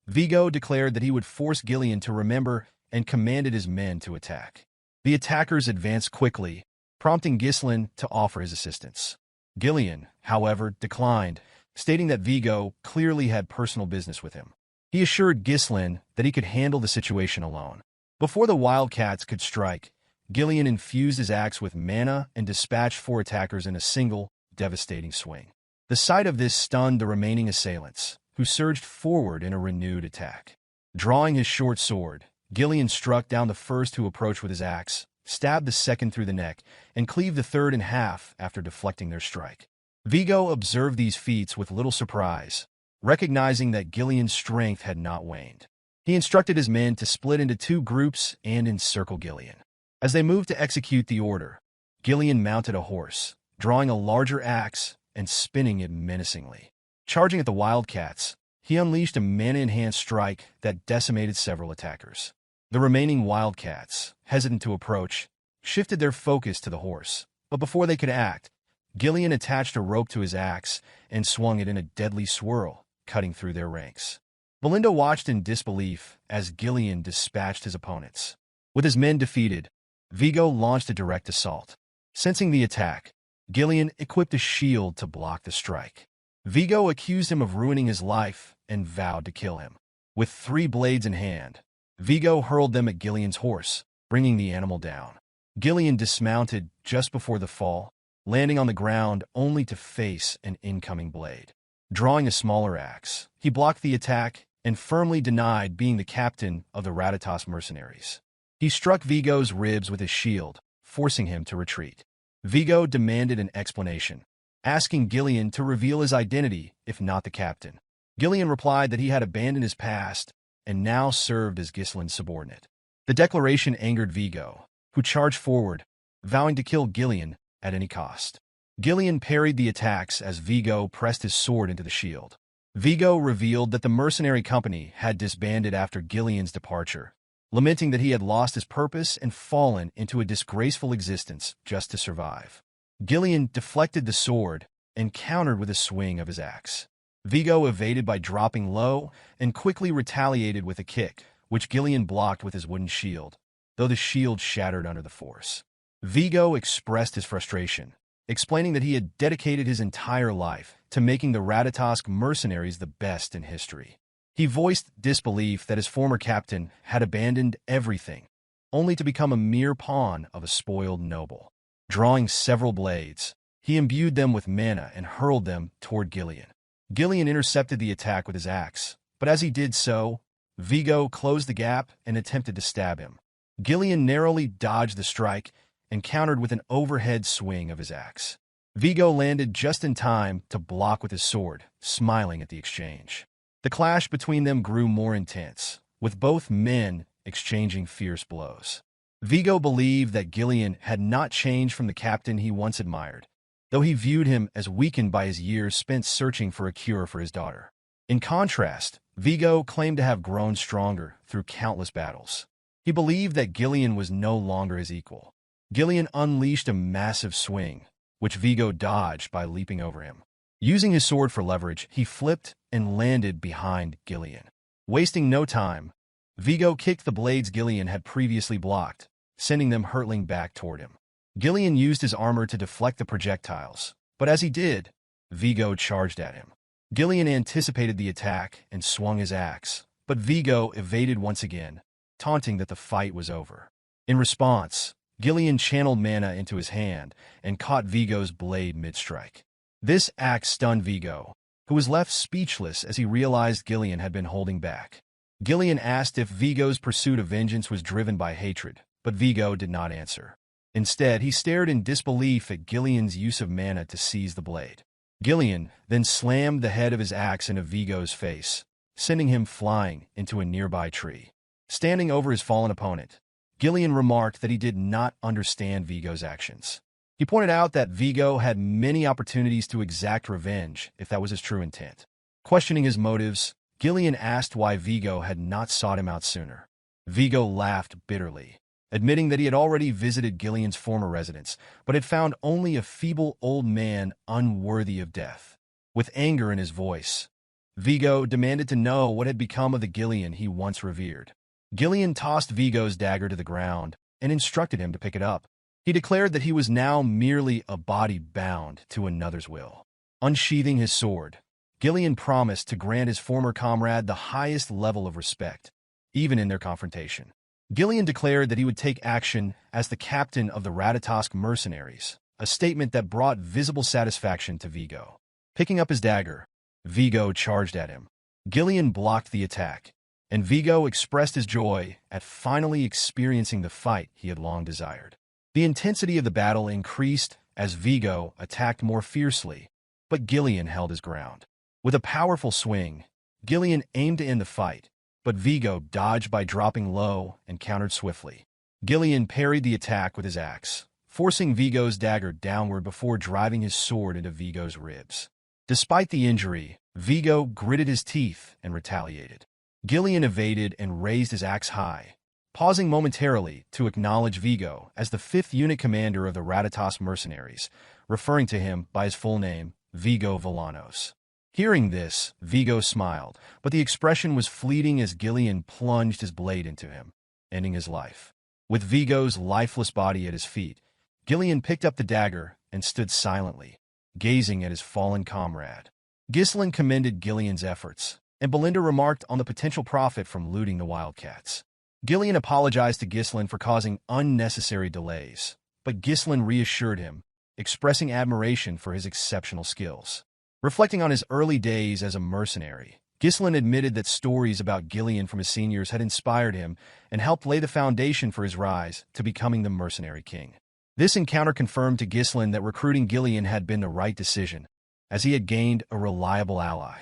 Speaker 1: Vigo declared that he would force Gillian to remember and commanded his men to attack. The attackers advanced quickly, prompting Ghislain to offer his assistance. Gillian, however, declined, stating that Vigo clearly had personal business with him. He assured Ghislain that he could handle the situation alone. Before the Wildcats could strike, Gillian infused his axe with mana and dispatched 4 attackers in a single, devastating swing. The sight of this stunned the remaining assailants, who surged forward in a renewed attack. Drawing his short sword, Gillian struck down the first who approached with his axe, stabbed the second through the neck, and cleaved the third in half after deflecting their strike. Vigo observed these feats with little surprise, recognizing that Gillian's strength had not waned. He instructed his men to split into 2 groups and encircle Gillian. As they moved to execute the order, Gillian mounted a horse, drawing a larger axe and spinning it menacingly. Charging at the Wildcats, he unleashed a mana-enhanced strike that decimated several attackers. The remaining Wildcats, hesitant to approach, shifted their focus to the horse, but before they could act, Gillian attached a rope to his axe and swung it in a deadly swirl, cutting through their ranks. Belinda watched in disbelief as Gillian dispatched his opponents. With his men defeated, Vigo launched a direct assault. Sensing the attack, Gillian equipped a shield to block the strike. Vigo accused him of ruining his life and vowed to kill him. With 3 blades in hand, Vigo hurled them at Gillian's horse, bringing the animal down. Gillian dismounted just before the fall, landing on the ground only to face an incoming blade. Drawing a smaller axe, he blocked the attack and firmly denied being the captain of the Ratatas mercenaries. He struck Vigo's ribs with his shield, forcing him to retreat. Vigo demanded an explanation, asking Gillian to reveal his identity if not the captain. Gillian replied that he had abandoned his past and now served as Ghislain's subordinate. The declaration angered Vigo, who charged forward, vowing to kill Gillian at any cost. Gillian parried the attacks as Vigo pressed his sword into the shield. Vigo revealed that the mercenary company had disbanded after Gillian's departure, lamenting that he had lost his purpose and fallen into a disgraceful existence just to survive. Gillian deflected the sword and countered with a swing of his axe. Vigo evaded by dropping low and quickly retaliated with a kick, which Gillian blocked with his wooden shield, though the shield shattered under the force. Vigo expressed his frustration, explaining that he had dedicated his entire life to making the Ratatas mercenaries the best in history. He voiced disbelief that his former captain had abandoned everything, only to become a mere pawn of a spoiled noble. Drawing several blades, he imbued them with mana and hurled them toward Gillian. Gillian intercepted the attack with his axe, but as he did so, Vigo closed the gap and attempted to stab him. Gillian narrowly dodged the strike and countered with an overhead swing of his axe. Vigo landed just in time to block with his sword, smiling at the exchange. The clash between them grew more intense, with both men exchanging fierce blows. Vigo believed that Gillian had not changed from the captain he once admired, though he viewed him as weakened by his years spent searching for a cure for his daughter. In contrast, Vigo claimed to have grown stronger through countless battles. He believed that Gillian was no longer his equal. Gillian unleashed a massive swing, which Vigo dodged by leaping over him. Using his sword for leverage, he flipped and landed behind Gillian. Wasting no time, Vigo kicked the blades Gillian had previously blocked, sending them hurtling back toward him. Gillian used his armor to deflect the projectiles, but as he did, Vigo charged at him. Gillian anticipated the attack and swung his axe, but Vigo evaded once again, taunting that the fight was over. In response, Gillian channeled mana into his hand and caught Vigo's blade mid-strike. This act stunned Vigo, who was left speechless as he realized Gillian had been holding back. Gillian asked if Vigo's pursuit of vengeance was driven by hatred, but Vigo did not answer. Instead, he stared in disbelief at Gillian's use of mana to seize the blade. Gillian then slammed the head of his axe into Vigo's face, sending him flying into a nearby tree. Standing over his fallen opponent, Gillian remarked that he did not understand Vigo's actions. He pointed out that Vigo had many opportunities to exact revenge if that was his true intent. Questioning his motives, Gillian asked why Vigo had not sought him out sooner. Vigo laughed bitterly, admitting that he had already visited Gillian's former residence, but had found only a feeble old man unworthy of death. With anger in his voice, Vigo demanded to know what had become of the Gillian he once revered. Gillian tossed Vigo's dagger to the ground and instructed him to pick it up. He declared that he was now merely a body bound to another's will. Unsheathing his sword, Gillian promised to grant his former comrade the highest level of respect, even in their confrontation. Gillian declared that he would take action as the captain of the Ratatas mercenaries, a statement that brought visible satisfaction to Vigo. Picking up his dagger, Vigo charged at him. Gillian blocked the attack, and Vigo expressed his joy at finally experiencing the fight he had long desired. The intensity of the battle increased as Vigo attacked more fiercely, but Gillian held his ground. With a powerful swing, Gillian aimed to end the fight, but Vigo dodged by dropping low and countered swiftly. Gillian parried the attack with his axe, forcing Vigo's dagger downward before driving his sword into Vigo's ribs. Despite the injury, Vigo gritted his teeth and retaliated. Gillian evaded and raised his axe high, pausing momentarily to acknowledge Vigo as the 5th unit commander of the Ratatas mercenaries, referring to him by his full name, Vigo Villanos. Hearing this, Vigo smiled, but the expression was fleeting as Gillian plunged his blade into him, ending his life. With Vigo's lifeless body at his feet, Gillian picked up the dagger and stood silently, gazing at his fallen comrade. Ghislain commended Gillian's efforts, and Belinda remarked on the potential profit from looting the wildcats. Gillian apologized to Ghislain for causing unnecessary delays, but Ghislain reassured him, expressing admiration for his exceptional skills. Reflecting on his early days as a mercenary, Ghislain admitted that stories about Gillian from his seniors had inspired him and helped lay the foundation for his rise to becoming the Mercenary King. This encounter confirmed to Ghislain that recruiting Gillian had been the right decision, as he had gained a reliable ally.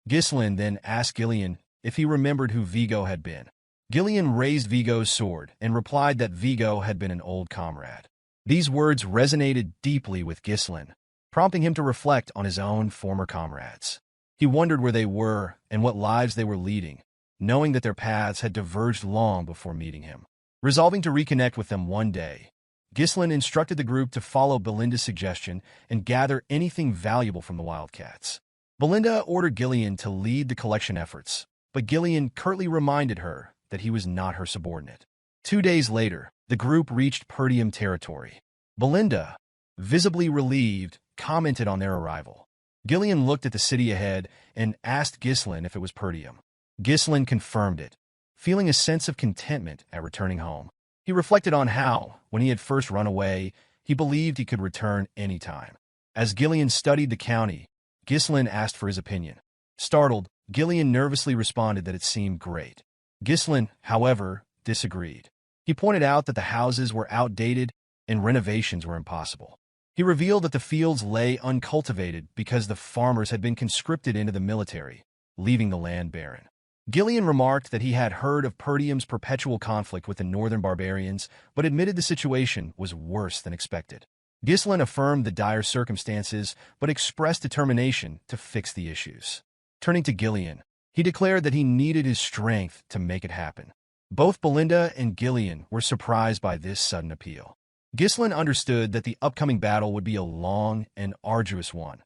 Speaker 1: Ghislain then asked Gillian if he remembered who Vigo had been. Gillian raised Vigo's sword and replied that Vigo had been an old comrade. These words resonated deeply with Ghislain, prompting him to reflect on his own former comrades. He wondered where they were and what lives they were leading, knowing that their paths had diverged long before meeting him. Resolving to reconnect with them one day, Ghislain instructed the group to follow Belinda's suggestion and gather anything valuable from the wildcats. Belinda ordered Gillian to lead the collection efforts, but Gillian curtly reminded her that he was not her subordinate. 2 days later, the group reached Perdium territory. Belinda, visibly relieved, commented on their arrival. Gillian looked at the city ahead and asked Ghislain if it was Perdium. Ghislain confirmed it, feeling a sense of contentment at returning home. He reflected on how, when he had first run away, he believed he could return any time. As Gillian studied the county, Ghislain asked for his opinion. Startled, Gillian nervously responded that it seemed great. Ghislain, however, disagreed. He pointed out that the houses were outdated and renovations were impossible. He revealed that the fields lay uncultivated because the farmers had been conscripted into the military, leaving the land barren. Gillian remarked that he had heard of Perdium's perpetual conflict with the northern barbarians, but admitted the situation was worse than expected. Ghislain affirmed the dire circumstances, but expressed determination to fix the issues. Turning to Gillian, he declared that he needed his strength to make it happen. Both Belinda and Gillian were surprised by this sudden appeal. Ghislain understood that the upcoming battle would be a long and arduous one,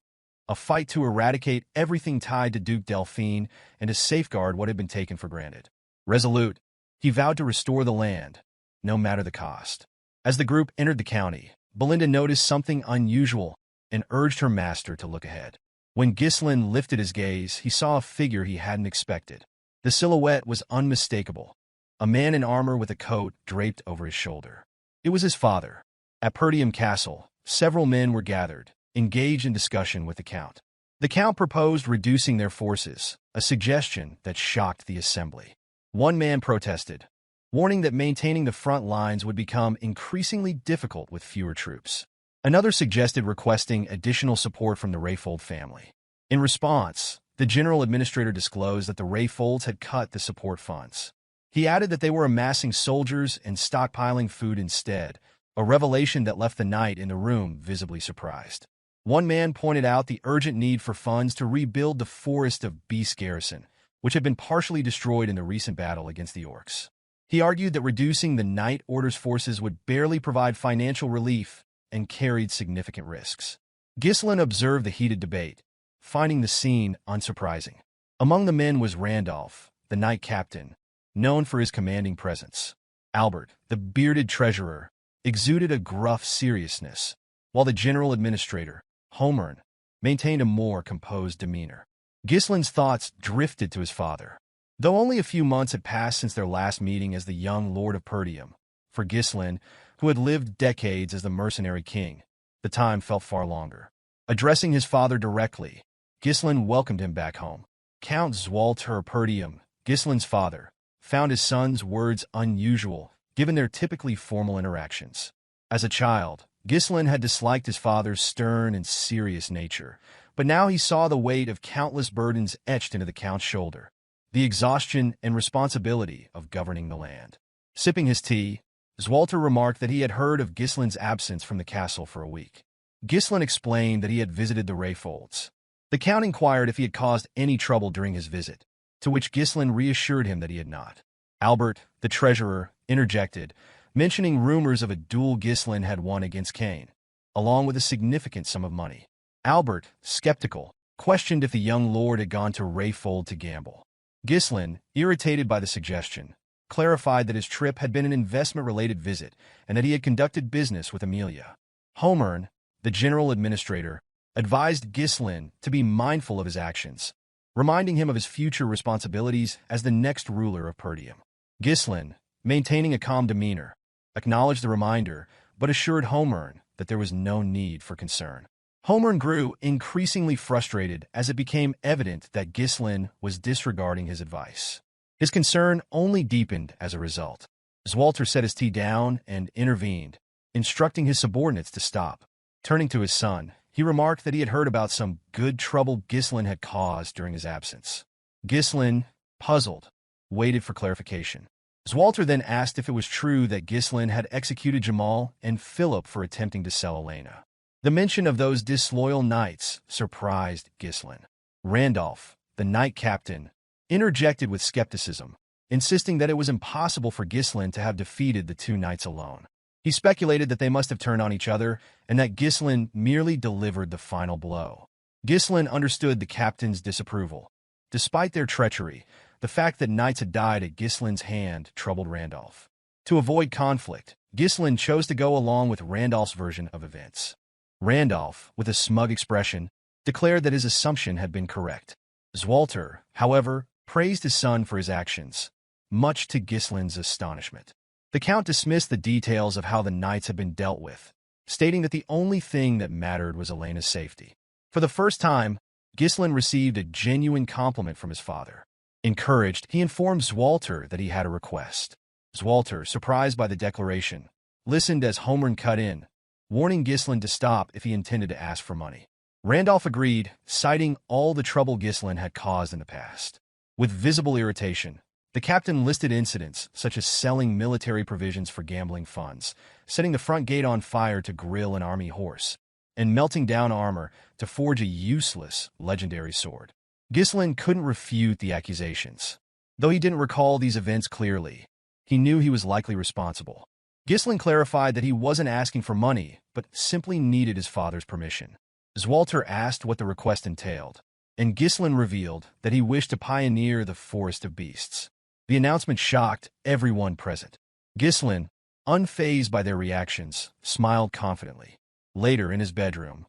Speaker 1: a fight to eradicate everything tied to Duke Delphine and to safeguard what had been taken for granted. Resolute, he vowed to restore the land, no matter the cost. As the group entered the county, Belinda noticed something unusual and urged her master to look ahead. When Ghislain lifted his gaze, he saw a figure he hadn't expected. The silhouette was unmistakable, a man in armor with a coat draped over his shoulder. It was his father. At Perdium Castle, several men were gathered, engaged in discussion with the Count. The Count proposed reducing their forces, a suggestion that shocked the assembly. One man protested, warning that maintaining the front lines would become increasingly difficult with fewer troops. Another suggested requesting additional support from the Rayfold family. In response, the general administrator disclosed that the Rayfolds had cut the support funds. He added that they were amassing soldiers and stockpiling food instead, a revelation that left the knight in the room visibly surprised. One man pointed out the urgent need for funds to rebuild the Forest of Beast garrison, which had been partially destroyed in the recent battle against the orcs. He argued that reducing the Knight Order's forces would barely provide financial relief and carried significant risks. Ghislain observed the heated debate, finding the scene unsurprising. Among the men was Randolph, the knight captain, known for his commanding presence. Albert, the bearded treasurer, exuded a gruff seriousness, while the general administrator, Homern, maintained a more composed demeanor. Ghislain's thoughts drifted to his father. Though only a few months had passed since their last meeting as the young Lord of Perdium, for Ghislain, who had lived decades as the Mercenary King, the time felt far longer. Addressing his father directly, Ghislain welcomed him back home. Count Zwalter Perdium, Ghislain's father, found his son's words unusual, given their typically formal interactions. As a child, Ghislain had disliked his father's stern and serious nature, but now he saw the weight of countless burdens etched into the Count's shoulder, the exhaustion and responsibility of governing the land. Sipping his tea, Zwalter remarked that he had heard of Ghislain's absence from the castle for a week. Ghislain explained that he had visited the Rayfolds. The Count inquired if he had caused any trouble during his visit, to which Ghislain reassured him that he had not. Albert, the treasurer, interjected, mentioning rumors of a duel Ghislain had won against Cain. along with a significant sum of money. Albert, skeptical, questioned if the young lord had gone to Rayfold to gamble. Ghislain, irritated by the suggestion, clarified that his trip had been an investment-related visit and that he had conducted business with Amelia. Homern, the general administrator, advised Ghislain to be mindful of his actions, reminding him of his future responsibilities as the next ruler of Perdium. Ghislain, maintaining a calm demeanor, acknowledged the reminder but assured Homern that there was no need for concern. Homern grew increasingly frustrated as it became evident that Ghislain was disregarding his advice. His concern only deepened as a result. Zwalter set his tea down and intervened, instructing his subordinates to stop. Turning to his son, he remarked that he had heard about some good trouble Ghislain had caused during his absence. Ghislain, puzzled, waited for clarification. Zwalter then asked if it was true that Ghislain had executed Jamal and Philip for attempting to sell Elena. The mention of those disloyal knights surprised Ghislain. Randolph, the knight captain, interjected with skepticism, insisting that it was impossible for Ghislain to have defeated the two knights alone. He speculated that they must have turned on each other and that Ghislain merely delivered the final blow. Ghislain understood the captain's disapproval. Despite their treachery, the fact that knights had died at Ghislain's hand troubled Randolph. To avoid conflict, Ghislain chose to go along with Randolph's version of events. Randolph, with a smug expression, declared that his assumption had been correct. Zwalter, however, praised his son for his actions, much to Ghislain's astonishment. The Count dismissed the details of how the knights had been dealt with, stating that the only thing that mattered was Elena's safety. For the first time, Ghislain received a genuine compliment from his father. Encouraged, he informed Zwalter that he had a request. Zwalter, surprised by the declaration, listened as Homern cut in, warning Ghislain to stop if he intended to ask for money. Randolph agreed, citing all the trouble Ghislain had caused in the past. With visible irritation, the captain listed incidents such as selling military provisions for gambling funds, setting the front gate on fire to grill an army horse, and melting down armor to forge a useless, legendary sword. Ghislain couldn't refute the accusations. Though he didn't recall these events clearly, he knew he was likely responsible. Ghislain clarified that he wasn't asking for money, but simply needed his father's permission. Zwalter asked what the request entailed, and Ghislain revealed that he wished to pioneer the Forest of Beasts. The announcement shocked everyone present. Ghislain, unfazed by their reactions, smiled confidently. Later, in his bedroom,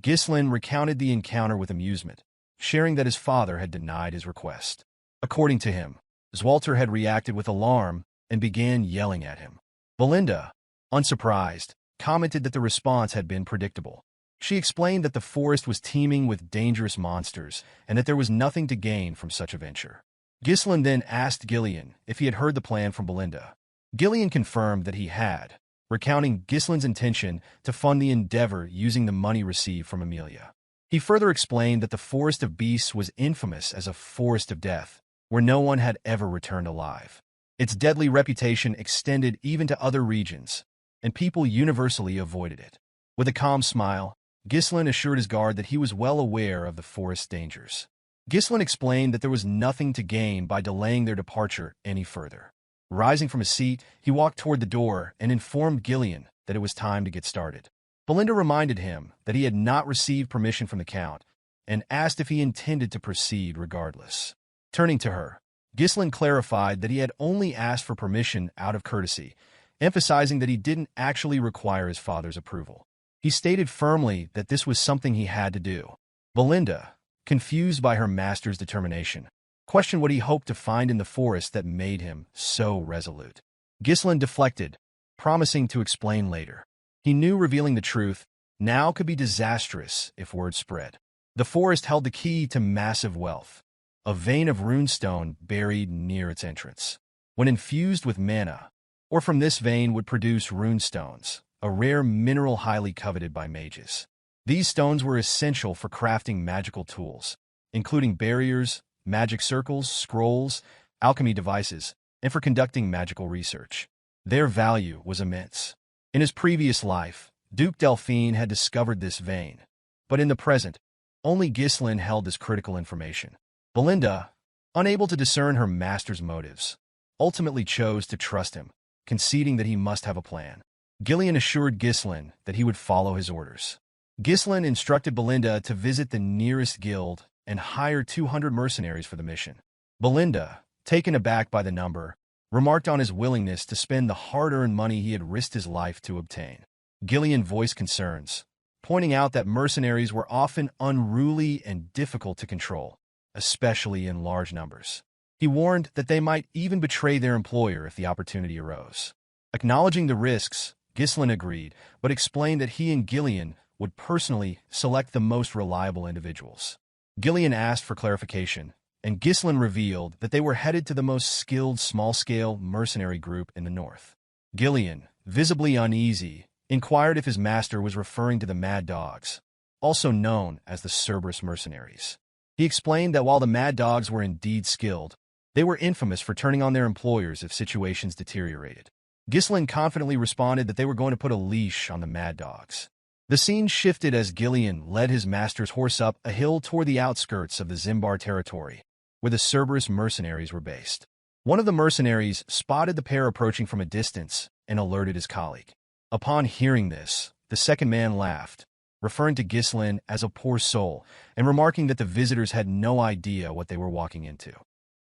Speaker 1: Ghislain recounted the encounter with amusement, sharing that his father had denied his request. According to him, Zwalter had reacted with alarm and began yelling at him. Belinda, unsurprised, commented that the response had been predictable. She explained that the forest was teeming with dangerous monsters and that there was nothing to gain from such a venture. Ghislain then asked Gillian if he had heard the plan from Belinda. Gillian confirmed that he had, recounting Ghislain's intention to fund the endeavor using the money received from Amelia. He further explained that the Forest of Beasts was infamous as a forest of death, where no one had ever returned alive. Its deadly reputation extended even to other regions, and people universally avoided it. With a calm smile, Ghislain assured his guard that he was well aware of the forest's dangers. Ghislain explained that there was nothing to gain by delaying their departure any further. Rising from his seat, he walked toward the door and informed Gillian that it was time to get started. Belinda reminded him that he had not received permission from the Count and asked if he intended to proceed regardless. Turning to her, Ghislain clarified that he had only asked for permission out of courtesy, emphasizing that he didn't actually require his father's approval. He stated firmly that this was something he had to do. Belinda, confused by her master's determination, questioned what he hoped to find in the forest that made him so resolute. Ghislain deflected, promising to explain later. He knew revealing the truth now could be disastrous if word spread. The forest held the key to massive wealth, a vein of runestone buried near its entrance. When infused with mana, or from this vein would produce runestones, a rare mineral highly coveted by mages. These stones were essential for crafting magical tools, including barriers, magic circles, scrolls, alchemy devices, and for conducting magical research. Their value was immense. In his previous life, Duke Delphine had discovered this vein, but in the present, only Ghislain held this critical information. Belinda, unable to discern her master's motives, ultimately chose to trust him, conceding that he must have a plan. Gillian assured Ghislain that he would follow his orders. Ghislain instructed Belinda to visit the nearest guild and hire 200 mercenaries for the mission. Belinda, taken aback by the number, remarked on his willingness to spend the hard-earned money he had risked his life to obtain. Gillian voiced concerns, pointing out that mercenaries were often unruly and difficult to control, especially in large numbers. He warned that they might even betray their employer if the opportunity arose. Acknowledging the risks, Ghislain agreed, but explained that he and Gillian would personally select the most reliable individuals. Gillian asked for clarification, and Ghislain revealed that they were headed to the most skilled small-scale mercenary group in the north. Gillian, visibly uneasy, inquired if his master was referring to the Mad Dogs, also known as the Cerberus mercenaries. He explained that while the Mad Dogs were indeed skilled, they were infamous for turning on their employers if situations deteriorated. Ghislain confidently responded that they were going to put a leash on the Mad Dogs. The scene shifted as Gillian led his master's horse up a hill toward the outskirts of the Zimbar territory, where the Cerberus mercenaries were based. One of the mercenaries spotted the pair approaching from a distance and alerted his colleague. Upon hearing this, the second man laughed, referring to Ghislain as a poor soul and remarking that the visitors had no idea what they were walking into.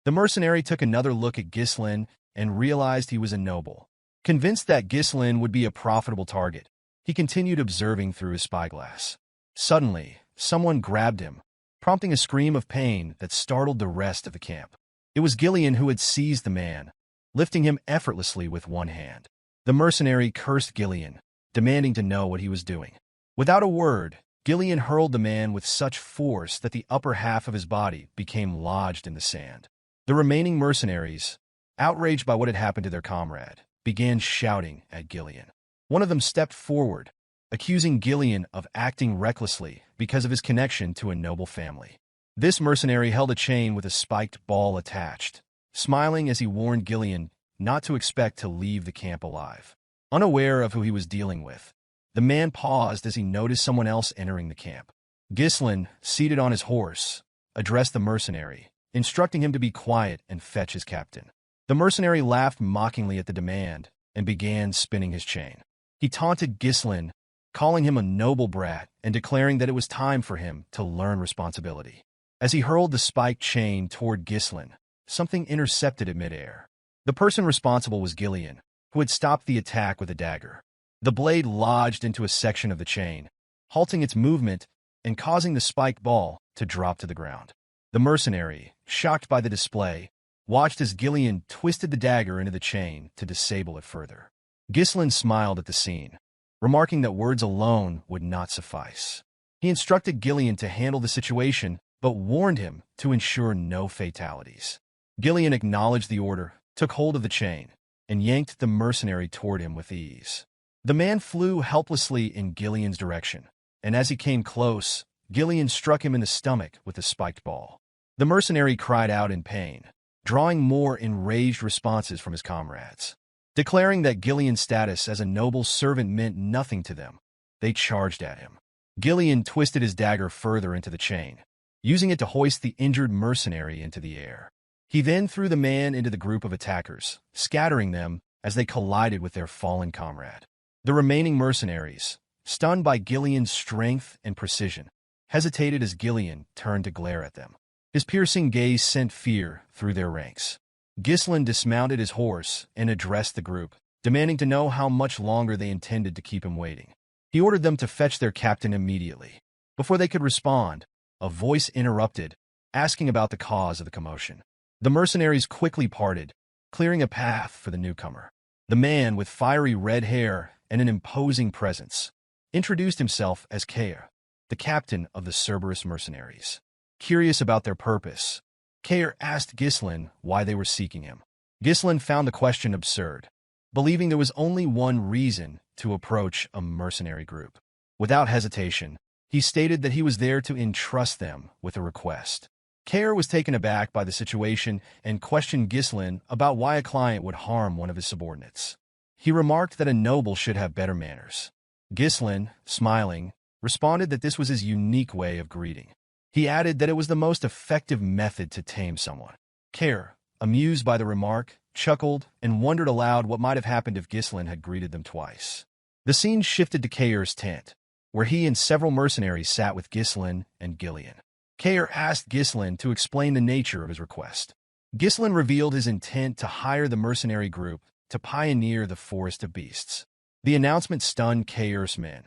Speaker 1: The mercenary took another look at Ghislain and realized he was a noble. Convinced that Ghislain would be a profitable target, he continued observing through his spyglass. Suddenly, someone grabbed him, prompting a scream of pain that startled the rest of the camp. It was Gillian who had seized the man, lifting him effortlessly with one hand. The mercenary cursed Gillian, demanding to know what he was doing. Without a word, Gillian hurled the man with such force that the upper half of his body became lodged in the sand. The remaining mercenaries, outraged by what had happened to their comrade, began shouting at Gillian. One of them stepped forward, accusing Gillian of acting recklessly because of his connection to a noble family. This mercenary held a chain with a spiked ball attached, smiling as he warned Gillian not to expect to leave the camp alive. Unaware of who he was dealing with, the man paused as he noticed someone else entering the camp. Ghislain, seated on his horse, addressed the mercenary, instructing him to be quiet and fetch his captain. The mercenary laughed mockingly at the demand and began spinning his chain. He taunted Ghislain, calling him a noble brat and declaring that it was time for him to learn responsibility. As he hurled the spiked chain toward Ghislain, something intercepted it midair. The person responsible was Gillian, who had stopped the attack with a dagger. The blade lodged into a section of the chain, halting its movement and causing the spiked ball to drop to the ground. The mercenary, shocked by the display, watched as Gillian twisted the dagger into the chain to disable it further. Ghislain smiled at the scene, remarking that words alone would not suffice. He instructed Gillian to handle the situation, but warned him to ensure no fatalities. Gillian acknowledged the order, took hold of the chain, and yanked the mercenary toward him with ease. The man flew helplessly in Gillian's direction, and as he came close, Gillian struck him in the stomach with the spiked ball. The mercenary cried out in pain, drawing more enraged responses from his comrades. Declaring that Gillian's status as a noble servant meant nothing to them, they charged at him. Gillian twisted his dagger further into the chain, using it to hoist the injured mercenary into the air. He then threw the man into the group of attackers, scattering them as they collided with their fallen comrade. The remaining mercenaries, stunned by Gillian's strength and precision, hesitated as Gillian turned to glare at them. His piercing gaze sent fear through their ranks. Ghislain dismounted his horse and addressed the group, demanding to know how much longer they intended to keep him waiting. He ordered them to fetch their captain immediately. Before they could respond, a voice interrupted, asking about the cause of the commotion. The mercenaries quickly parted, clearing a path for the newcomer. The man, with fiery red hair and an imposing presence, introduced himself as Cain, the captain of the Cerberus mercenaries. Curious about their purpose, Cain asked Ghislain why they were seeking him. Ghislain found the question absurd, believing there was only one reason to approach a mercenary group. Without hesitation, he stated that he was there to entrust them with a request. Cain was taken aback by the situation and questioned Ghislain about why a client would harm one of his subordinates. He remarked that a noble should have better manners. Ghislain, smiling, responded that this was his unique way of greeting. He added that it was the most effective method to tame someone. Cain, amused by the remark, chuckled and wondered aloud what might have happened if Ghislain had greeted them twice. The scene shifted to Cain's tent, where he and several mercenaries sat with Ghislain and Gillian. Cain asked Ghislain to explain the nature of his request. Ghislain revealed his intent to hire the mercenary group to pioneer the Forest of Beasts. The announcement stunned Cain's men,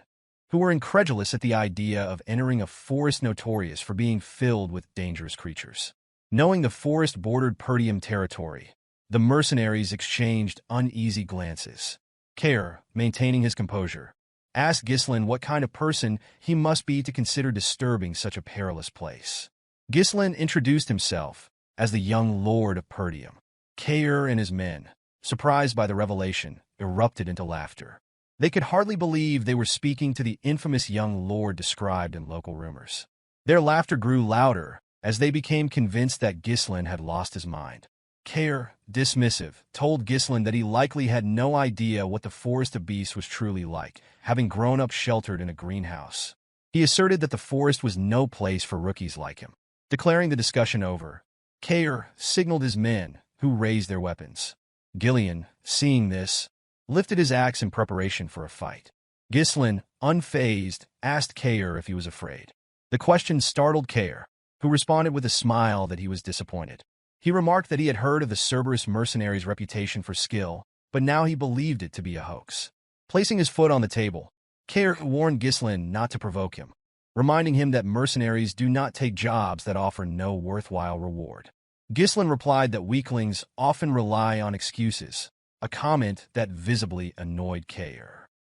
Speaker 1: who were incredulous at the idea of entering a forest notorious for being filled with dangerous creatures. Knowing the forest bordered Perdium territory, the mercenaries exchanged uneasy glances. Cain, maintaining his composure, asked Ghislain what kind of person he must be to consider disturbing such a perilous place. Ghislain introduced himself as the young lord of Perdium. Cain and his men, surprised by the revelation, erupted into laughter. They could hardly believe they were speaking to the infamous young lord described in local rumors. Their laughter grew louder as they became convinced that Ghislain had lost his mind. Cain, dismissive, told Ghislain that he likely had no idea what the Forest of Beasts was truly like, having grown up sheltered in a greenhouse. He asserted that the forest was no place for rookies like him. Declaring the discussion over, Cain signaled his men, who raised their weapons. Gillian, seeing this, lifted his axe in preparation for a fight. Ghislain, unfazed, asked Cain if he was afraid. The question startled Cain, who responded with a smile that he was disappointed. He remarked that he had heard of the Cerberus mercenaries' reputation for skill, but now he believed it to be a hoax. Placing his foot on the table, Cain warned Ghislain not to provoke him, reminding him that mercenaries do not take jobs that offer no worthwhile reward. Ghislain replied that weaklings often rely on excuses, a comment that visibly annoyed Cain.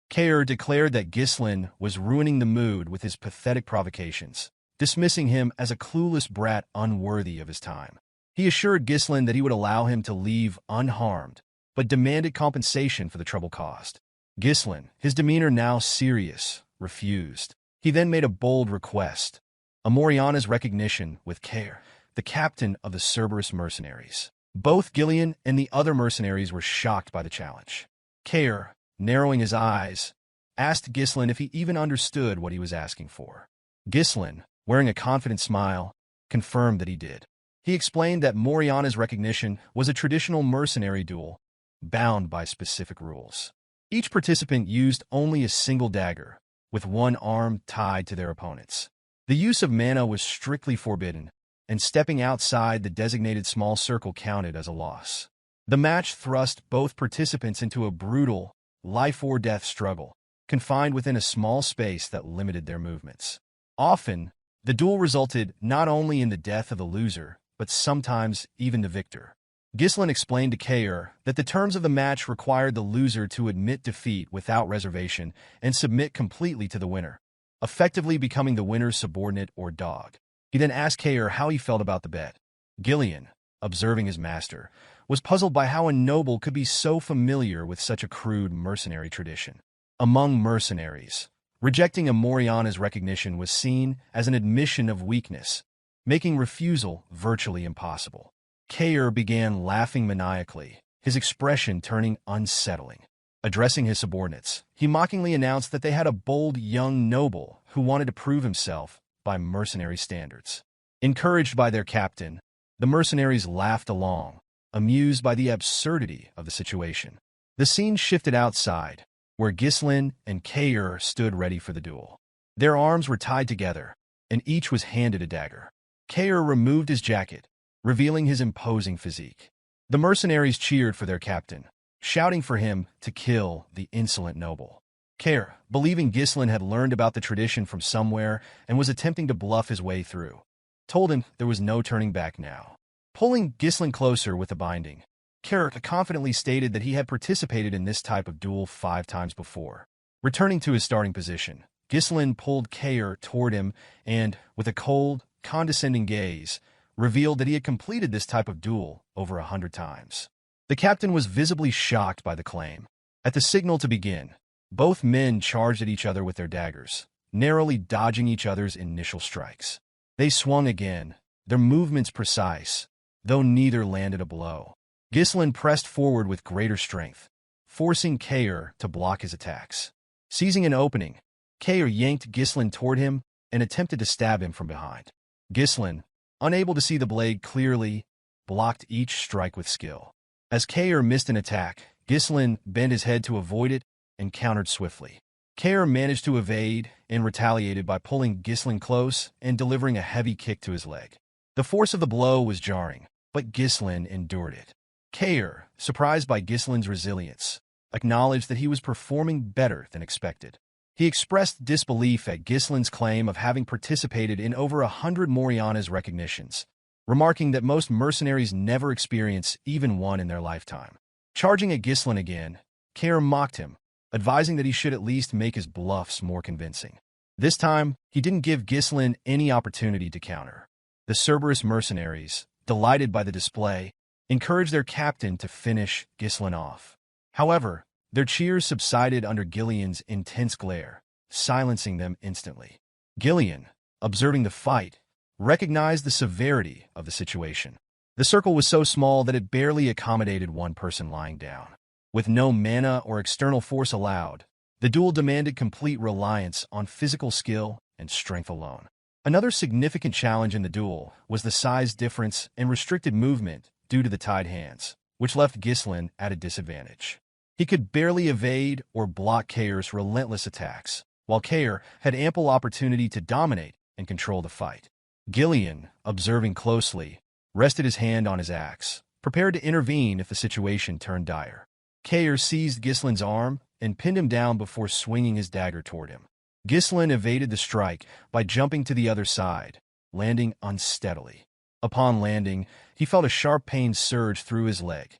Speaker 1: Cain declared that Ghislain was ruining the mood with his pathetic provocations, dismissing him as a clueless brat unworthy of his time. He assured Ghislain that he would allow him to leave unharmed, but demanded compensation for the trouble caused. Ghislain, his demeanor now serious, refused. He then made a bold request, Amoriana's recognition with Cain, the captain of the Cerberus mercenaries. Both Gillian and the other mercenaries were shocked by the challenge. Cain, narrowing his eyes, asked Ghislain if he even understood what he was asking for. Ghislain, wearing a confident smile, confirmed that he did. He explained that Moriana's recognition was a traditional mercenary duel, bound by specific rules. Each participant used only a single dagger, with one arm tied to their opponent's. The use of mana was strictly forbidden, and stepping outside the designated small circle counted as a loss. The match thrust both participants into a brutal, life-or-death struggle, confined within a small space that limited their movements. Often, the duel resulted not only in the death of the loser, but sometimes even the victor. Ghislain explained to Cain that the terms of the match required the loser to admit defeat without reservation and submit completely to the winner, effectively becoming the winner's subordinate or dog. He then asked Cain how he felt about the bet. Gillian, observing his master, was puzzled by how a noble could be so familiar with such a crude mercenary tradition. Among mercenaries, rejecting Amoriana's recognition was seen as an admission of weakness, making refusal virtually impossible. Cain began laughing maniacally, his expression turning unsettling. Addressing his subordinates, he mockingly announced that they had a bold young noble who wanted to prove himself by mercenary standards. Encouraged by their captain, the mercenaries laughed along, amused by the absurdity of the situation. The scene shifted outside, where Ghislain and Cain stood ready for the duel. Their arms were tied together, and each was handed a dagger. Cain removed his jacket, revealing his imposing physique. The mercenaries cheered for their captain, shouting for him to kill the insolent noble. Cain, believing Ghislain had learned about the tradition from somewhere and was attempting to bluff his way through, told him there was no turning back now. Pulling Ghislain closer with a binding, Cain confidently stated that he had participated in this type of duel 5 times before. Returning to his starting position, Ghislain pulled Cain toward him and, with a cold, condescending gaze, revealed that he had completed this type of duel over 100 times. The captain was visibly shocked by the claim. At the signal to begin, both men charged at each other with their daggers, narrowly dodging each other's initial strikes. They swung again, their movements precise, though neither landed a blow. Ghislain pressed forward with greater strength, forcing Cain to block his attacks. Seizing an opening, Cain yanked Ghislain toward him and attempted to stab him from behind. Ghislain, unable to see the blade clearly, blocked each strike with skill. As Cain missed an attack, Ghislain bent his head to avoid it and countered swiftly. Cain managed to evade and retaliated by pulling Ghislain close and delivering a heavy kick to his leg. The force of the blow was jarring, but Ghislain endured it. Cain, surprised by Ghislain's resilience, acknowledged that he was performing better than expected. He expressed disbelief at Ghislain's claim of having participated in over 100 Moriana's recognitions, remarking that most mercenaries never experience even one in their lifetime. Charging at Ghislain again, Cain mocked him, advising that he should at least make his bluffs more convincing. This time, he didn't give Ghislain any opportunity to counter. The Cerberus mercenaries, delighted by the display, encouraged their captain to finish Ghislain off. However, their cheers subsided under Gillian's intense glare, silencing them instantly. Gillian, observing the fight, recognized the severity of the situation. The circle was so small that it barely accommodated one person lying down. With no mana or external force allowed, the duel demanded complete reliance on physical skill and strength alone. Another significant challenge in the duel was the size difference and restricted movement due to the tied hands, which left Ghislain at a disadvantage. He could barely evade or block Cain's relentless attacks, while Cain had ample opportunity to dominate and control the fight. Gillian, observing closely, rested his hand on his axe, prepared to intervene if the situation turned dire. Cain seized Ghislain's arm and pinned him down before swinging his dagger toward him. Ghislain evaded the strike by jumping to the other side, landing unsteadily. Upon landing, he felt a sharp pain surge through his leg,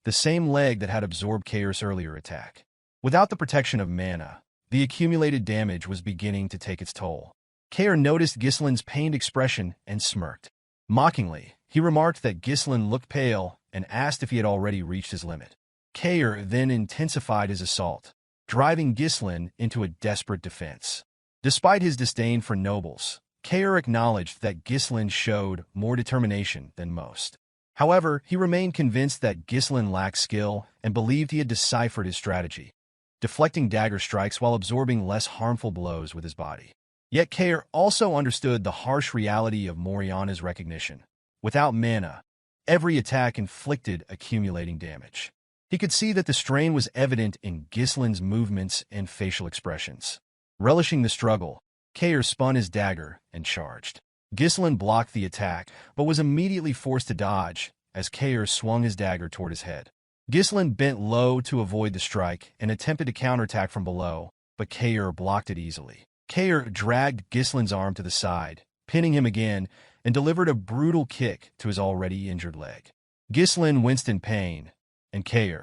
Speaker 1: the same leg that had absorbed Cain's earlier attack. Without the protection of mana, the accumulated damage was beginning to take its toll. Cain noticed Ghislain's pained expression and smirked. Mockingly, he remarked that Ghislain looked pale and asked if he had already reached his limit. Cain then intensified his assault, driving Ghislain into a desperate defense. Despite his disdain for nobles, Cain acknowledged that Ghislain showed more determination than most. However, he remained convinced that Ghislain lacked skill and believed he had deciphered his strategy, deflecting dagger strikes while absorbing less harmful blows with his body. Yet Cain also understood the harsh reality of Moriana's recognition. Without mana, every attack inflicted accumulating damage. He could see that the strain was evident in Ghislain's movements and facial expressions. Relishing the struggle, Cain spun his dagger and charged. Ghislain blocked the attack, but was immediately forced to dodge as Cain swung his dagger toward his head. Ghislain bent low to avoid the strike and attempted to counterattack from below, but Cain blocked it easily. Cain dragged Ghislain's arm to the side, pinning him again, and delivered a brutal kick to his already injured leg. Ghislain winced in pain, and Cain,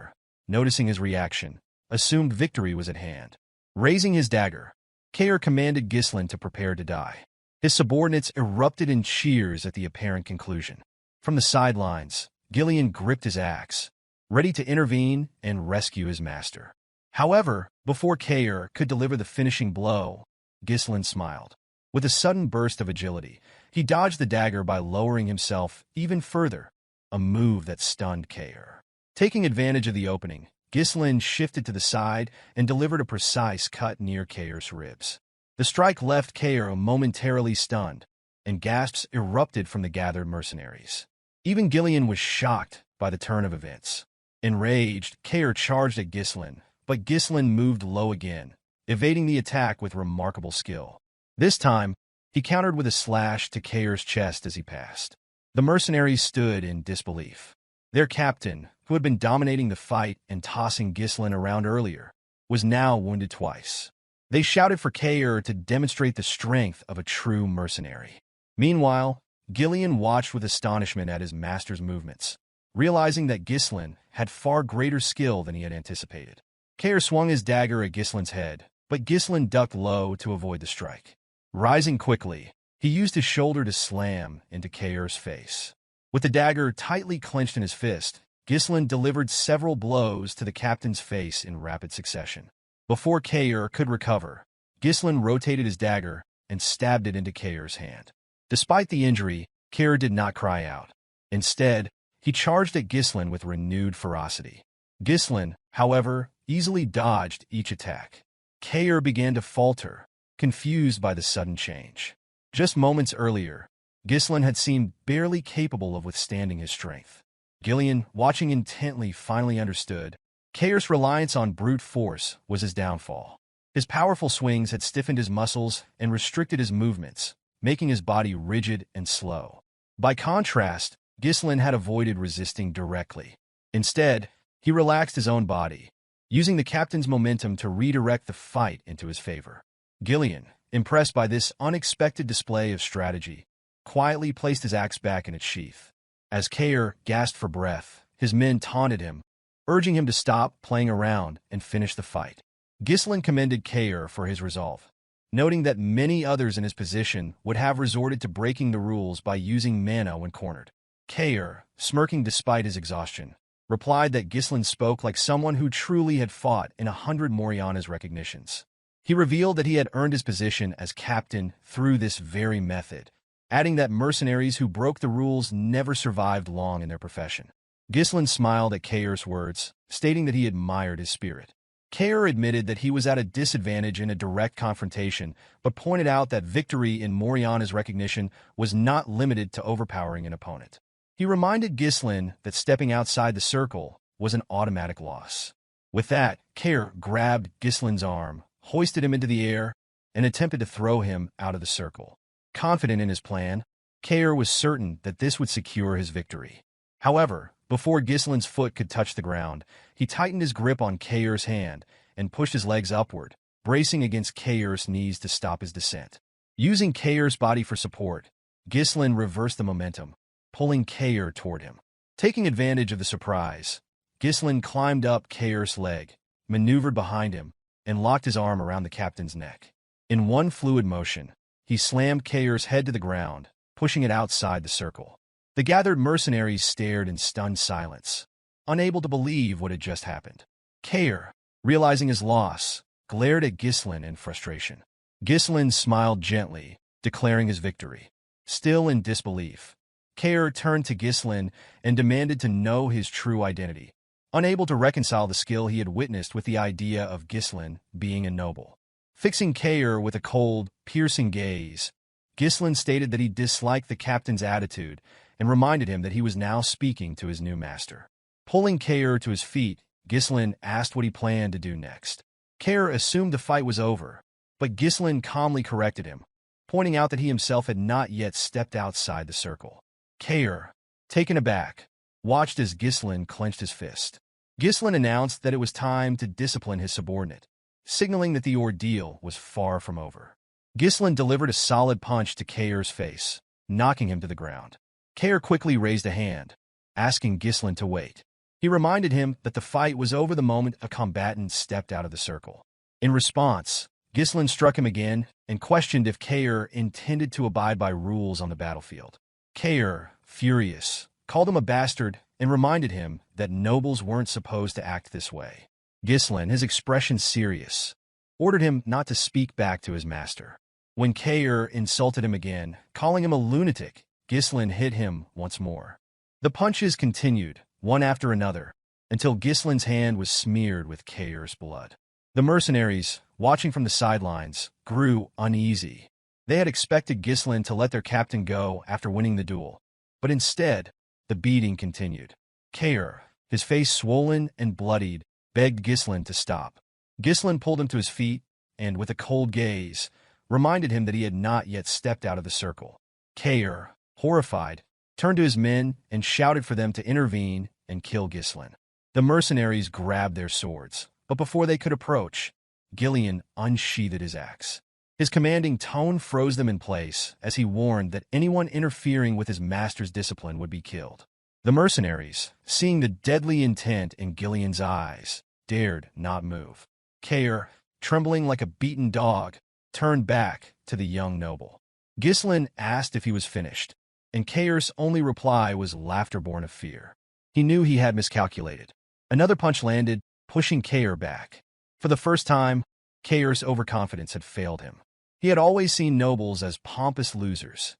Speaker 1: noticing his reaction, assumed victory was at hand. Raising his dagger, Cain commanded Ghislain to prepare to die. His subordinates erupted in cheers at the apparent conclusion. From the sidelines, Gillian gripped his axe, ready to intervene and rescue his master. However, before Cain could deliver the finishing blow, Ghislain smiled. With a sudden burst of agility, he dodged the dagger by lowering himself even further, a move that stunned Cain. Taking advantage of the opening, Ghislain shifted to the side and delivered a precise cut near Cain's ribs. The strike left Cain momentarily stunned, and gasps erupted from the gathered mercenaries. Even Gillian was shocked by the turn of events. Enraged, Cain charged at Ghislain, but Ghislain moved low again, evading the attack with remarkable skill. This time, he countered with a slash to Cain's chest as he passed. The mercenaries stood in disbelief. Their captain, who had been dominating the fight and tossing Ghislain around earlier, was now wounded twice. They shouted for Cain to demonstrate the strength of a true mercenary. Meanwhile, Gillian watched with astonishment at his master's movements, realizing that Ghislain had far greater skill than he had anticipated. Cain swung his dagger at Ghislain's head, but Ghislain ducked low to avoid the strike. Rising quickly, he used his shoulder to slam into Cain's face. With the dagger tightly clenched in his fist, Ghislain delivered several blows to the captain's face in rapid succession. Before Cain could recover, Ghislain rotated his dagger and stabbed it into Cain's hand. Despite the injury, Cain did not cry out. Instead, he charged at Ghislain with renewed ferocity. Ghislain, however, easily dodged each attack. Cain began to falter, confused by the sudden change. Just moments earlier, Ghislain had seemed barely capable of withstanding his strength. Gillian, watching intently, finally understood. Cain's reliance on brute force was his downfall. His powerful swings had stiffened his muscles and restricted his movements, making his body rigid and slow. By contrast, Ghislain had avoided resisting directly. Instead, he relaxed his own body, using the captain's momentum to redirect the fight into his favor. Gillian, impressed by this unexpected display of strategy, quietly placed his axe back in its sheath. As Cain gasped for breath, his men taunted him, urging him to stop playing around and finish the fight. Ghislain commended Cain for his resolve, noting that many others in his position would have resorted to breaking the rules by using mana when cornered. Cain, smirking despite his exhaustion, replied that Ghislain spoke like someone who truly had fought in 100 Moriana's recognitions. He revealed that he had earned his position as captain through this very method, adding that mercenaries who broke the rules never survived long in their profession. Ghislain smiled at Cain's words, stating that he admired his spirit. Cain admitted that he was at a disadvantage in a direct confrontation, but pointed out that victory in Moriana's recognition was not limited to overpowering an opponent. He reminded Ghislain that stepping outside the circle was an automatic loss. With that, Cain grabbed Ghislain's arm, hoisted him into the air, and attempted to throw him out of the circle. Confident in his plan, Cain was certain that this would secure his victory. However, before Ghislain's foot could touch the ground, he tightened his grip on Cain's hand and pushed his legs upward, bracing against Cain's knees to stop his descent. Using Cain's body for support, Ghislain reversed the momentum, pulling Cain toward him. Taking advantage of the surprise, Ghislain climbed up Cain's leg, maneuvered behind him, and locked his arm around the captain's neck. In one fluid motion, he slammed Cain's head to the ground, pushing it outside the circle. The gathered mercenaries stared in stunned silence, unable to believe what had just happened. Cain, realizing his loss, glared at Ghislain in frustration. Ghislain smiled gently, declaring his victory. Still in disbelief, Cain turned to Ghislain and demanded to know his true identity, unable to reconcile the skill he had witnessed with the idea of Ghislain being a noble. Fixing Cain with a cold, piercing gaze, Ghislain stated that he disliked the captain's attitude and reminded him that he was now speaking to his new master. Pulling Cain to his feet, Ghislain asked what he planned to do next. Cain assumed the fight was over, but Ghislain calmly corrected him, pointing out that he himself had not yet stepped outside the circle. Cain, taken aback, watched as Ghislain clenched his fist. Ghislain announced that it was time to discipline his subordinate, signaling that the ordeal was far from over. Ghislain delivered a solid punch to Cain's face, knocking him to the ground. Cain quickly raised a hand, asking Ghislain to wait. He reminded him that the fight was over the moment a combatant stepped out of the circle. In response, Ghislain struck him again and questioned if Cain intended to abide by rules on the battlefield. Cain, furious, called him a bastard and reminded him that nobles weren't supposed to act this way. Ghislain, his expression serious, ordered him not to speak back to his master. When Cain insulted him again, calling him a lunatic, Ghislain hit him once more. The punches continued, one after another, until Ghislain's hand was smeared with Cain's blood. The mercenaries, watching from the sidelines, grew uneasy. They had expected Ghislain to let their captain go after winning the duel, but instead, the beating continued. Cain, his face swollen and bloodied, begged Ghislain to stop. Ghislain pulled him to his feet and, with a cold gaze, reminded him that he had not yet stepped out of the circle. Cain, horrified, turned to his men and shouted for them to intervene and kill Ghislain. The mercenaries grabbed their swords, but before they could approach, Gillian unsheathed his axe. His commanding tone froze them in place as he warned that anyone interfering with his master's discipline would be killed. The mercenaries, seeing the deadly intent in Gillian's eyes, dared not move. Cain, trembling like a beaten dog, turned back to the young noble. Ghislain asked if he was finished, and Cain's only reply was laughter born of fear. He knew he had miscalculated. Another punch landed, pushing Cain back. For the first time, Cain's overconfidence had failed him. He had always seen nobles as pompous losers,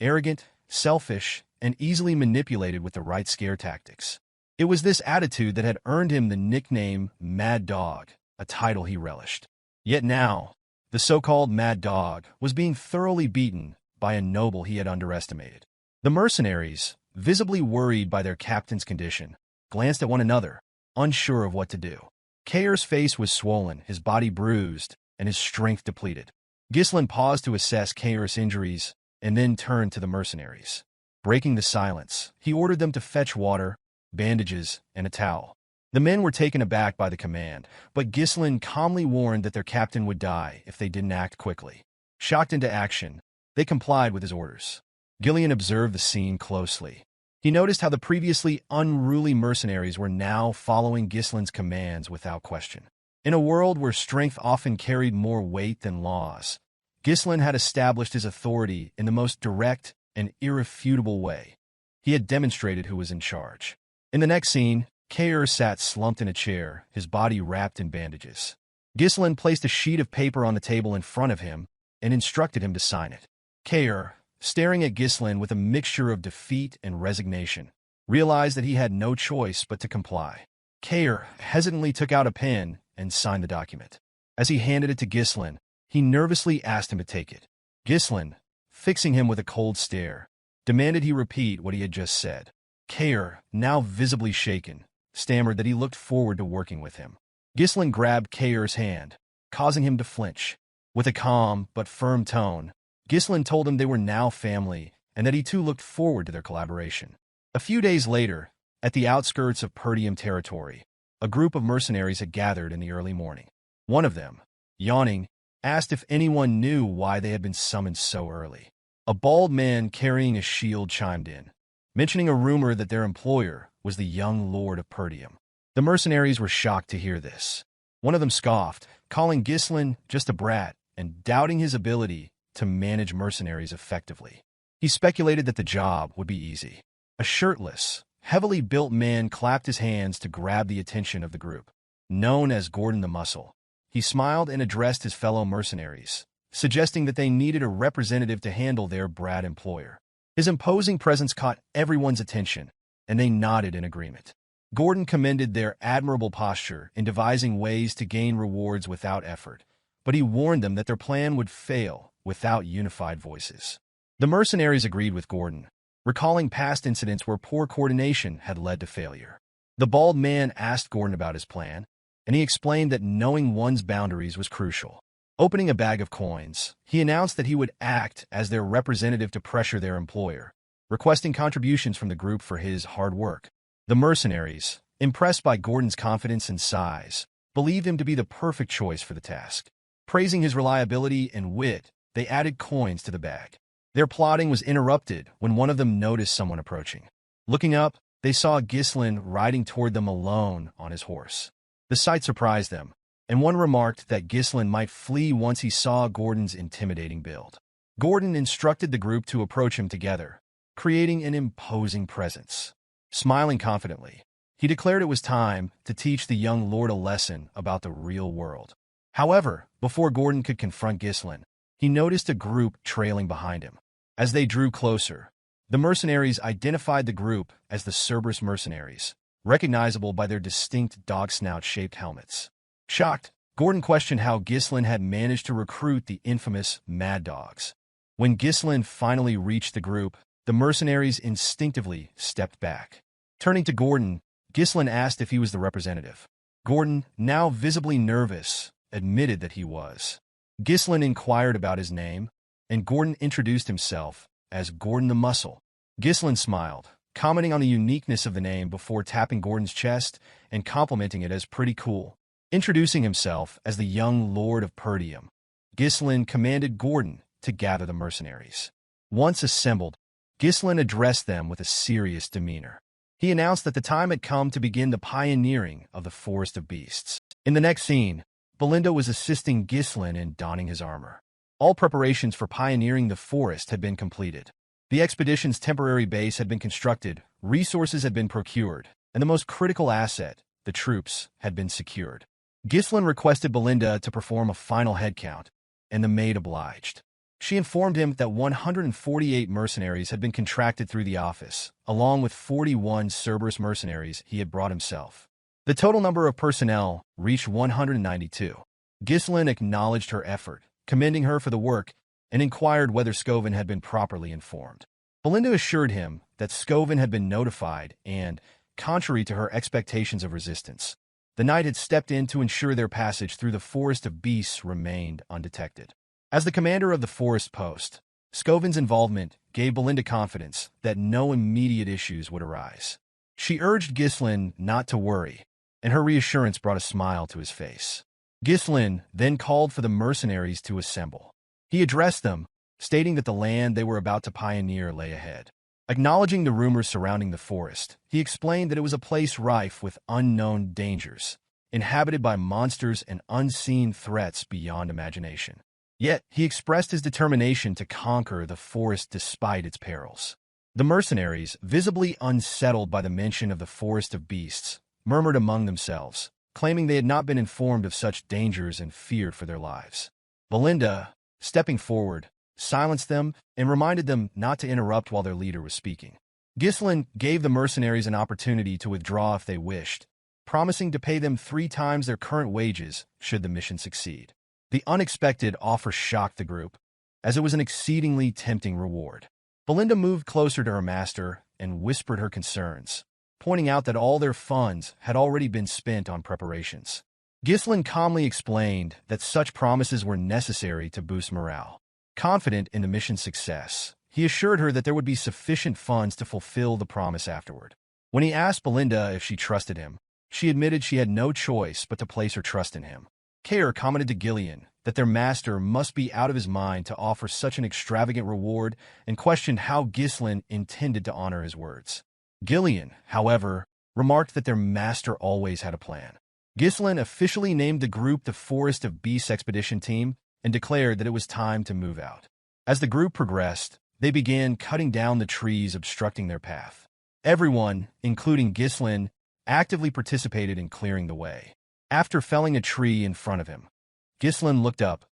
Speaker 1: arrogant, selfish, and easily manipulated with the right scare tactics. It was this attitude that had earned him the nickname Mad Dog, a title he relished. Yet now, the so-called Mad Dog was being thoroughly beaten by a noble he had underestimated. The mercenaries, visibly worried by their captain's condition, glanced at one another, unsure of what to do. Cain's face was swollen, his body bruised, and his strength depleted. Ghislain paused to assess Cain's injuries and then turned to the mercenaries. Breaking the silence, he ordered them to fetch water, bandages, and a towel. The men were taken aback by the command, but Ghislain calmly warned that their captain would die if they didn't act quickly. Shocked into action, they complied with his orders. Gillian observed the scene closely. He noticed how the previously unruly mercenaries were now following Ghislain's commands without question. In a world where strength often carried more weight than laws, Ghislain had established his authority in the most direct and irrefutable way. He had demonstrated who was in charge. In the next scene, Cain sat slumped in a chair, his body wrapped in bandages. Ghislain placed a sheet of paper on the table in front of him and instructed him to sign it. Cain, staring at Ghislain with a mixture of defeat and resignation, realized that he had no choice but to comply. Cain hesitantly took out a pen and signed the document. As he handed it to Ghislain, he nervously asked him to take it. Ghislain, fixing him with a cold stare, demanded he repeat what he had just said. Cain, now visibly shaken, stammered that he looked forward to working with him. Ghislain grabbed Cain's hand, causing him to flinch. With a calm but firm tone, Ghislain told him they were now family and that he too looked forward to their collaboration. A few days later, at the outskirts of Perdium territory, a group of mercenaries had gathered in the early morning. One of them, yawning, asked if anyone knew why they had been summoned so early. A bald man carrying a shield chimed in, mentioning a rumor that their employer was the young lord of Perdium. The mercenaries were shocked to hear this. One of them scoffed, calling Ghislain just a brat and doubting his ability to manage mercenaries effectively. He speculated that the job would be easy. A shirtless, heavily built man clapped his hands to grab the attention of the group. Known as Gordon the Muscle, he smiled and addressed his fellow mercenaries, suggesting that they needed a representative to handle their brat employer. His imposing presence caught everyone's attention, and they nodded in agreement. Gordon commended their admirable posture in devising ways to gain rewards without effort, but he warned them that their plan would fail without unified voices. The mercenaries agreed with Gordon, recalling past incidents where poor coordination had led to failure. The bald man asked Gordon about his plan, and he explained that knowing one's boundaries was crucial. Opening a bag of coins, he announced that he would act as their representative to pressure their employer, requesting contributions from the group for his hard work. The mercenaries, impressed by Gordon's confidence and size, believed him to be the perfect choice for the task. Praising his reliability and wit, they added coins to the bag. Their plotting was interrupted when one of them noticed someone approaching. Looking up, they saw Ghislain riding toward them alone on his horse. The sight surprised them, and one remarked that Ghislain might flee once he saw Gordon's intimidating build. Gordon instructed the group to approach him together, creating an imposing presence. Smiling confidently, he declared it was time to teach the young lord a lesson about the real world. However, before Gordon could confront Ghislain, he noticed a group trailing behind him. As they drew closer, the mercenaries identified the group as the Cerberus mercenaries, recognizable by their distinct dog-snout-shaped helmets. Shocked, Gordon questioned how Ghislain had managed to recruit the infamous Mad Dogs. When Ghislain finally reached the group, the mercenaries instinctively stepped back. Turning to Gordon, Ghislain asked if he was the representative. Gordon, now visibly nervous, admitted that he was. Ghislain inquired about his name, and Gordon introduced himself as Gordon the Muscle. Ghislain smiled, commenting on the uniqueness of the name before tapping Gordon's chest and complimenting it as pretty cool. Introducing himself as the young lord of Perdium, Ghislain commanded Gordon to gather the mercenaries. Once assembled, Ghislain addressed them with a serious demeanor. He announced that the time had come to begin the pioneering of the Forest of Beasts. In the next scene, Belinda was assisting Ghislain in donning his armor. All preparations for pioneering the forest had been completed. The expedition's temporary base had been constructed, resources had been procured, and the most critical asset, the troops, had been secured. Ghislain requested Belinda to perform a final head count, and the maid obliged. She informed him that 148 mercenaries had been contracted through the office, along with 41 Cerberus mercenaries he had brought himself. The total number of personnel reached 192. Ghislain acknowledged her effort, commending her for the work, and inquired whether Scoven had been properly informed. Belinda assured him that Scoven had been notified and, contrary to her expectations of resistance. The knight had stepped in to ensure their passage through the forest of beasts remained undetected. As the commander of the forest post, Scovin's involvement gave Belinda confidence that no immediate issues would arise. She urged Ghislain not to worry, and her reassurance brought a smile to his face. Ghislain then called for the mercenaries to assemble. He addressed them, stating that the land they were about to pioneer lay ahead. Acknowledging the rumors surrounding the forest, he explained that it was a place rife with unknown dangers, inhabited by monsters and unseen threats beyond imagination. Yet, he expressed his determination to conquer the forest despite its perils. The mercenaries, visibly unsettled by the mention of the forest of beasts, murmured among themselves, claiming they had not been informed of such dangers and feared for their lives. Belinda, stepping forward, silenced them and reminded them not to interrupt while their leader was speaking. Ghislain gave the mercenaries an opportunity to withdraw if they wished, promising to pay them 3 times their current wages should the mission succeed. The unexpected offer shocked the group, as it was an exceedingly tempting reward. Belinda moved closer to her master and whispered her concerns, pointing out that all their funds had already been spent on preparations. Ghislain calmly explained that such promises were necessary to boost morale. Confident in the mission's success, he assured her that there would be sufficient funds to fulfill the promise afterward. When he asked Belinda if she trusted him, she admitted she had no choice but to place her trust in him. Cain commented to Gillian that their master must be out of his mind to offer such an extravagant reward and questioned how Ghislain intended to honor his words. Gillian, however, remarked that their master always had a plan. Ghislain officially named the group the Forest of Beasts Expedition Team and declared that it was time to move out. As the group progressed, they began cutting down the trees obstructing their path. Everyone, including Ghislain, actively participated in clearing the way. After felling a tree in front of him, Ghislain looked up,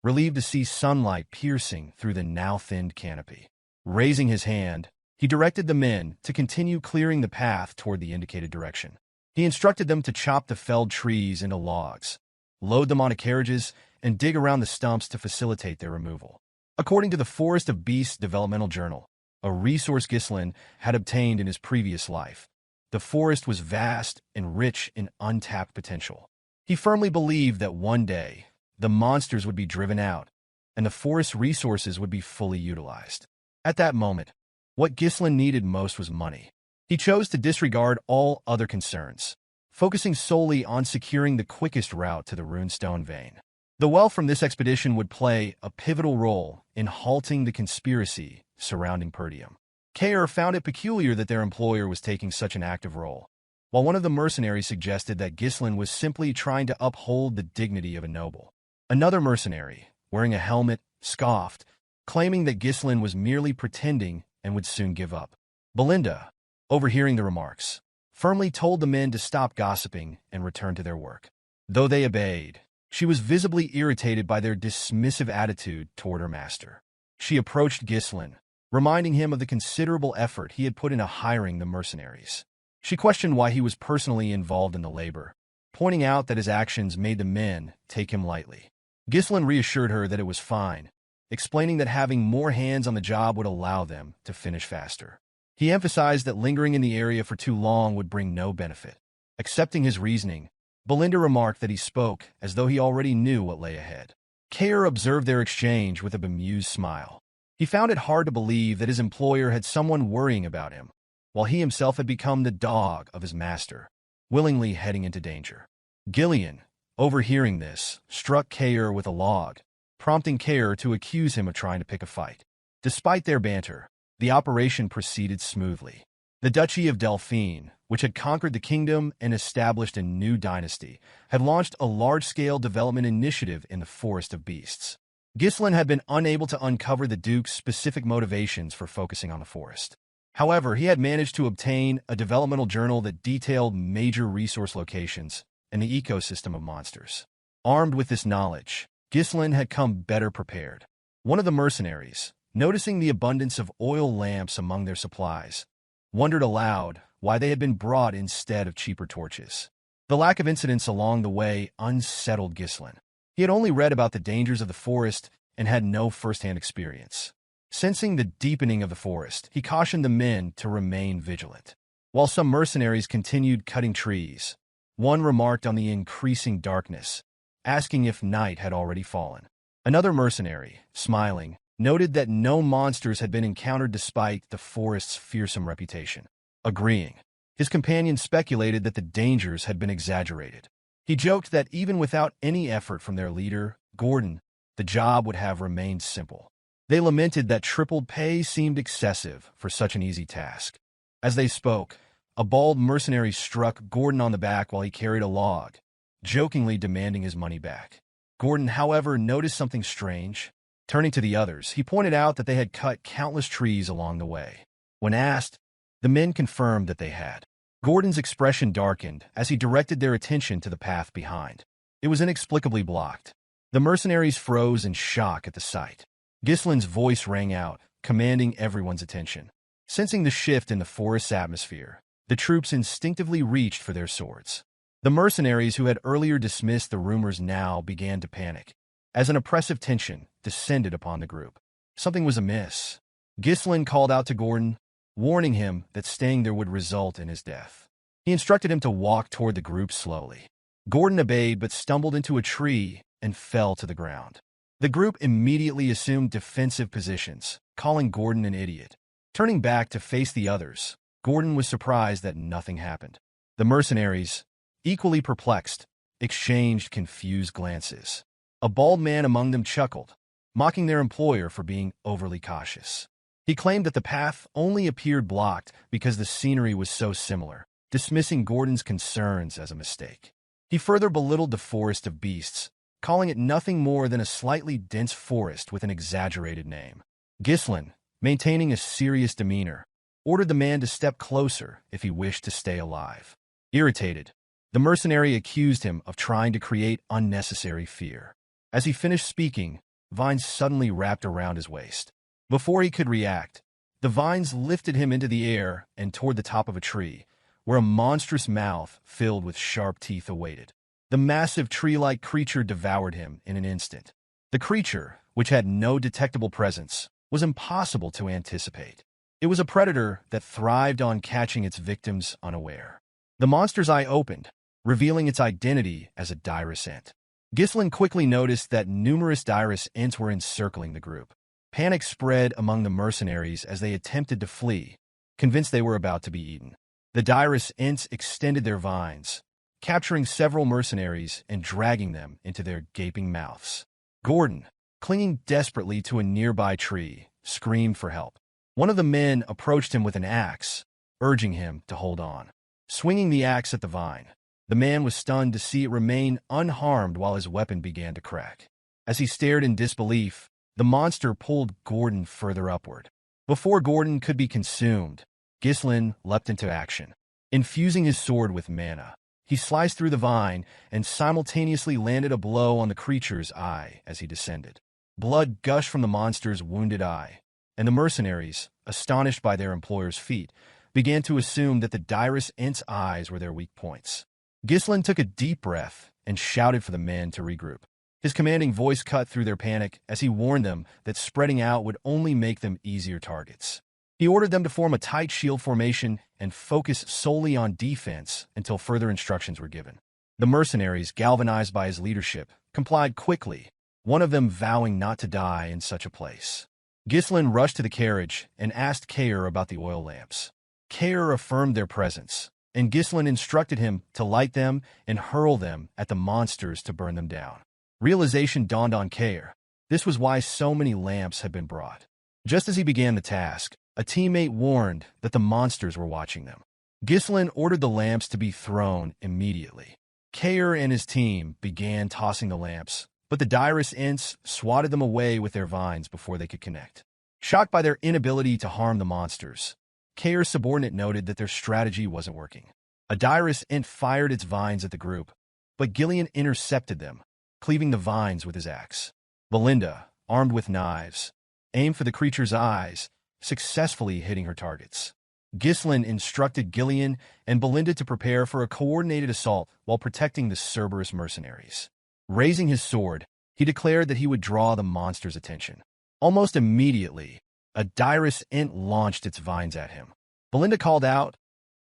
Speaker 1: relieved to see sunlight piercing through the now-thinned canopy. Raising his hand, he directed the men to continue clearing the path toward the indicated direction. He instructed them to chop the felled trees into logs, load them onto carriages, and dig around the stumps to facilitate their removal. According to the Forest of Beasts Developmental Journal, a resource Ghislain had obtained in his previous life, the forest was vast and rich in untapped potential. He firmly believed that one day, the monsters would be driven out, and the forest's resources would be fully utilized. At that moment, what Ghislain needed most was money. He chose to disregard all other concerns, focusing solely on securing the quickest route to the runestone vein. The wealth from this expedition would play a pivotal role in halting the conspiracy surrounding Perdium. Cain found it peculiar that their employer was taking such an active role, while one of the mercenaries suggested that Ghislain was simply trying to uphold the dignity of a noble. Another mercenary, wearing a helmet, scoffed, claiming that Ghislain was merely pretending and would soon give up. Belinda, overhearing the remarks, firmly told the men to stop gossiping and return to their work. Though they obeyed, she was visibly irritated by their dismissive attitude toward her master. She approached Ghislain, reminding him of the considerable effort he had put into hiring the mercenaries. She questioned why he was personally involved in the labor, pointing out that his actions made the men take him lightly. Ghislain reassured her that it was fine, explaining that having more hands on the job would allow them to finish faster. He emphasized that lingering in the area for too long would bring no benefit. Accepting his reasoning, Belinda remarked that he spoke as though he already knew what lay ahead. Cain observed their exchange with a bemused smile. He found it hard to believe that his employer had someone worrying about him, while he himself had become the dog of his master, willingly heading into danger. Gillian, overhearing this, struck Cain with a log, prompting Cain to accuse him of trying to pick a fight. Despite their banter, the operation proceeded smoothly. The Duchy of Delphine, which had conquered the kingdom and established a new dynasty, had launched a large-scale development initiative in the Forest of Beasts. Ghislain had been unable to uncover the Duke's specific motivations for focusing on the forest. However, he had managed to obtain a developmental journal that detailed major resource locations and the ecosystem of monsters. Armed with this knowledge, Ghislain had come better prepared. One of the mercenaries, noticing the abundance of oil lamps among their supplies, wondered aloud why they had been brought instead of cheaper torches. The lack of incidents along the way unsettled Ghislain. He had only read about the dangers of the forest and had no first-hand experience. Sensing the deepening of the forest, he cautioned the men to remain vigilant. While some mercenaries continued cutting trees, one remarked on the increasing darkness, asking if night had already fallen. Another mercenary, smiling, noted that no monsters had been encountered despite the forest's fearsome reputation. Agreeing, his companion speculated that the dangers had been exaggerated. He joked that even without any effort from their leader, Gordon, the job would have remained simple. They lamented that tripled pay seemed excessive for such an easy task. As they spoke, a bald mercenary struck Gordon on the back while he carried a log, jokingly demanding his money back. Gordon, however, noticed something strange. Turning to the others, he pointed out that they had cut countless trees along the way. When asked, the men confirmed that they had. Gordon's expression darkened as he directed their attention to the path behind. It was inexplicably blocked. The mercenaries froze in shock at the sight. Ghislain's voice rang out, commanding everyone's attention. Sensing the shift in the forest's atmosphere, the troops instinctively reached for their swords. The mercenaries who had earlier dismissed the rumors now began to panic, as an oppressive tension descended upon the group. Something was amiss. Ghislain called out to Gordon, warning him that staying there would result in his death. He instructed him to walk toward the group slowly. Gordon obeyed but stumbled into a tree and fell to the ground. The group immediately assumed defensive positions, calling Gordon an idiot. Turning back to face the others, Gordon was surprised that nothing happened. The mercenaries, equally perplexed, exchanged confused glances. A bald man among them chuckled, mocking their employer for being overly cautious. He claimed that the path only appeared blocked because the scenery was so similar, dismissing Gordon's concerns as a mistake. He further belittled the forest of beasts, calling it nothing more than a slightly dense forest with an exaggerated name. Ghislain, maintaining a serious demeanor, ordered the man to step closer if he wished to stay alive. Irritated, the mercenary accused him of trying to create unnecessary fear. As he finished speaking, vines suddenly wrapped around his waist. Before he could react, the vines lifted him into the air and toward the top of a tree, where a monstrous mouth filled with sharp teeth awaited. The massive tree-like creature devoured him in an instant. The creature, which had no detectable presence, was impossible to anticipate. It was a predator that thrived on catching its victims unaware. The monster's eye opened, revealing its identity as a dyrus ent. Ghislain quickly noticed that numerous dyrus ents were encircling the group. Panic spread among the mercenaries as they attempted to flee, convinced they were about to be eaten. The dyrus ents extended their vines, capturing several mercenaries and dragging them into their gaping mouths. Gordon, clinging desperately to a nearby tree, screamed for help. One of the men approached him with an axe, urging him to hold on. Swinging the axe at the vine, the man was stunned to see it remain unharmed while his weapon began to crack. As he stared in disbelief, the monster pulled Gordon further upward. Before Gordon could be consumed, Ghislain leapt into action. Infusing his sword with mana, he sliced through the vine and simultaneously landed a blow on the creature's eye as he descended. Blood gushed from the monster's wounded eye, and the mercenaries, astonished by their employer's feat, began to assume that the dyrus ent's eyes were their weak points. Ghislain took a deep breath and shouted for the men to regroup. His commanding voice cut through their panic as he warned them that spreading out would only make them easier targets. He ordered them to form a tight shield formation and focus solely on defense until further instructions were given. The mercenaries, galvanized by his leadership, complied quickly, one of them vowing not to die in such a place. Ghislain rushed to the carriage and asked Cain about the oil lamps. Cain affirmed their presence, and Ghislain instructed him to light them and hurl them at the monsters to burn them down. Realization dawned on Cain. This was why so many lamps had been brought. Just as he began the task, a teammate warned that the monsters were watching them. Ghislain ordered the lamps to be thrown immediately. Cain and his team began tossing the lamps, but the dyrus ents swatted them away with their vines before they could connect. Shocked by their inability to harm the monsters, Cain's subordinate noted that their strategy wasn't working. A dyrus ent fired its vines at the group, but Gillian intercepted them, cleaving the vines with his axe. Belinda, armed with knives, aimed for the creature's eyes, successfully hitting her targets. Ghislain instructed Gillian and Belinda to prepare for a coordinated assault while protecting the Cerberus mercenaries. Raising his sword, he declared that he would draw the monster's attention. Almost immediately, a dyrus ent launched its vines at him. Belinda called out,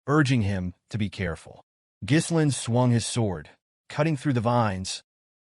Speaker 1: urging him to be careful. Ghislain swung his sword, cutting through the vines,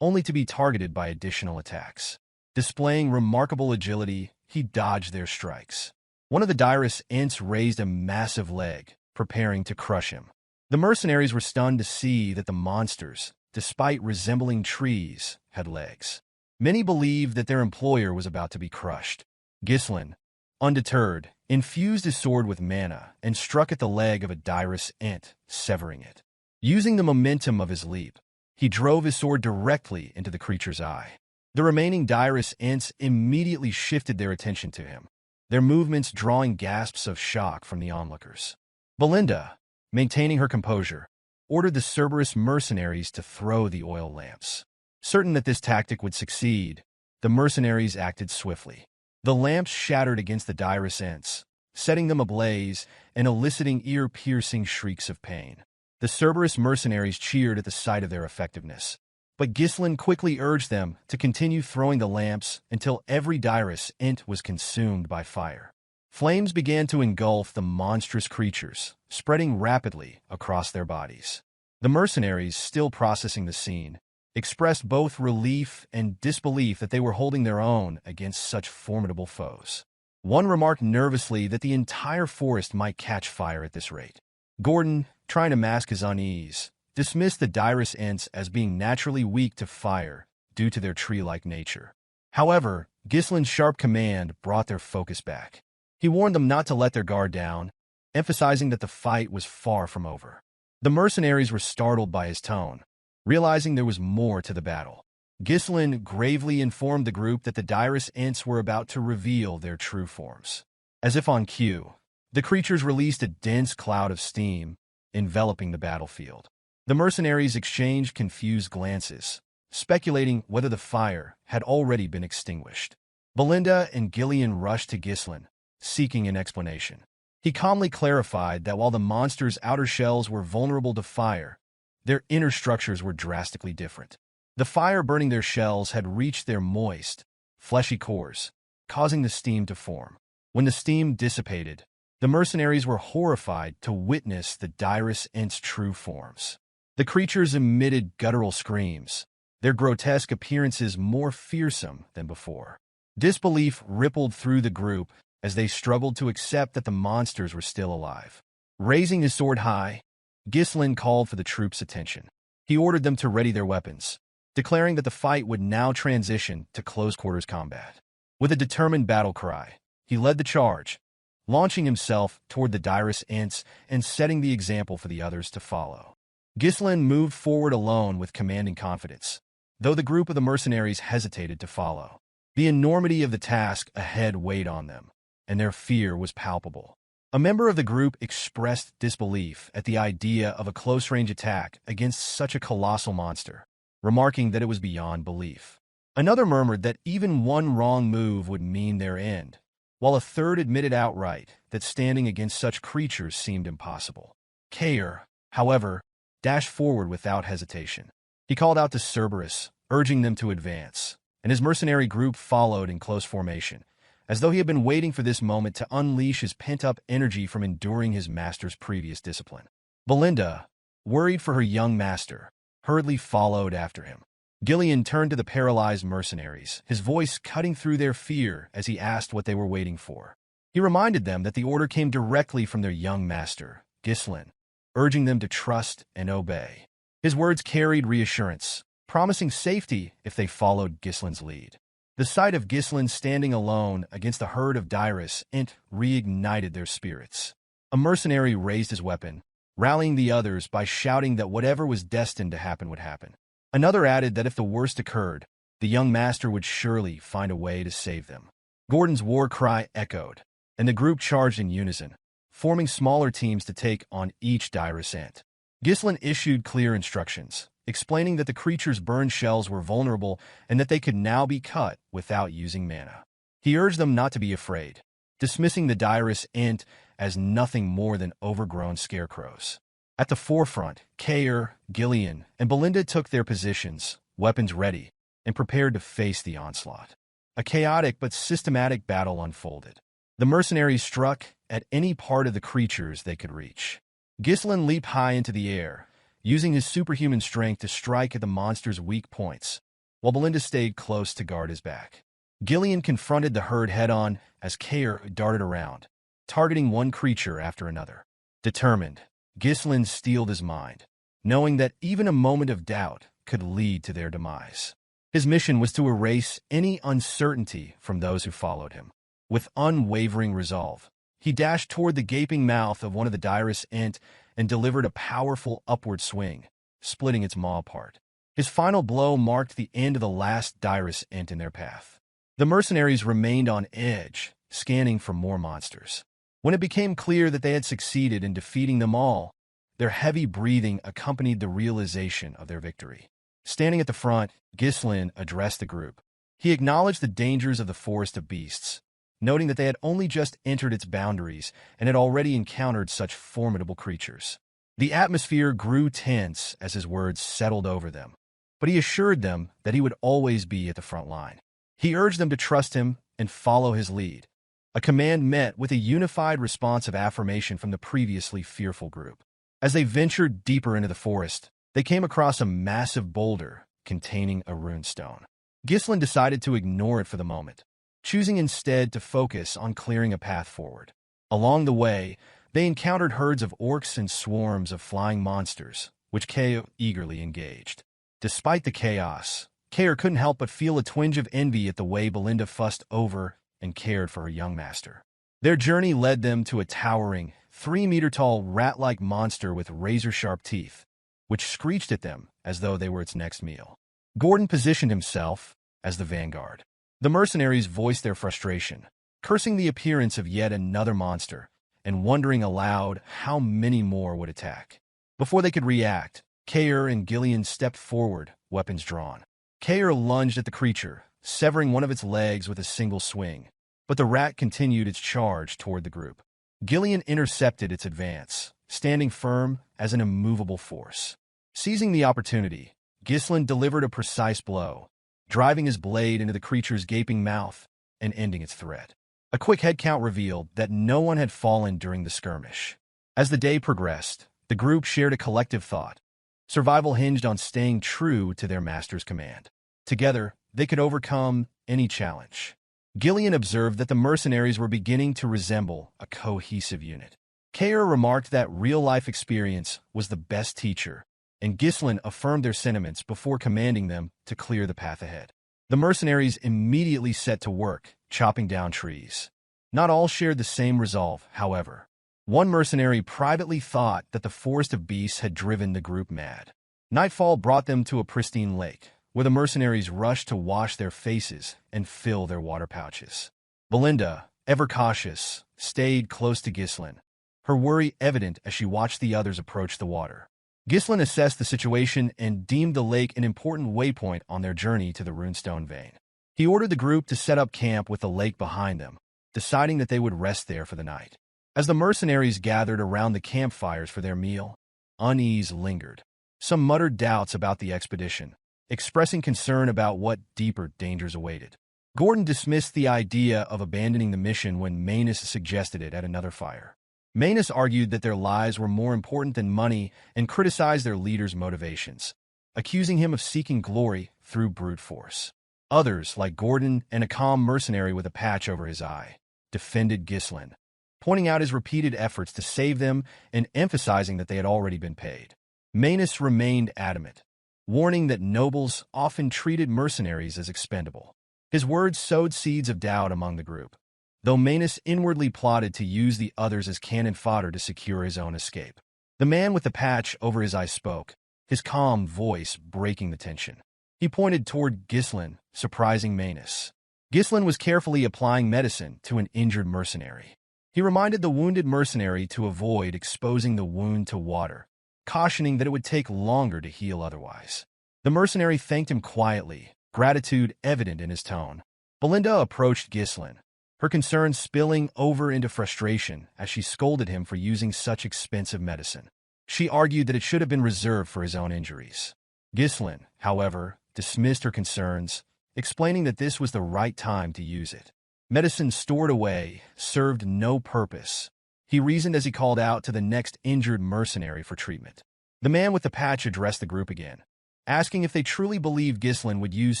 Speaker 1: only to be targeted by additional attacks. Displaying remarkable agility, he dodged their strikes. One of the dyrus ents raised a massive leg, preparing to crush him. The mercenaries were stunned to see that the monsters, despite resembling trees, had legs. Many believed that their employer was about to be crushed. Ghislain, undeterred, infused his sword with mana and struck at the leg of a dyrus ent, severing it. Using the momentum of his leap, he drove his sword directly into the creature's eye. The remaining dyrus ents immediately shifted their attention to him, their movements drawing gasps of shock from the onlookers. Belinda, maintaining her composure, ordered the Cerberus mercenaries to throw the oil lamps. Certain that this tactic would succeed, the mercenaries acted swiftly. The lamps shattered against the dyrus ents, setting them ablaze and eliciting ear-piercing shrieks of pain. The Cerberus mercenaries cheered at the sight of their effectiveness, but Ghislain quickly urged them to continue throwing the lamps until every dyrus ent was consumed by fire. Flames began to engulf the monstrous creatures, spreading rapidly across their bodies. The mercenaries, still processing the scene, expressed both relief and disbelief that they were holding their own against such formidable foes. One remarked nervously that the entire forest might catch fire at this rate. Gordon, trying to mask his unease, dismissed the dyrus ents as being naturally weak to fire due to their tree-like nature. However, Ghislain's sharp command brought their focus back. He warned them not to let their guard down, emphasizing that the fight was far from over. The mercenaries were startled by his tone, realizing there was more to the battle. Ghislain gravely informed the group that the dyrus ents were about to reveal their true forms. As if on cue, the creatures released a dense cloud of steam, enveloping the battlefield. The mercenaries exchanged confused glances, speculating whether the fire had already been extinguished. Belinda and Gillian rushed to Ghislain, seeking an explanation. He calmly clarified that while the monster's outer shells were vulnerable to fire, their inner structures were drastically different. The fire burning their shells had reached their moist, fleshy cores, causing the steam to form. When the steam dissipated, the mercenaries were horrified to witness the dyrus ents' true forms. The creatures emitted guttural screams, their grotesque appearances more fearsome than before. Disbelief rippled through the group as they struggled to accept that the monsters were still alive. Raising his sword high, Ghislain called for the troops' attention. He ordered them to ready their weapons, declaring that the fight would now transition to close-quarters combat. With a determined battle cry, he led the charge, launching himself toward the dyrus ents and setting the example for the others to follow. Ghislain moved forward alone with commanding confidence, though the group of the mercenaries hesitated to follow. The enormity of the task ahead weighed on them, and their fear was palpable. A member of the group expressed disbelief at the idea of a close-range attack against such a colossal monster, remarking that it was beyond belief. Another murmured that even one wrong move would mean their end, while a third admitted outright that standing against such creatures seemed impossible. Cain, however, dashed forward without hesitation. He called out to Cerberus, urging them to advance, and his mercenary group followed in close formation, as though he had been waiting for this moment to unleash his pent-up energy from enduring his master's previous discipline. Belinda, worried for her young master, hurriedly followed after him. Gillian turned to the paralyzed mercenaries, his voice cutting through their fear as he asked what they were waiting for. He reminded them that the order came directly from their young master, Ghislain, urging them to trust and obey. His words carried reassurance, promising safety if they followed Ghislain's lead. The sight of Ghislain standing alone against a herd of dyrus ent reignited their spirits. A mercenary raised his weapon, rallying the others by shouting that whatever was destined to happen would happen. Another added that if the worst occurred, the young master would surely find a way to save them. Gordon's war cry echoed, and the group charged in unison, forming smaller teams to take on each dyrus ent. Ghislain issued clear instructions, explaining that the creature's burned shells were vulnerable and that they could now be cut without using mana. He urged them not to be afraid, dismissing the dyrus ent as nothing more than overgrown scarecrows. At the forefront, Cain, Gillian, and Belinda took their positions, weapons ready, and prepared to face the onslaught. A chaotic but systematic battle unfolded. The mercenaries struck at any part of the creatures they could reach. Ghislain leaped high into the air, using his superhuman strength to strike at the monster's weak points, while Belinda stayed close to guard his back. Gillian confronted the herd head-on as Cain darted around, targeting one creature after another. Determined, Ghislain steeled his mind, knowing that even a moment of doubt could lead to their demise. His mission was to erase any uncertainty from those who followed him. With unwavering resolve, he dashed toward the gaping mouth of one of the dyrus and delivered a powerful upward swing, splitting its maw apart. His final blow marked the end of the last dyrus in their path. The mercenaries remained on edge, scanning for more monsters. When it became clear that they had succeeded in defeating them all, their heavy breathing accompanied the realization of their victory. Standing at the front, Ghislain addressed the group. He acknowledged the dangers of the forest of beasts, noting that they had only just entered its boundaries and had already encountered such formidable creatures. The atmosphere grew tense as his words settled over them, but he assured them that he would always be at the front line. He urged them to trust him and follow his lead, a command met with a unified response of affirmation from the previously fearful group. As they ventured deeper into the forest, they came across a massive boulder containing a runestone. Ghislain decided to ignore it for the moment, choosing instead to focus on clearing a path forward. Along the way, they encountered herds of orcs and swarms of flying monsters, which Cain eagerly engaged. Despite the chaos, Cain couldn't help but feel a twinge of envy at the way Belinda fussed over and cared for her young master. Their journey led them to a towering, 3-meter-tall rat-like monster with razor-sharp teeth, which screeched at them as though they were its next meal. Gordon positioned himself as the vanguard. The mercenaries voiced their frustration, cursing the appearance of yet another monster and wondering aloud how many more would attack. Before they could react, Cain and Gillian stepped forward, weapons drawn. Cain lunged at the creature, severing one of its legs with a single swing, but the rat continued its charge toward the group. Gillian intercepted its advance, standing firm as an immovable force. Seizing the opportunity, Ghislain delivered a precise blow, driving his blade into the creature's gaping mouth and ending its threat. A quick head count revealed that no one had fallen during the skirmish. As the day progressed, the group shared a collective thought. Survival hinged on staying true to their master's command. Together, they could overcome any challenge. Gillian observed that the mercenaries were beginning to resemble a cohesive unit. Cain remarked that real-life experience was the best teacher, and Ghislain affirmed their sentiments before commanding them to clear the path ahead. The mercenaries immediately set to work, chopping down trees. Not all shared the same resolve, however. One mercenary privately thought that the forest of beasts had driven the group mad. Nightfall brought them to a pristine lake, where the mercenaries rushed to wash their faces and fill their water pouches. Belinda, ever cautious, stayed close to Ghislain, her worry evident as she watched the others approach the water. Ghislain assessed the situation and deemed the lake an important waypoint on their journey to the runestone vein. He ordered the group to set up camp with the lake behind them, deciding that they would rest there for the night. As the mercenaries gathered around the campfires for their meal, unease lingered. Some muttered doubts about the expedition, expressing concern about what deeper dangers awaited. Gordon dismissed the idea of abandoning the mission when Manus suggested it at another fire. Manus argued that their lives were more important than money and criticized their leader's motivations, accusing him of seeking glory through brute force. Others, like Gordon and a calm mercenary with a patch over his eye, defended Ghislain, pointing out his repeated efforts to save them and emphasizing that they had already been paid. Manus remained adamant, warning that nobles often treated mercenaries as expendable. His words sowed seeds of doubt among the group, though Manus inwardly plotted to use the others as cannon fodder to secure his own escape. The man with the patch over his eye spoke, his calm voice breaking the tension. He pointed toward Ghislain, surprising Manus. Ghislain was carefully applying medicine to an injured mercenary. He reminded the wounded mercenary to avoid exposing the wound to water, cautioning that it would take longer to heal otherwise. The mercenary thanked him quietly, gratitude evident in his tone. Belinda approached Ghislain, her concern spilling over into frustration as she scolded him for using such expensive medicine. She argued that it should have been reserved for his own injuries. Ghislain, however, dismissed her concerns, explaining that this was the right time to use it. Medicine stored away served no purpose, he reasoned as he called out to the next injured mercenary for treatment. The man with the patch addressed the group again, asking if they truly believed Ghislain would use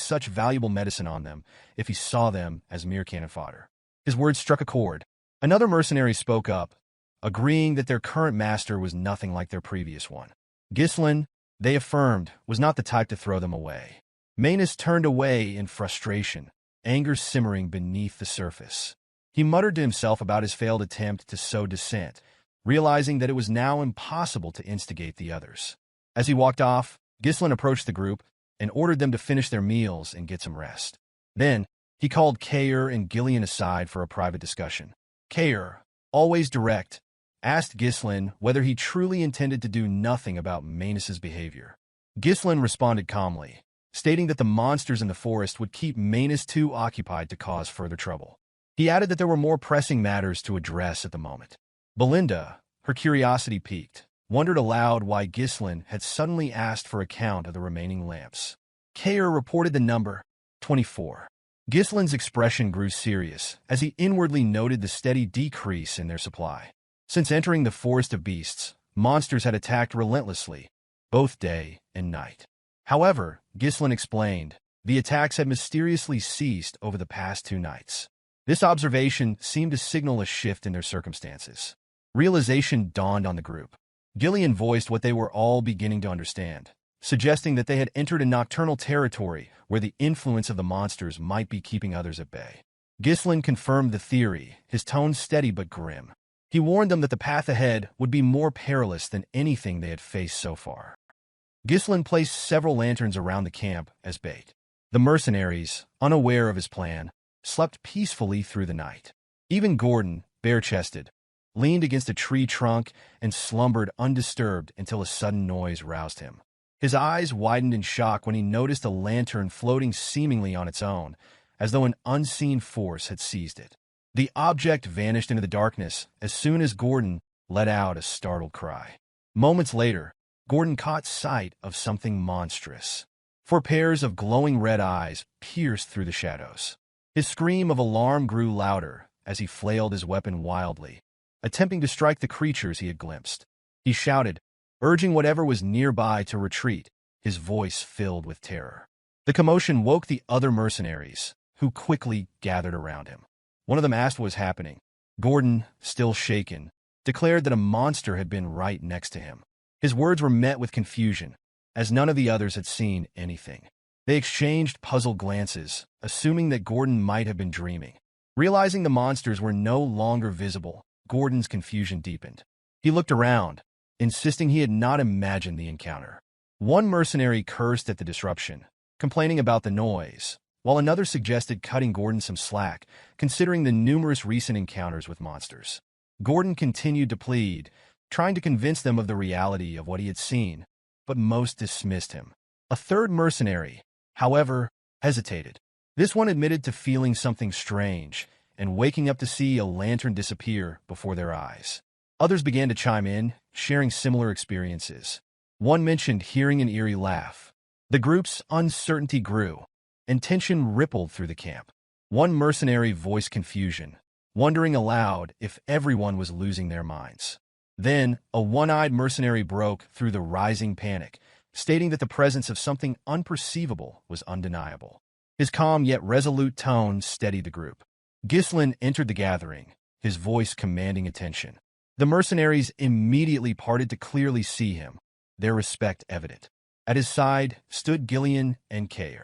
Speaker 1: such valuable medicine on them if he saw them as mere cannon fodder. His words struck a chord. Another mercenary spoke up, agreeing that their current master was nothing like their previous one. Ghislain, they affirmed, was not the type to throw them away. Manus turned away in frustration, anger simmering beneath the surface. He muttered to himself about his failed attempt to sow dissent, realizing that it was now impossible to instigate the others. As he walked off, Ghislain approached the group and ordered them to finish their meals and get some rest. Then, he called Cain and Gillian aside for a private discussion. Cain, always direct, asked Ghislain whether he truly intended to do nothing about Manus's behavior. Ghislain responded calmly, stating that the monsters in the forest would keep Manus too occupied to cause further trouble. He added that there were more pressing matters to address at the moment. Belinda, her curiosity piqued, wondered aloud why Ghislain had suddenly asked for a count of the remaining lamps. Cain reported the number, 24. Ghislain's expression grew serious as he inwardly noted the steady decrease in their supply. Since entering the forest of beasts, monsters had attacked relentlessly, both day and night. However, Ghislain explained, the attacks had mysteriously ceased over the past 2 nights. This observation seemed to signal a shift in their circumstances. Realization dawned on the group. Gillian voiced what they were all beginning to understand, suggesting that they had entered a nocturnal territory where the influence of the monsters might be keeping others at bay. Ghislain confirmed the theory, his tone steady but grim. He warned them that the path ahead would be more perilous than anything they had faced so far. Ghislain placed several lanterns around the camp as bait. The mercenaries, unaware of his plan, slept peacefully through the night. Even Gordon, bare-chested, leaned against a tree trunk and slumbered undisturbed until a sudden noise roused him. His eyes widened in shock when he noticed a lantern floating seemingly on its own, as though an unseen force had seized it. The object vanished into the darkness as soon as Gordon let out a startled cry. Moments later, Gordon caught sight of something monstrous. 4 pairs of glowing red eyes pierced through the shadows. His scream of alarm grew louder as he flailed his weapon wildly, attempting to strike the creatures he had glimpsed. He shouted, urging whatever was nearby to retreat, his voice filled with terror. The commotion woke the other mercenaries, who quickly gathered around him. One of them asked what was happening. Gordon, still shaken, declared that a monster had been right next to him. His words were met with confusion, as none of the others had seen anything. They exchanged puzzled glances, assuming that Gordon might have been dreaming. Realizing the monsters were no longer visible, Gordon's confusion deepened. He looked around, insisting he had not imagined the encounter. One mercenary cursed at the disruption, complaining about the noise, while another suggested cutting Gordon some slack, considering the numerous recent encounters with monsters. Gordon continued to plead, trying to convince them of the reality of what he had seen, but most dismissed him. A third mercenary, however, hesitated. This one admitted to feeling something strange and waking up to see a lantern disappear before their eyes. Others began to chime in, sharing similar experiences. One mentioned hearing an eerie laugh. The group's uncertainty grew, and tension rippled through the camp. One mercenary voiced confusion, wondering aloud if everyone was losing their minds. Then, a one-eyed mercenary broke through the rising panic, stating that the presence of something unperceivable was undeniable. His calm yet resolute tone steadied the group. Ghislain entered the gathering, his voice commanding attention. The mercenaries immediately parted to clearly see him, their respect evident. At his side stood Gillian and Cain.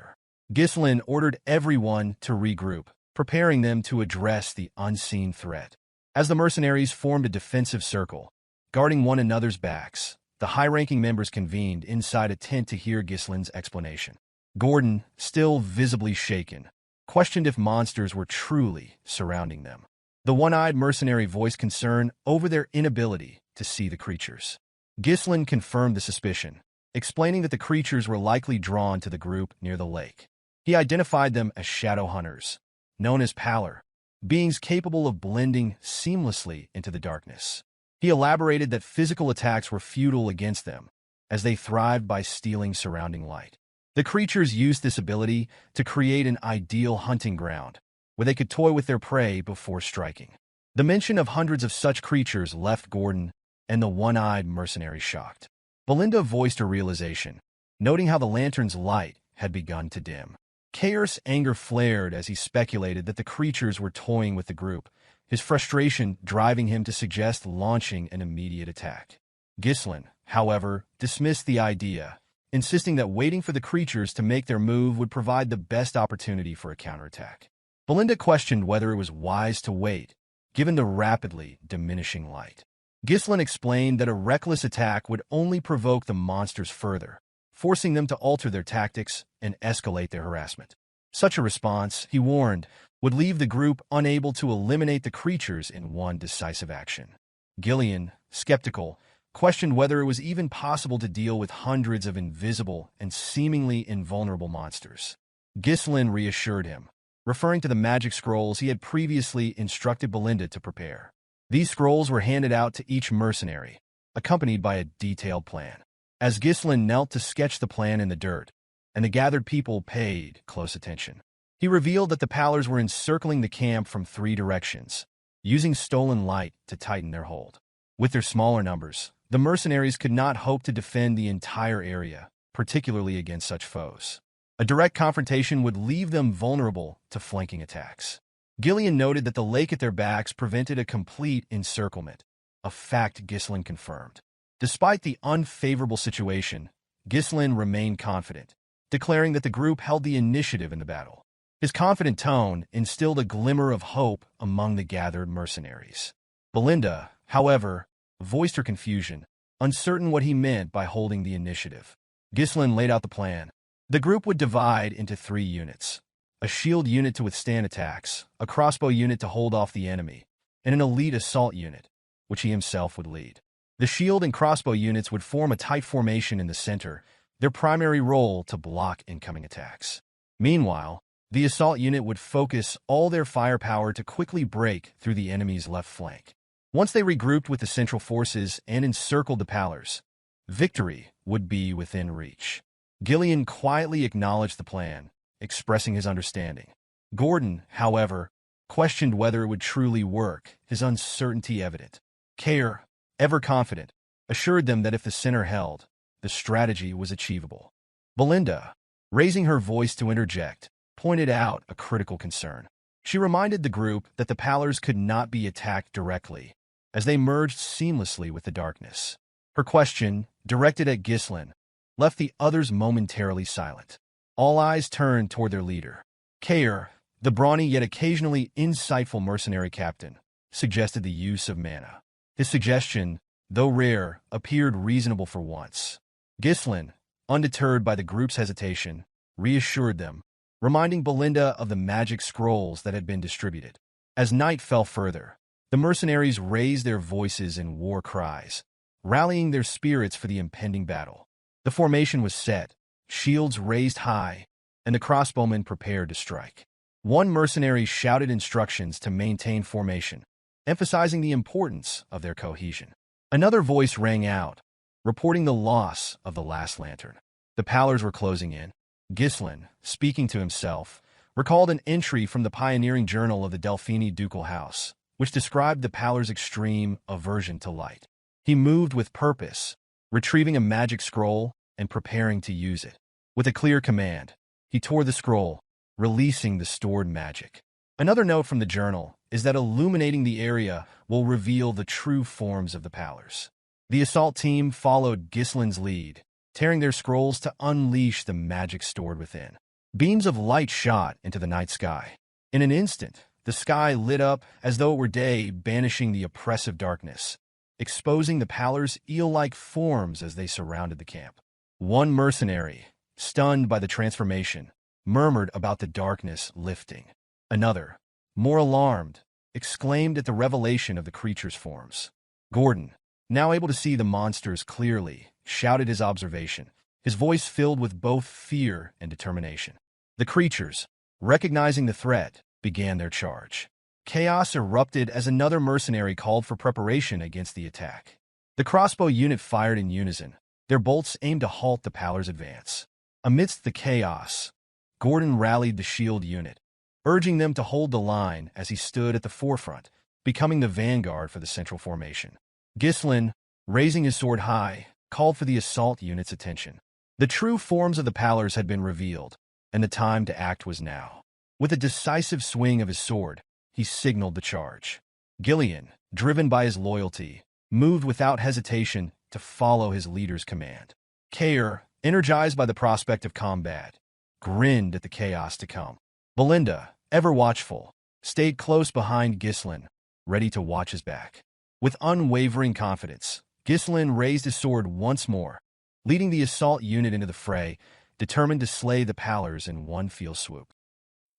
Speaker 1: Ghislain ordered everyone to regroup, preparing them to address the unseen threat. As the mercenaries formed a defensive circle, guarding one another's backs, the high-ranking members convened inside a tent to hear Ghislain's explanation. Gordon, still visibly shaken, questioned if monsters were truly surrounding them. The one-eyed mercenary voiced concern over their inability to see the creatures. Ghislain confirmed the suspicion, explaining that the creatures were likely drawn to the group near the lake. He identified them as shadow hunters, known as Pallor, beings capable of blending seamlessly into the darkness. He elaborated that physical attacks were futile against them, as they thrived by stealing surrounding light. The creatures used this ability to create an ideal hunting ground, where they could toy with their prey before striking. The mention of hundreds of such creatures left Gordon and the one-eyed mercenary shocked. Belinda voiced her realization, noting how the lantern's light had begun to dim. Cain's anger flared as he speculated that the creatures were toying with the group, his frustration driving him to suggest launching an immediate attack. Ghislain, however, dismissed the idea, insisting that waiting for the creatures to make their move would provide the best opportunity for a counterattack. Belinda questioned whether it was wise to wait, given the rapidly diminishing light. Ghislain explained that a reckless attack would only provoke the monsters further, forcing them to alter their tactics and escalate their harassment. Such a response, he warned, would leave the group unable to eliminate the creatures in one decisive action. Gillian, skeptical, questioned whether it was even possible to deal with hundreds of invisible and seemingly invulnerable monsters. Ghislain reassured him, referring to the magic scrolls he had previously instructed Belinda to prepare. These scrolls were handed out to each mercenary, accompanied by a detailed plan. As Ghislain knelt to sketch the plan in the dirt, and the gathered people paid close attention, he revealed that the Poers were encircling the camp from 3 directions, using stolen light to tighten their hold. With their smaller numbers, the mercenaries could not hope to defend the entire area, particularly against such foes. A direct confrontation would leave them vulnerable to flanking attacks. Gillian noted that the lake at their backs prevented a complete encirclement, a fact Ghislain confirmed. Despite the unfavorable situation, Ghislain remained confident, declaring that the group held the initiative in the battle. His confident tone instilled a glimmer of hope among the gathered mercenaries. Belinda, however, voiced her confusion, uncertain what he meant by holding the initiative. Ghislain laid out the plan. The group would divide into 3 units: a shield unit to withstand attacks, a crossbow unit to hold off the enemy, and an elite assault unit, which he himself would lead. The shield and crossbow units would form a tight formation in the center, their primary role to block incoming attacks. Meanwhile, the assault unit would focus all their firepower to quickly break through the enemy's left flank. Once they regrouped with the central forces and encircled the Poers, victory would be within reach. Gillian quietly acknowledged the plan, expressing his understanding. Gordon, however, questioned whether it would truly work, his uncertainty evident. Cain, ever confident, assured them that if the center held, the strategy was achievable. Belinda, raising her voice to interject, pointed out a critical concern. She reminded the group that the Poers could not be attacked directly, as they merged seamlessly with the darkness. Her question, directed at Ghislain, left the others momentarily silent. All eyes turned toward their leader. Cain, the brawny yet occasionally insightful mercenary captain, suggested the use of mana. His suggestion, though rare, appeared reasonable for once. Ghislain, undeterred by the group's hesitation, reassured them, reminding Belinda of the magic scrolls that had been distributed. As night fell further, the mercenaries raised their voices in war cries, rallying their spirits for the impending battle. The formation was set, shields raised high, and the crossbowmen prepared to strike. One mercenary shouted instructions to maintain formation, emphasizing the importance of their cohesion. Another voice rang out, reporting the loss of the last lantern. The Poers were closing in. Ghislain, speaking to himself, recalled an entry from the pioneering journal of the Delphini ducal house, which described the Poers' extreme aversion to light. He moved with purpose, retrieving a magic scroll and preparing to use it. With a clear command, he tore the scroll, releasing the stored magic. Another note from the journal is that illuminating the area will reveal the true forms of the Poers. The assault team followed Ghislain's lead, tearing their scrolls to unleash the magic stored within. Beams of light shot into the night sky. In an instant, the sky lit up as though it were day, banishing the oppressive darkness, exposing the Poers' eel-like forms as they surrounded the camp. One mercenary, stunned by the transformation, murmured about the darkness lifting. Another, more alarmed, exclaimed at the revelation of the creature's forms. Gordon, now able to see the monsters clearly, shouted his observation, his voice filled with both fear and determination. The creatures, recognizing the threat, began their charge. Chaos erupted as another mercenary called for preparation against the attack. The crossbow unit fired in unison, their bolts aimed to halt the Poers' advance. Amidst the chaos, Gordon rallied the shield unit, urging them to hold the line as he stood at the forefront, becoming the vanguard for the central formation. Ghislain, raising his sword high, called for the assault unit's attention. The true forms of the Poers had been revealed, and the time to act was now. With a decisive swing of his sword, he signaled the charge. Gillian, driven by his loyalty, moved without hesitation to follow his leader's command. Cain, energized by the prospect of combat, grinned at the chaos to come. Belinda, ever watchful, stayed close behind Ghislain, ready to watch his back. With unwavering confidence, Ghislain raised his sword once more, leading the assault unit into the fray, determined to slay the Poers in one fell swoop.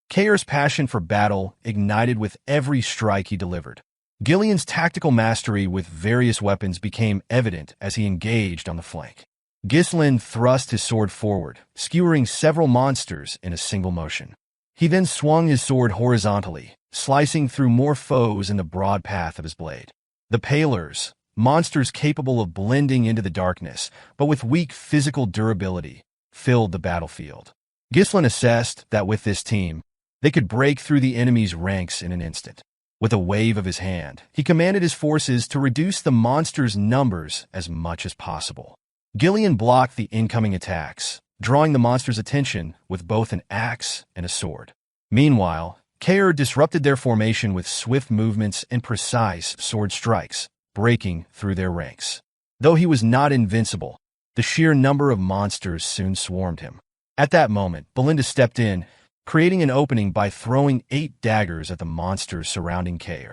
Speaker 1: Cain's passion for battle ignited with every strike he delivered. Gillian's tactical mastery with various weapons became evident as he engaged on the flank. Ghislain thrust his sword forward, skewering several monsters in a single motion. He then swung his sword horizontally, slicing through more foes in the broad path of his blade. The Poers, monsters capable of blending into the darkness, but with weak physical durability, filled the battlefield. Ghislain assessed that with this team, they could break through the enemy's ranks in an instant. With a wave of his hand, he commanded his forces to reduce the monsters' numbers as much as possible. Gillian blocked the incoming attacks, drawing the monsters' attention with both an axe and a sword. Meanwhile, Cain disrupted their formation with swift movements and precise sword strikes, breaking through their ranks. Though he was not invincible, the sheer number of monsters soon swarmed him. At that moment, Belinda stepped in, creating an opening by throwing 8 daggers at the monsters surrounding Cain.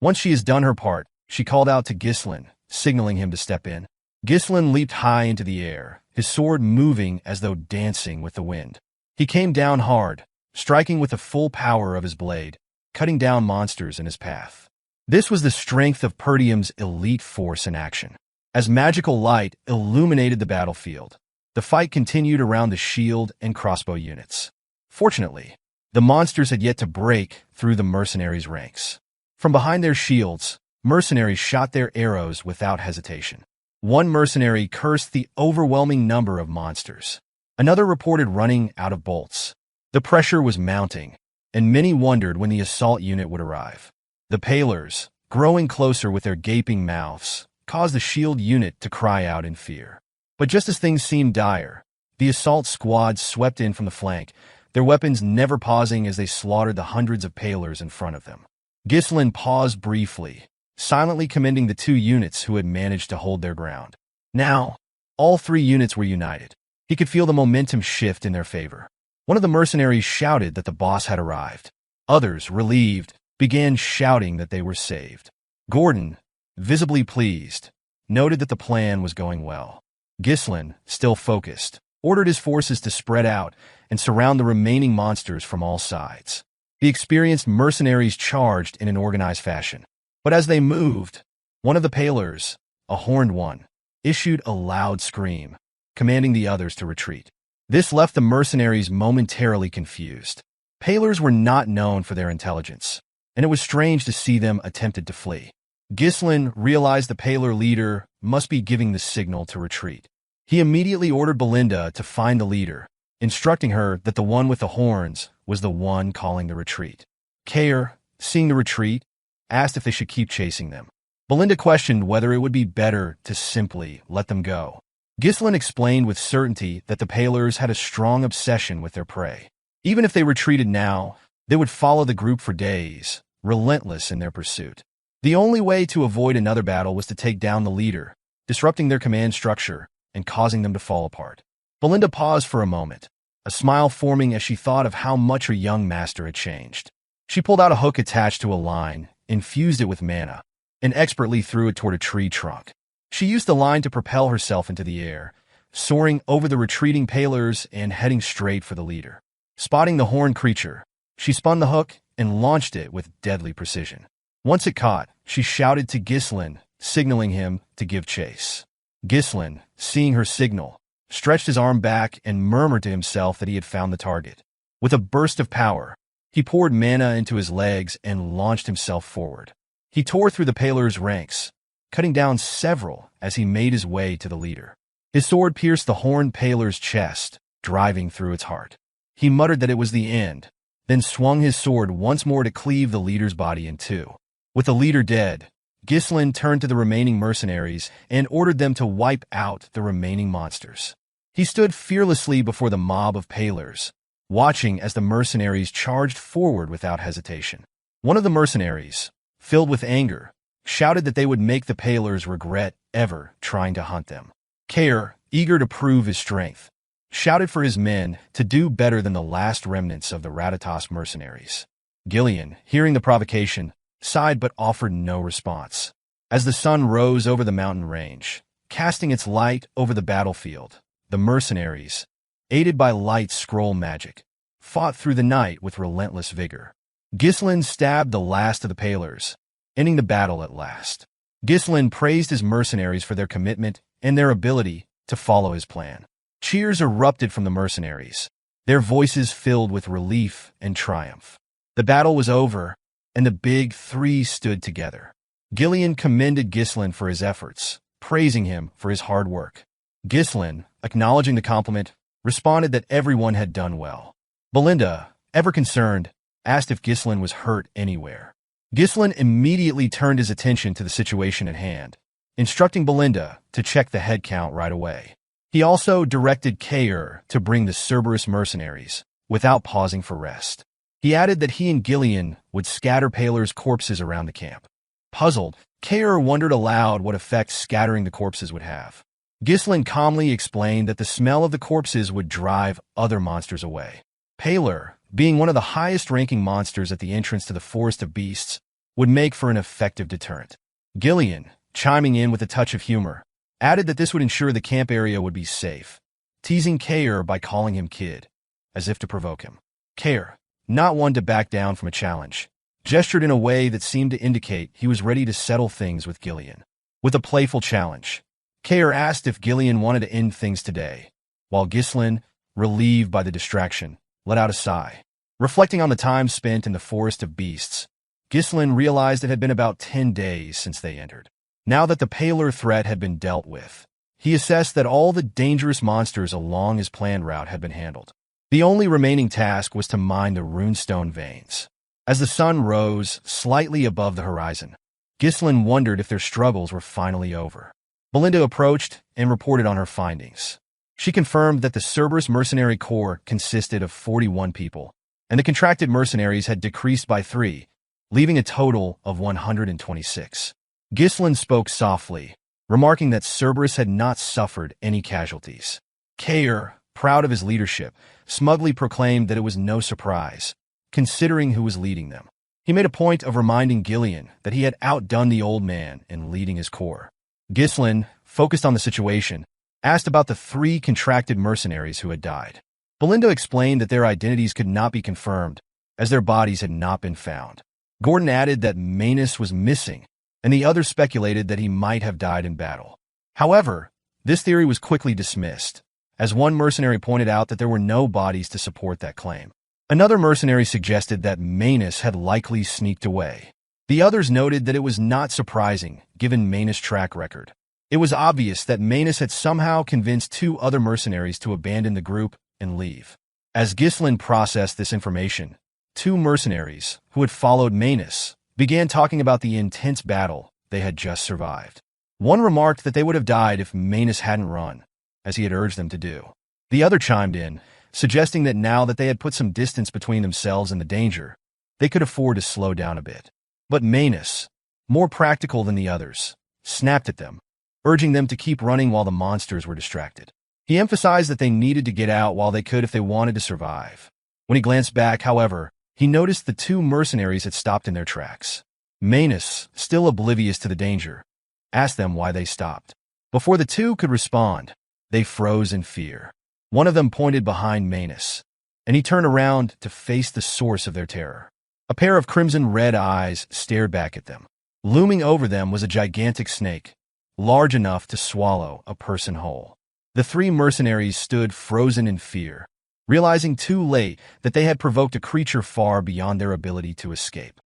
Speaker 1: Once she has done her part, she called out to Ghislain, signaling him to step in. Ghislain leaped high into the air, his sword moving as though dancing with the wind. He came down hard, striking with the full power of his blade, cutting down monsters in his path. This was the strength of Perdium's elite force in action. As magical light illuminated the battlefield, the fight continued around the shield and crossbow units. Fortunately, the monsters had yet to break through the mercenaries' ranks. From behind their shields, mercenaries shot their arrows without hesitation. One mercenary cursed the overwhelming number of monsters. Another reported running out of bolts. The pressure was mounting, and many wondered when the assault unit would arrive. The Poers, growing closer with their gaping mouths, caused the shield unit to cry out in fear. But just as things seemed dire, the assault squad swept in from the flank, their weapons never pausing as they slaughtered the hundreds of Poers in front of them. Ghislain paused briefly, silently commending the 2 units who had managed to hold their ground. Now, all 3 units were united. He could feel the momentum shift in their favor. One of the mercenaries shouted that the boss had arrived. Others, relieved, began shouting that they were saved. Gordon, visibly pleased, noted that the plan was going well. Ghislain, still focused, ordered his forces to spread out and surround the remaining monsters from all sides. The experienced mercenaries charged in an organized fashion. But as they moved, one of the Poers, a horned one, issued a loud scream, commanding the others to retreat. This left the mercenaries momentarily confused. Poers were not known for their intelligence, and it was strange to see them attempted to flee. Ghislain realized the Poer leader must be giving the signal to retreat. He immediately ordered Belinda to find the leader, instructing her that the one with the horns was the one calling the retreat. Cain, seeing the retreat, asked if they should keep chasing them. Belinda questioned whether it would be better to simply let them go. Ghislain explained with certainty that the Poers had a strong obsession with their prey. Even if they retreated now, they would follow the group for days, relentless in their pursuit. The only way to avoid another battle was to take down the leader, disrupting their command structure and causing them to fall apart. Belinda paused for a moment, a smile forming as she thought of how much her young master had changed. She pulled out a hook attached to a line, infused it with mana, and expertly threw it toward a tree trunk. She used the line to propel herself into the air, soaring over the retreating Poers and heading straight for the leader. Spotting the horned creature, she spun the hook and launched it with deadly precision. Once it caught, she shouted to Ghislain, signaling him to give chase. Ghislain, seeing her signal, stretched his arm back and murmured to himself that he had found the target. With a burst of power, he poured mana into his legs and launched himself forward. He tore through the Poers' ranks, cutting down several as he made his way to the leader. His sword pierced the horned Poers' chest, driving through its heart. He muttered that it was the end, then swung his sword once more to cleave the leader's body in 2. With the leader dead, Ghislain turned to the remaining mercenaries and ordered them to wipe out the remaining monsters. He stood fearlessly before the mob of Poers, watching as the mercenaries charged forward without hesitation. One of the mercenaries, filled with anger, shouted that they would make the Poers regret ever trying to hunt them. Cain, eager to prove his strength, shouted for his men to do better than the last remnants of the Ratatas mercenaries. Gillian, hearing the provocation, sighed but offered no response. As the sun rose over the mountain range, casting its light over the battlefield, the mercenaries, aided by light scroll magic, fought through the night with relentless vigor. Ghislain stabbed the last of the Poers, ending the battle at last. Ghislain praised his mercenaries for their commitment and their ability to follow his plan. Cheers erupted from the mercenaries, their voices filled with relief and triumph. The battle was over, and the big three stood together. Gillian commended Ghislain for his efforts, praising him for his hard work. Ghislain, acknowledging the compliment, responded that everyone had done well. Belinda, ever concerned, asked if Ghislain was hurt anywhere. Ghislain immediately turned his attention to the situation at hand, instructing Belinda to check the head count right away. He also directed Cain to bring the Cerberus mercenaries, without pausing for rest. He added that he and Gillian would scatter Poers' corpses around the camp. Puzzled, Cain wondered aloud what effect scattering the corpses would have. Ghislain calmly explained that the smell of the corpses would drive other monsters away. Poer, being one of the highest-ranking monsters at the entrance to the Forest of Beasts, would make for an effective deterrent. Gillian, chiming in with a touch of humor, added that this would ensure the camp area would be safe, teasing Cain by calling him Kid, as if to provoke him. Cain, not one to back down from a challenge, gestured in a way that seemed to indicate he was ready to settle things with Gillian. With a playful challenge, Cain asked if Gillian wanted to end things today, while Ghislain, relieved by the distraction, let out a sigh. Reflecting on the time spent in the Forest of Beasts, Ghislain realized it had been about 10 days since they entered. Now that the Poer threat had been dealt with, he assessed that all the dangerous monsters along his planned route had been handled. The only remaining task was to mine the runestone veins. As the sun rose slightly above the horizon, Ghislain wondered if their struggles were finally over. Belinda approached and reported on her findings. She confirmed that the Cerberus mercenary corps consisted of 41 people, and the contracted mercenaries had decreased by 3, leaving a total of 126. Ghislain spoke softly, remarking that Cerberus had not suffered any casualties. Cain, proud of his leadership, smugly proclaimed that it was no surprise, considering who was leading them. He made a point of reminding Gillian that he had outdone the old man in leading his corps. Ghislain, focused on the situation, asked about the 3 contracted mercenaries who had died. Belinda explained that their identities could not be confirmed, as their bodies had not been found. Gordon added that Manus was missing, and the others speculated that he might have died in battle. However, this theory was quickly dismissed, as one mercenary pointed out that there were no bodies to support that claim. Another mercenary suggested that Manus had likely sneaked away. The others noted that it was not surprising, given Manus' track record. It was obvious that Manus had somehow convinced 2 other mercenaries to abandon the group and leave. As Ghislain processed this information, 2 mercenaries, who had followed Manus, began talking about the intense battle they had just survived. One remarked that they would have died if Manus hadn't run, as he had urged them to do. The other chimed in, suggesting that now that they had put some distance between themselves and the danger, they could afford to slow down a bit. But Manus, more practical than the others, snapped at them, urging them to keep running while the monsters were distracted. He emphasized that they needed to get out while they could if they wanted to survive. When he glanced back, however, he noticed the 2 mercenaries had stopped in their tracks. Manus, still oblivious to the danger, asked them why they stopped. Before the 2 could respond, they froze in fear. One of them pointed behind Manus, and he turned around to face the source of their terror. A pair of crimson-red eyes stared back at them. Looming over them was a gigantic snake, large enough to swallow a person whole. The 3 mercenaries stood frozen in fear, realizing too late that they had provoked a creature far beyond their ability to escape.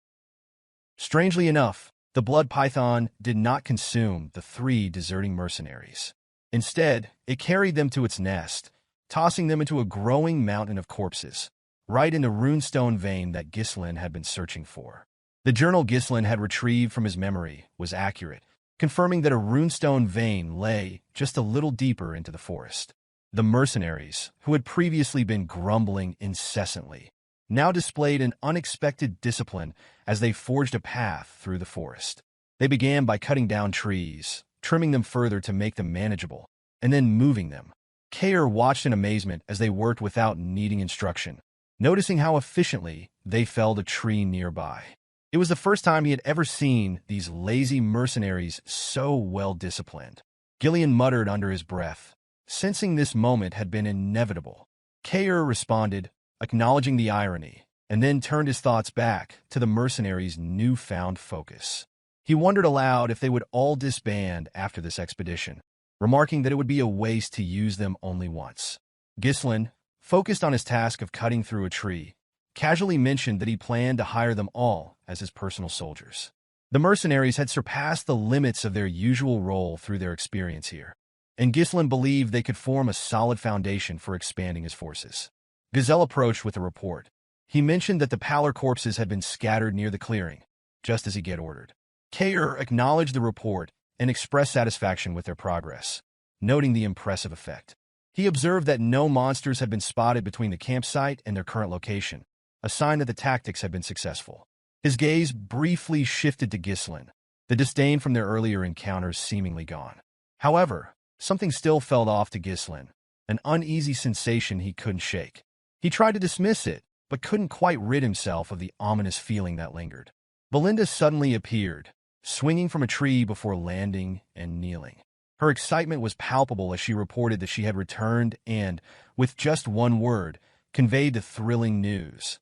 Speaker 1: Strangely enough, the blood python did not consume the 3 deserting mercenaries. Instead, it carried them to its nest, tossing them into a growing mountain of corpses, right in the runestone vein that Ghislain had been searching for. The journal Ghislain had retrieved from his memory was accurate, confirming that a runestone vein lay just a little deeper into the forest. The mercenaries, who had previously been grumbling incessantly, now displayed an unexpected discipline as they forged a path through the forest. They began by cutting down trees, trimming them further to make them manageable, and then moving them. Cain watched in amazement as they worked without needing instruction, noticing how efficiently they felled a tree nearby. It was the first time he had ever seen these lazy mercenaries so well-disciplined. Gillian muttered under his breath, sensing this moment had been inevitable. Cain responded, acknowledging the irony, and then turned his thoughts back to the mercenaries' newfound focus. He wondered aloud if they would all disband after this expedition, remarking that it would be a waste to use them only once. Ghislain, focused on his task of cutting through a tree, casually mentioned that he planned to hire them all as his personal soldiers. The mercenaries had surpassed the limits of their usual role through their experience here, and Ghislain believed they could form a solid foundation for expanding his forces. Gazelle approached with a report. He mentioned that the pallor corpses had been scattered near the clearing, just as he had ordered. Cain acknowledged the report and expressed satisfaction with their progress, noting the impressive effect. He observed that no monsters had been spotted between the campsite and their current location, a sign that the tactics had been successful. His gaze briefly shifted to Ghislain, the disdain from their earlier encounters seemingly gone. However, something still felt off to Ghislain, an uneasy sensation he couldn't shake. He tried to dismiss it, but couldn't quite rid himself of the ominous feeling that lingered. Belinda suddenly appeared, swinging from a tree before landing and kneeling. Her excitement was palpable as she reported that she had returned and, with just one word, conveyed the thrilling news.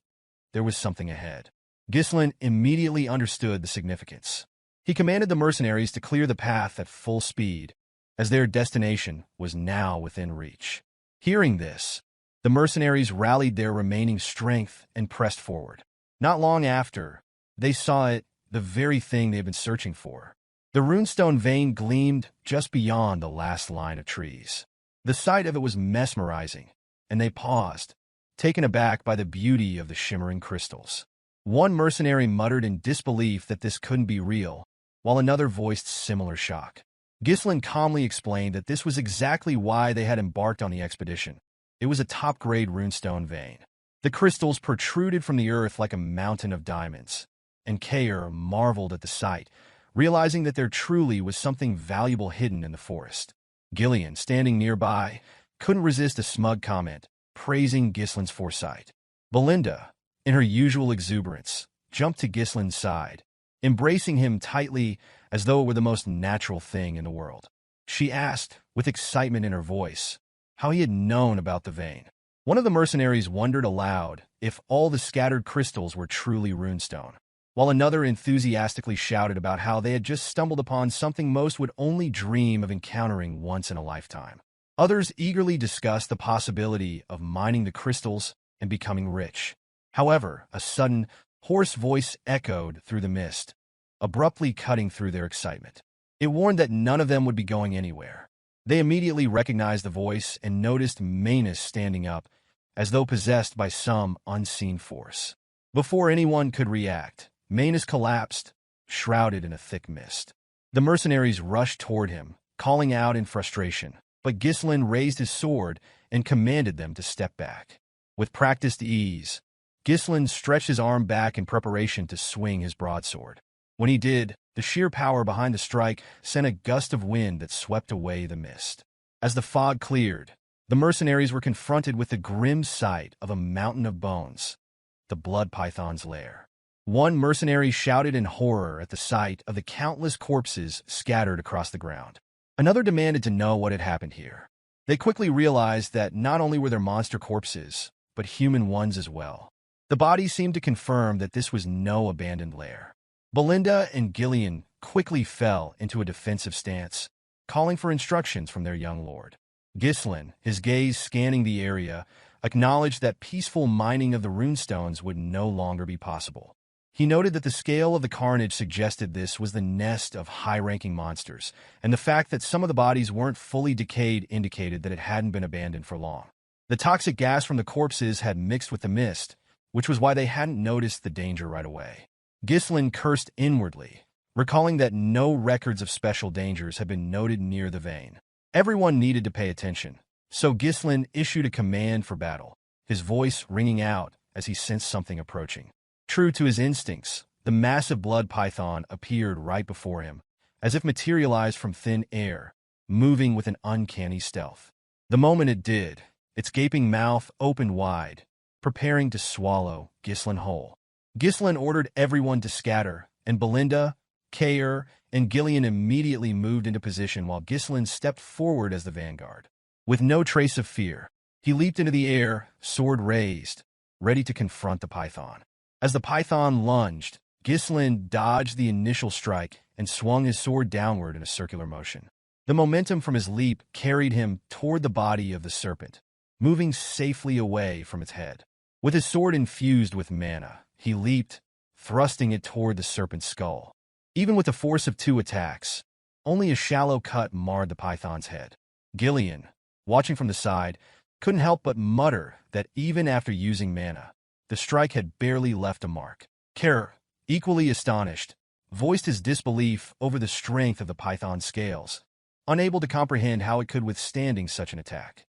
Speaker 1: There was something ahead. Ghislain immediately understood the significance. He commanded the mercenaries to clear the path at full speed, as their destination was now within reach. Hearing this, the mercenaries rallied their remaining strength and pressed forward. Not long after, they saw it, the very thing they had been searching for. The runestone vein gleamed just beyond the last line of trees. The sight of it was mesmerizing, and they paused, taken aback by the beauty of the shimmering crystals. One mercenary muttered in disbelief that this couldn't be real, while another voiced similar shock. Ghislain calmly explained that this was exactly why they had embarked on the expedition. It was a top-grade runestone vein. The crystals protruded from the earth like a mountain of diamonds, and Cain marveled at the sight, realizing that there truly was something valuable hidden in the forest. Gillian, standing nearby, couldn't resist a smug comment, praising Ghislain's foresight. Belinda, in her usual exuberance, jumped to Ghislain's side, embracing him tightly as though it were the most natural thing in the world. She asked, with excitement in her voice, how he had known about the vein. One of the mercenaries wondered aloud if all the scattered crystals were truly runestone, while another enthusiastically shouted about how they had just stumbled upon something most would only dream of encountering once in a lifetime. Others eagerly discussed the possibility of mining the crystals and becoming rich. However, a sudden, hoarse voice echoed through the mist, abruptly cutting through their excitement. It warned that none of them would be going anywhere. They immediately recognized the voice and noticed Manus standing up, as though possessed by some unseen force. Before anyone could react, Manus collapsed, shrouded in a thick mist. The mercenaries rushed toward him, calling out in frustration, but Ghislain raised his sword and commanded them to step back. With practiced ease, Ghislain stretched his arm back in preparation to swing his broadsword. When he did, the sheer power behind the strike sent a gust of wind that swept away the mist. As the fog cleared, the mercenaries were confronted with the grim sight of a mountain of bones, the blood python's lair. One mercenary shouted in horror at the sight of the countless corpses scattered across the ground. Another demanded to know what had happened here. They quickly realized that not only were there monster corpses, but human ones as well. The bodies seemed to confirm that this was no abandoned lair. Belinda and Gillian quickly fell into a defensive stance, calling for instructions from their young lord. Ghislain, his gaze scanning the area, acknowledged that peaceful mining of the runestones would no longer be possible. He noted that the scale of the carnage suggested this was the nest of high-ranking monsters, and the fact that some of the bodies weren't fully decayed indicated that it hadn't been abandoned for long. The toxic gas from the corpses had mixed with the mist, which was why they hadn't noticed the danger right away. Ghislain cursed inwardly, recalling that no records of special dangers had been noted near the vein. Everyone needed to pay attention, so Ghislain issued a command for battle, his voice ringing out as he sensed something approaching. True to his instincts, the massive blood python appeared right before him, as if materialized from thin air, moving with an uncanny stealth. The moment it did, its gaping mouth opened wide, preparing to swallow Ghislain whole. Ghislain ordered everyone to scatter, and Belinda, Cain, and Gillian immediately moved into position while Ghislain stepped forward as the vanguard. With no trace of fear, he leaped into the air, sword raised, ready to confront the python. As the python lunged, Ghislain dodged the initial strike and swung his sword downward in a circular motion. The momentum from his leap carried him toward the body of the serpent, moving safely away from its head. With his sword infused with mana, he leaped, thrusting it toward the serpent's skull. Even with the force of 2 attacks, only a shallow cut marred the python's head. Gillian, watching from the side, couldn't help but mutter that even after using mana, the strike had barely left a mark. Cain, equally astonished, voiced his disbelief over the strength of the python's scales, unable to comprehend how it could withstand such an attack.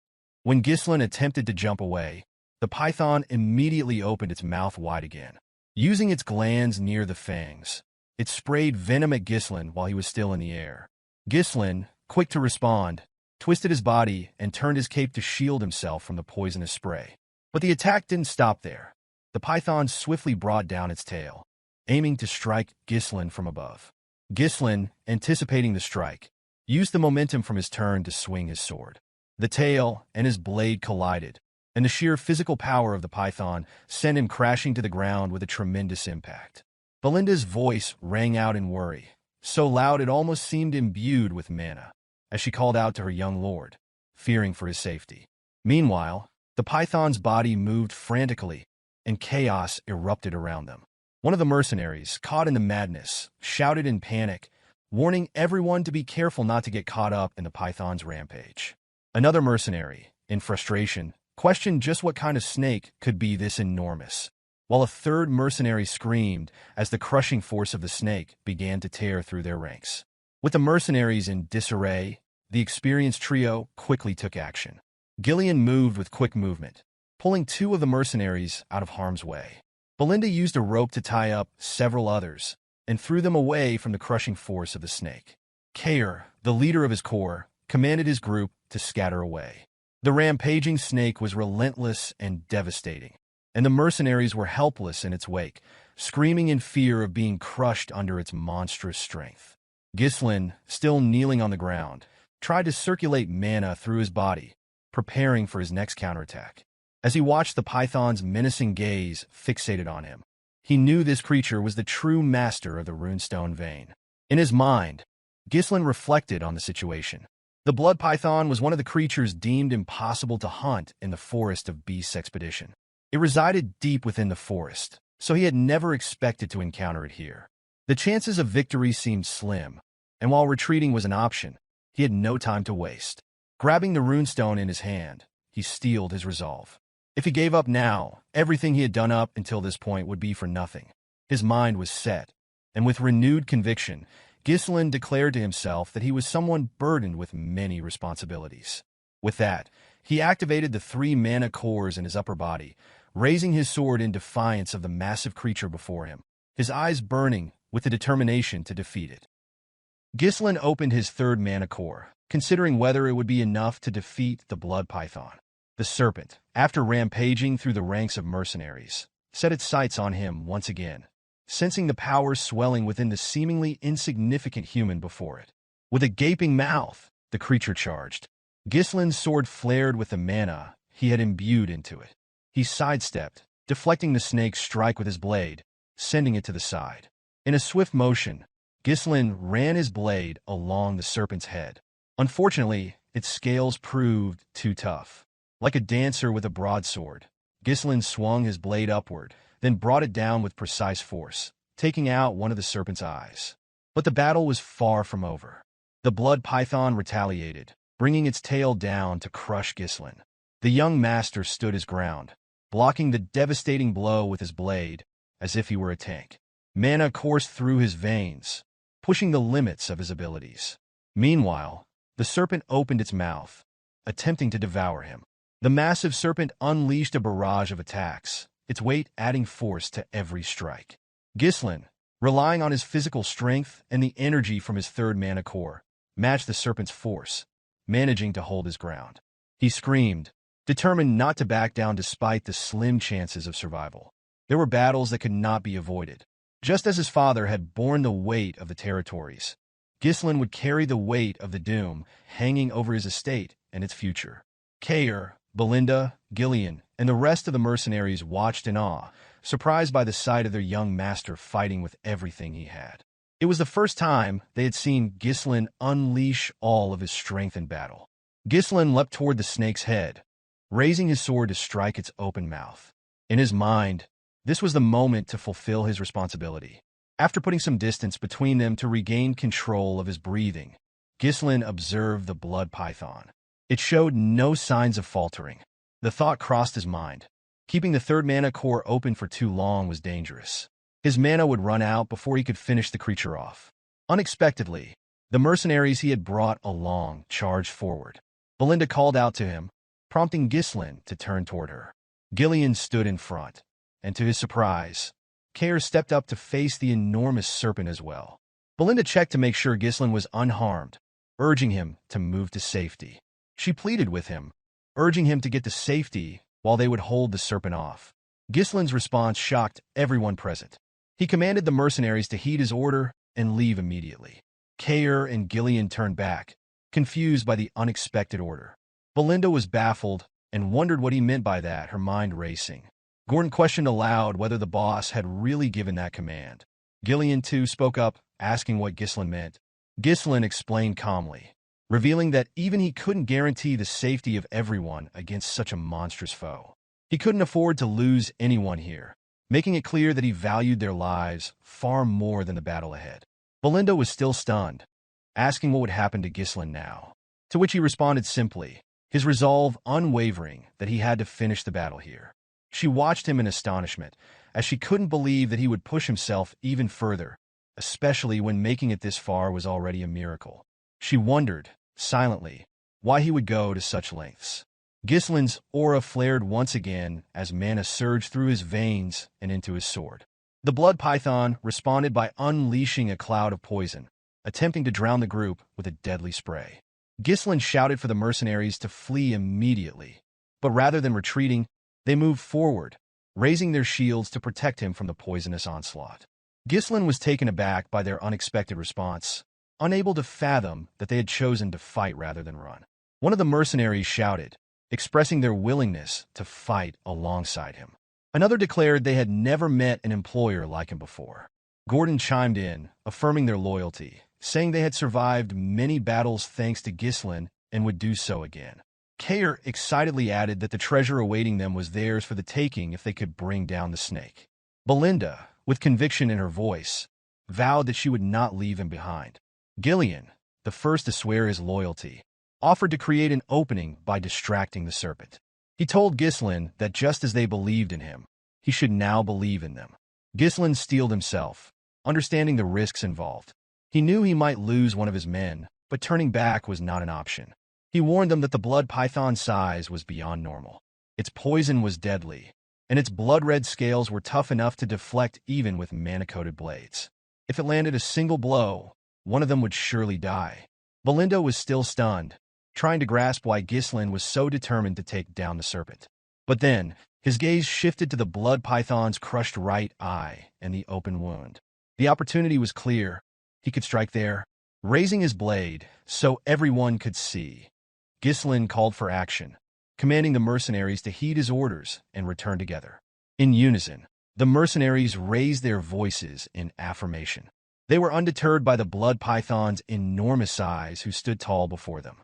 Speaker 1: When Ghislain attempted to jump away, the python immediately opened its mouth wide again. Using its glands near the fangs, it sprayed venom at Ghislain while he was still in the air. Ghislain, quick to respond, twisted his body and turned his cape to shield himself from the poisonous spray. But the attack didn't stop there. The python swiftly brought down its tail, aiming to strike Ghislain from above. Ghislain, anticipating the strike, used the momentum from his turn to swing his sword. The tail and his blade collided, and the sheer physical power of the python sent him crashing to the ground with a tremendous impact. Belinda's voice rang out in worry, so loud it almost seemed imbued with mana, as she called out to her young lord, fearing for his safety. Meanwhile, the python's body moved frantically, and chaos erupted around them. One of the mercenaries, caught in the madness, shouted in panic, warning everyone to be careful not to get caught up in the python's rampage. Another mercenary, in frustration, questioned just what kind of snake could be this enormous, while a third mercenary screamed as the crushing force of the snake began to tear through their ranks. With the mercenaries in disarray, the experienced trio quickly took action. Gillian moved with quick movement, pulling 2 of the mercenaries out of harm's way. Belinda used a rope to tie up several others and threw them away from the crushing force of the snake. Cain, the leader of his corps, commanded his group to scatter away. The rampaging snake was relentless and devastating, and the mercenaries were helpless in its wake, screaming in fear of being crushed under its monstrous strength. Ghislain, still kneeling on the ground, tried to circulate mana through his body, preparing for his next counterattack. As he watched the python's menacing gaze fixated on him, he knew this creature was the true master of the runestone vein. In his mind, Ghislain reflected on the situation. The blood python was one of the creatures deemed impossible to hunt in the forest of Beast's expedition. It resided deep within the forest, so he had never expected to encounter it here. The chances of victory seemed slim, and while retreating was an option, he had no time to waste. Grabbing the runestone in his hand, he steeled his resolve. If he gave up now, everything he had done up until this point would be for nothing. His mind was set, and with renewed conviction, Ghislain declared to himself that he was someone burdened with many responsibilities. With that, he activated the 3 mana cores in his upper body, raising his sword in defiance of the massive creature before him, his eyes burning with the determination to defeat it. Ghislain opened his 3rd mana core, considering whether it would be enough to defeat the blood python. The serpent, after rampaging through the ranks of mercenaries, set its sights on him once again, sensing the power swelling within the seemingly insignificant human before it. With a gaping mouth, the creature charged. Ghislain's sword flared with the mana he had imbued into it. He sidestepped, deflecting the snake's strike with his blade, sending it to the side. In a swift motion, Ghislain ran his blade along the serpent's head. Unfortunately, its scales proved too tough. Like a dancer with a broadsword, Ghislain swung his blade upward, then brought it down with precise force, taking out one of the serpent's eyes. But the battle was far from over. The blood python retaliated, bringing its tail down to crush Ghislain. The young master stood his ground, blocking the devastating blow with his blade as if he were a tank. Mana coursed through his veins, pushing the limits of his abilities. Meanwhile, the serpent opened its mouth, attempting to devour him. The massive serpent unleashed a barrage of attacks, its weight adding force to every strike. Ghislain, relying on his physical strength and the energy from his third mana core, matched the serpent's force, managing to hold his ground. He screamed, determined not to back down despite the slim chances of survival. There were battles that could not be avoided. Just as his father had borne the weight of the territories, Ghislain would carry the weight of the doom hanging over his estate and its future. Cain, Belinda, Gillian, and the rest of the mercenaries watched in awe, surprised by the sight of their young master fighting with everything he had. It was the first time they had seen Ghislain unleash all of his strength in battle. Ghislain leapt toward the snake's head, raising his sword to strike its open mouth. In his mind, this was the moment to fulfill his responsibility. After putting some distance between them to regain control of his breathing, Ghislain observed the blood python. It showed no signs of faltering. The thought crossed his mind. Keeping the third mana core open for too long was dangerous. His mana would run out before he could finish the creature off. Unexpectedly, the mercenaries he had brought along charged forward. Belinda called out to him, prompting Ghislain to turn toward her. Gillian stood in front, and to his surprise, Cain stepped up to face the enormous serpent as well. Belinda checked to make sure Ghislain was unharmed, urging him to move to safety. She pleaded with him, urging him to get to safety while they would hold the serpent off. Ghislain's response shocked everyone present. He commanded the mercenaries to heed his order and leave immediately. Cain and Gillian turned back, confused by the unexpected order. Belinda was baffled and wondered what he meant by that, her mind racing. Gordon questioned aloud whether the boss had really given that command. Gillian, too, spoke up, asking what Ghislain meant. Ghislain explained calmly, revealing that even he couldn't guarantee the safety of everyone against such a monstrous foe. He couldn't afford to lose anyone here, making it clear that he valued their lives far more than the battle ahead. Belinda was still stunned, asking what would happen to Ghislain now, to which he responded simply, his resolve unwavering that he had to finish the battle here. She watched him in astonishment, as she couldn't believe that he would push himself even further, especially when making it this far was already a miracle. She wondered, silently, why he would go to such lengths. Ghislain's aura flared once again as mana surged through his veins and into his sword. The blood python responded by unleashing a cloud of poison, attempting to drown the group with a deadly spray. Ghislain shouted for the mercenaries to flee immediately, but rather than retreating, they moved forward, raising their shields to protect him from the poisonous onslaught. Ghislain was taken aback by their unexpected response, unable to fathom that they had chosen to fight rather than run. One of the mercenaries shouted, expressing their willingness to fight alongside him. Another declared they had never met an employer like him before. Gordon chimed in, affirming their loyalty, saying they had survived many battles thanks to Ghislain and would do so again. Cain excitedly added that the treasure awaiting them was theirs for the taking if they could bring down the snake. Belinda, with conviction in her voice, vowed that she would not leave him behind. Gillian, the first to swear his loyalty, offered to create an opening by distracting the serpent. He told Ghislain that just as they believed in him, he should now believe in them. Ghislain steeled himself, understanding the risks involved. He knew he might lose one of his men, but turning back was not an option. He warned them that the blood python's size was beyond normal. Its poison was deadly, and its blood-red scales were tough enough to deflect even with mana-coated blades. If it landed a single blow, one of them would surely die. Belinda was still stunned, trying to grasp why Ghislain was so determined to take down the serpent. But then, his gaze shifted to the blood python's crushed right eye and the open wound. The opportunity was clear. He could strike there. Raising his blade so everyone could see, Ghislain called for action, commanding the mercenaries to heed his orders and return together. In unison, the mercenaries raised their voices in affirmation. They were undeterred by the blood python's enormous size who stood tall before them.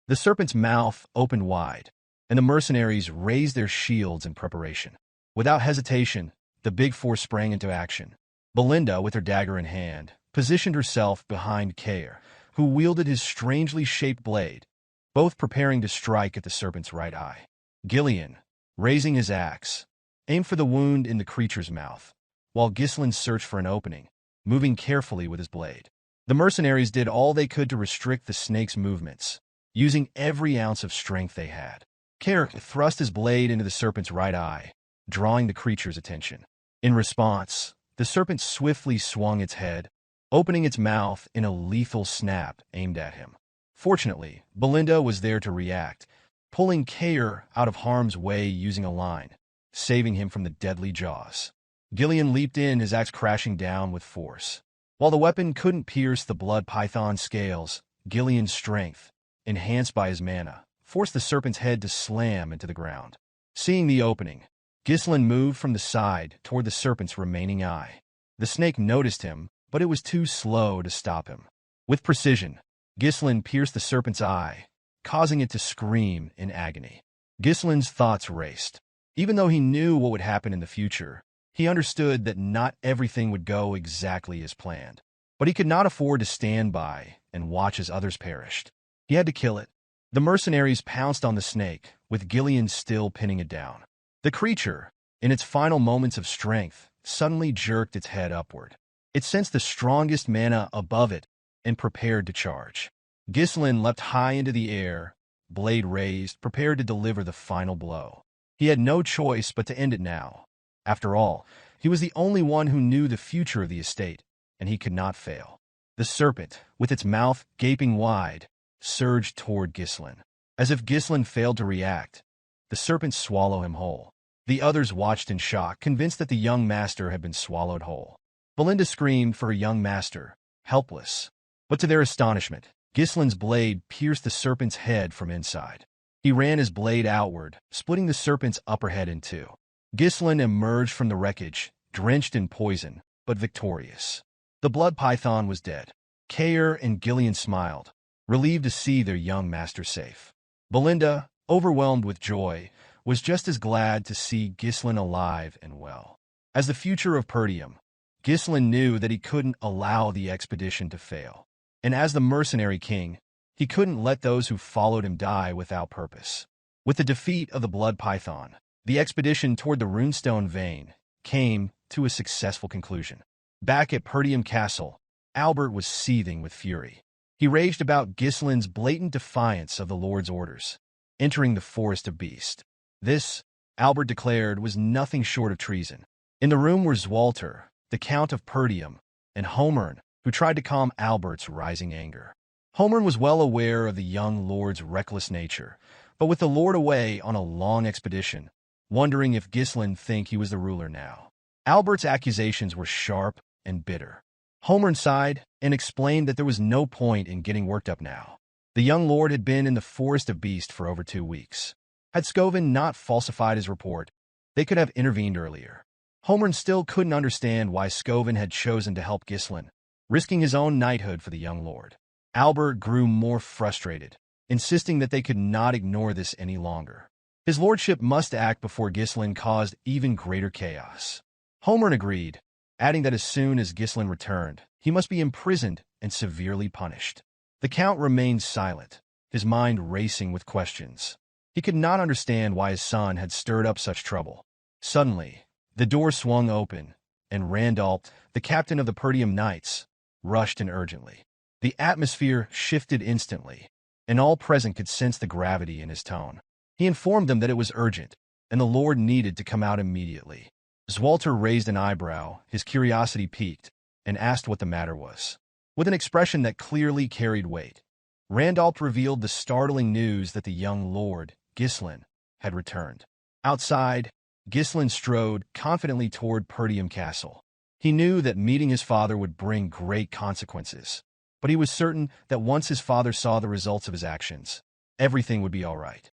Speaker 1: The serpent's mouth opened wide, and the mercenaries raised their shields in preparation. Without hesitation, the big four sprang into action. Belinda, with her dagger in hand, positioned herself behind Cain, who wielded his strangely shaped blade, both preparing to strike at the serpent's right eye. Gillian, raising his axe, aimed for the wound in the creature's mouth, while Ghislain searched for an opening, moving carefully with his blade. The mercenaries did all they could to restrict the snake's movements, using every ounce of strength they had. Cain thrust his blade into the serpent's right eye, drawing the creature's attention. In response, the serpent swiftly swung its head, opening its mouth in a lethal snap aimed at him. Fortunately, Belinda was there to react, pulling Cain out of harm's way using a line, saving him from the deadly jaws. Gillian leaped in, his axe crashing down with force. While the weapon couldn't pierce the blood python's scales, Gillian's strength, enhanced by his mana, forced the serpent's head to slam into the ground. Seeing the opening, Ghislain moved from the side toward the serpent's remaining eye. The snake noticed him, but it was too slow to stop him. With precision, Ghislain pierced the serpent's eye, causing it to scream in agony. Ghislain's thoughts raced. Even though he knew what would happen in the future, he understood that not everything would go exactly as planned. But he could not afford to stand by and watch as others perished. He had to kill it. The mercenaries pounced on the snake, with Gillian still pinning it down. The creature, in its final moments of strength, suddenly jerked its head upward. It sensed the strongest mana above it and prepared to charge. Ghislain leapt high into the air, blade raised, prepared to deliver the final blow. He had no choice but to end it now. After all, he was the only one who knew the future of the estate, and he could not fail. The serpent, with its mouth gaping wide, surged toward Ghislain. As if Ghislain failed to react, the serpent swallowed him whole. The others watched in shock, convinced that the young master had been swallowed whole. Belinda screamed for her young master, helpless. But to their astonishment, Ghislain's blade pierced the serpent's head from inside. He ran his blade outward, splitting the serpent's upper head in two. Ghislain emerged from the wreckage, drenched in poison, but victorious. The blood python was dead. Cain and Gillian smiled, relieved to see their young master safe. Belinda, overwhelmed with joy, was just as glad to see Ghislain alive and well. As the future of Perdium, Ghislain knew that he couldn't allow the expedition to fail. And as the Mercenary King, he couldn't let those who followed him die without purpose. With the defeat of the blood python, the expedition toward the runestone vein came to a successful conclusion. Back at Perdium Castle, Albert was seething with fury. He raged about Ghislain's blatant defiance of the Lord's orders, entering the Forest of Beasts. This, Albert declared, was nothing short of treason. In the room were Zwalter, the Count of Perdium, and Homern, who tried to calm Albert's rising anger. Homern was well aware of the young lord's reckless nature, but with the lord away on a long expedition, wondering if Ghislain think he was the ruler now. Albert's accusations were sharp and bitter. Homern sighed and explained that there was no point in getting worked up now. The young lord had been in the Forest of Beasts for over 2 weeks. Had Scoven not falsified his report, they could have intervened earlier. Homern still couldn't understand why Scoven had chosen to help Ghislain, risking his own knighthood for the young lord. Albert grew more frustrated, insisting that they could not ignore this any longer. His lordship must act before Ghislain caused even greater chaos. Homern agreed, adding that as soon as Ghislain returned, he must be imprisoned and severely punished. The Count remained silent, his mind racing with questions. He could not understand why his son had stirred up such trouble. Suddenly, the door swung open, and Randolph, the captain of the Perdium Knights, rushed in urgently. The atmosphere shifted instantly, and all present could sense the gravity in his tone. He informed them that it was urgent, and the Lord needed to come out immediately. Zwalter raised an eyebrow, his curiosity piqued, and asked what the matter was. With an expression that clearly carried weight, Randolph revealed the startling news that the young lord, Ghislain, had returned. Outside, Ghislain strode confidently toward Perdium Castle. He knew that meeting his father would bring great consequences, but he was certain that once his father saw the results of his actions, everything would be all right.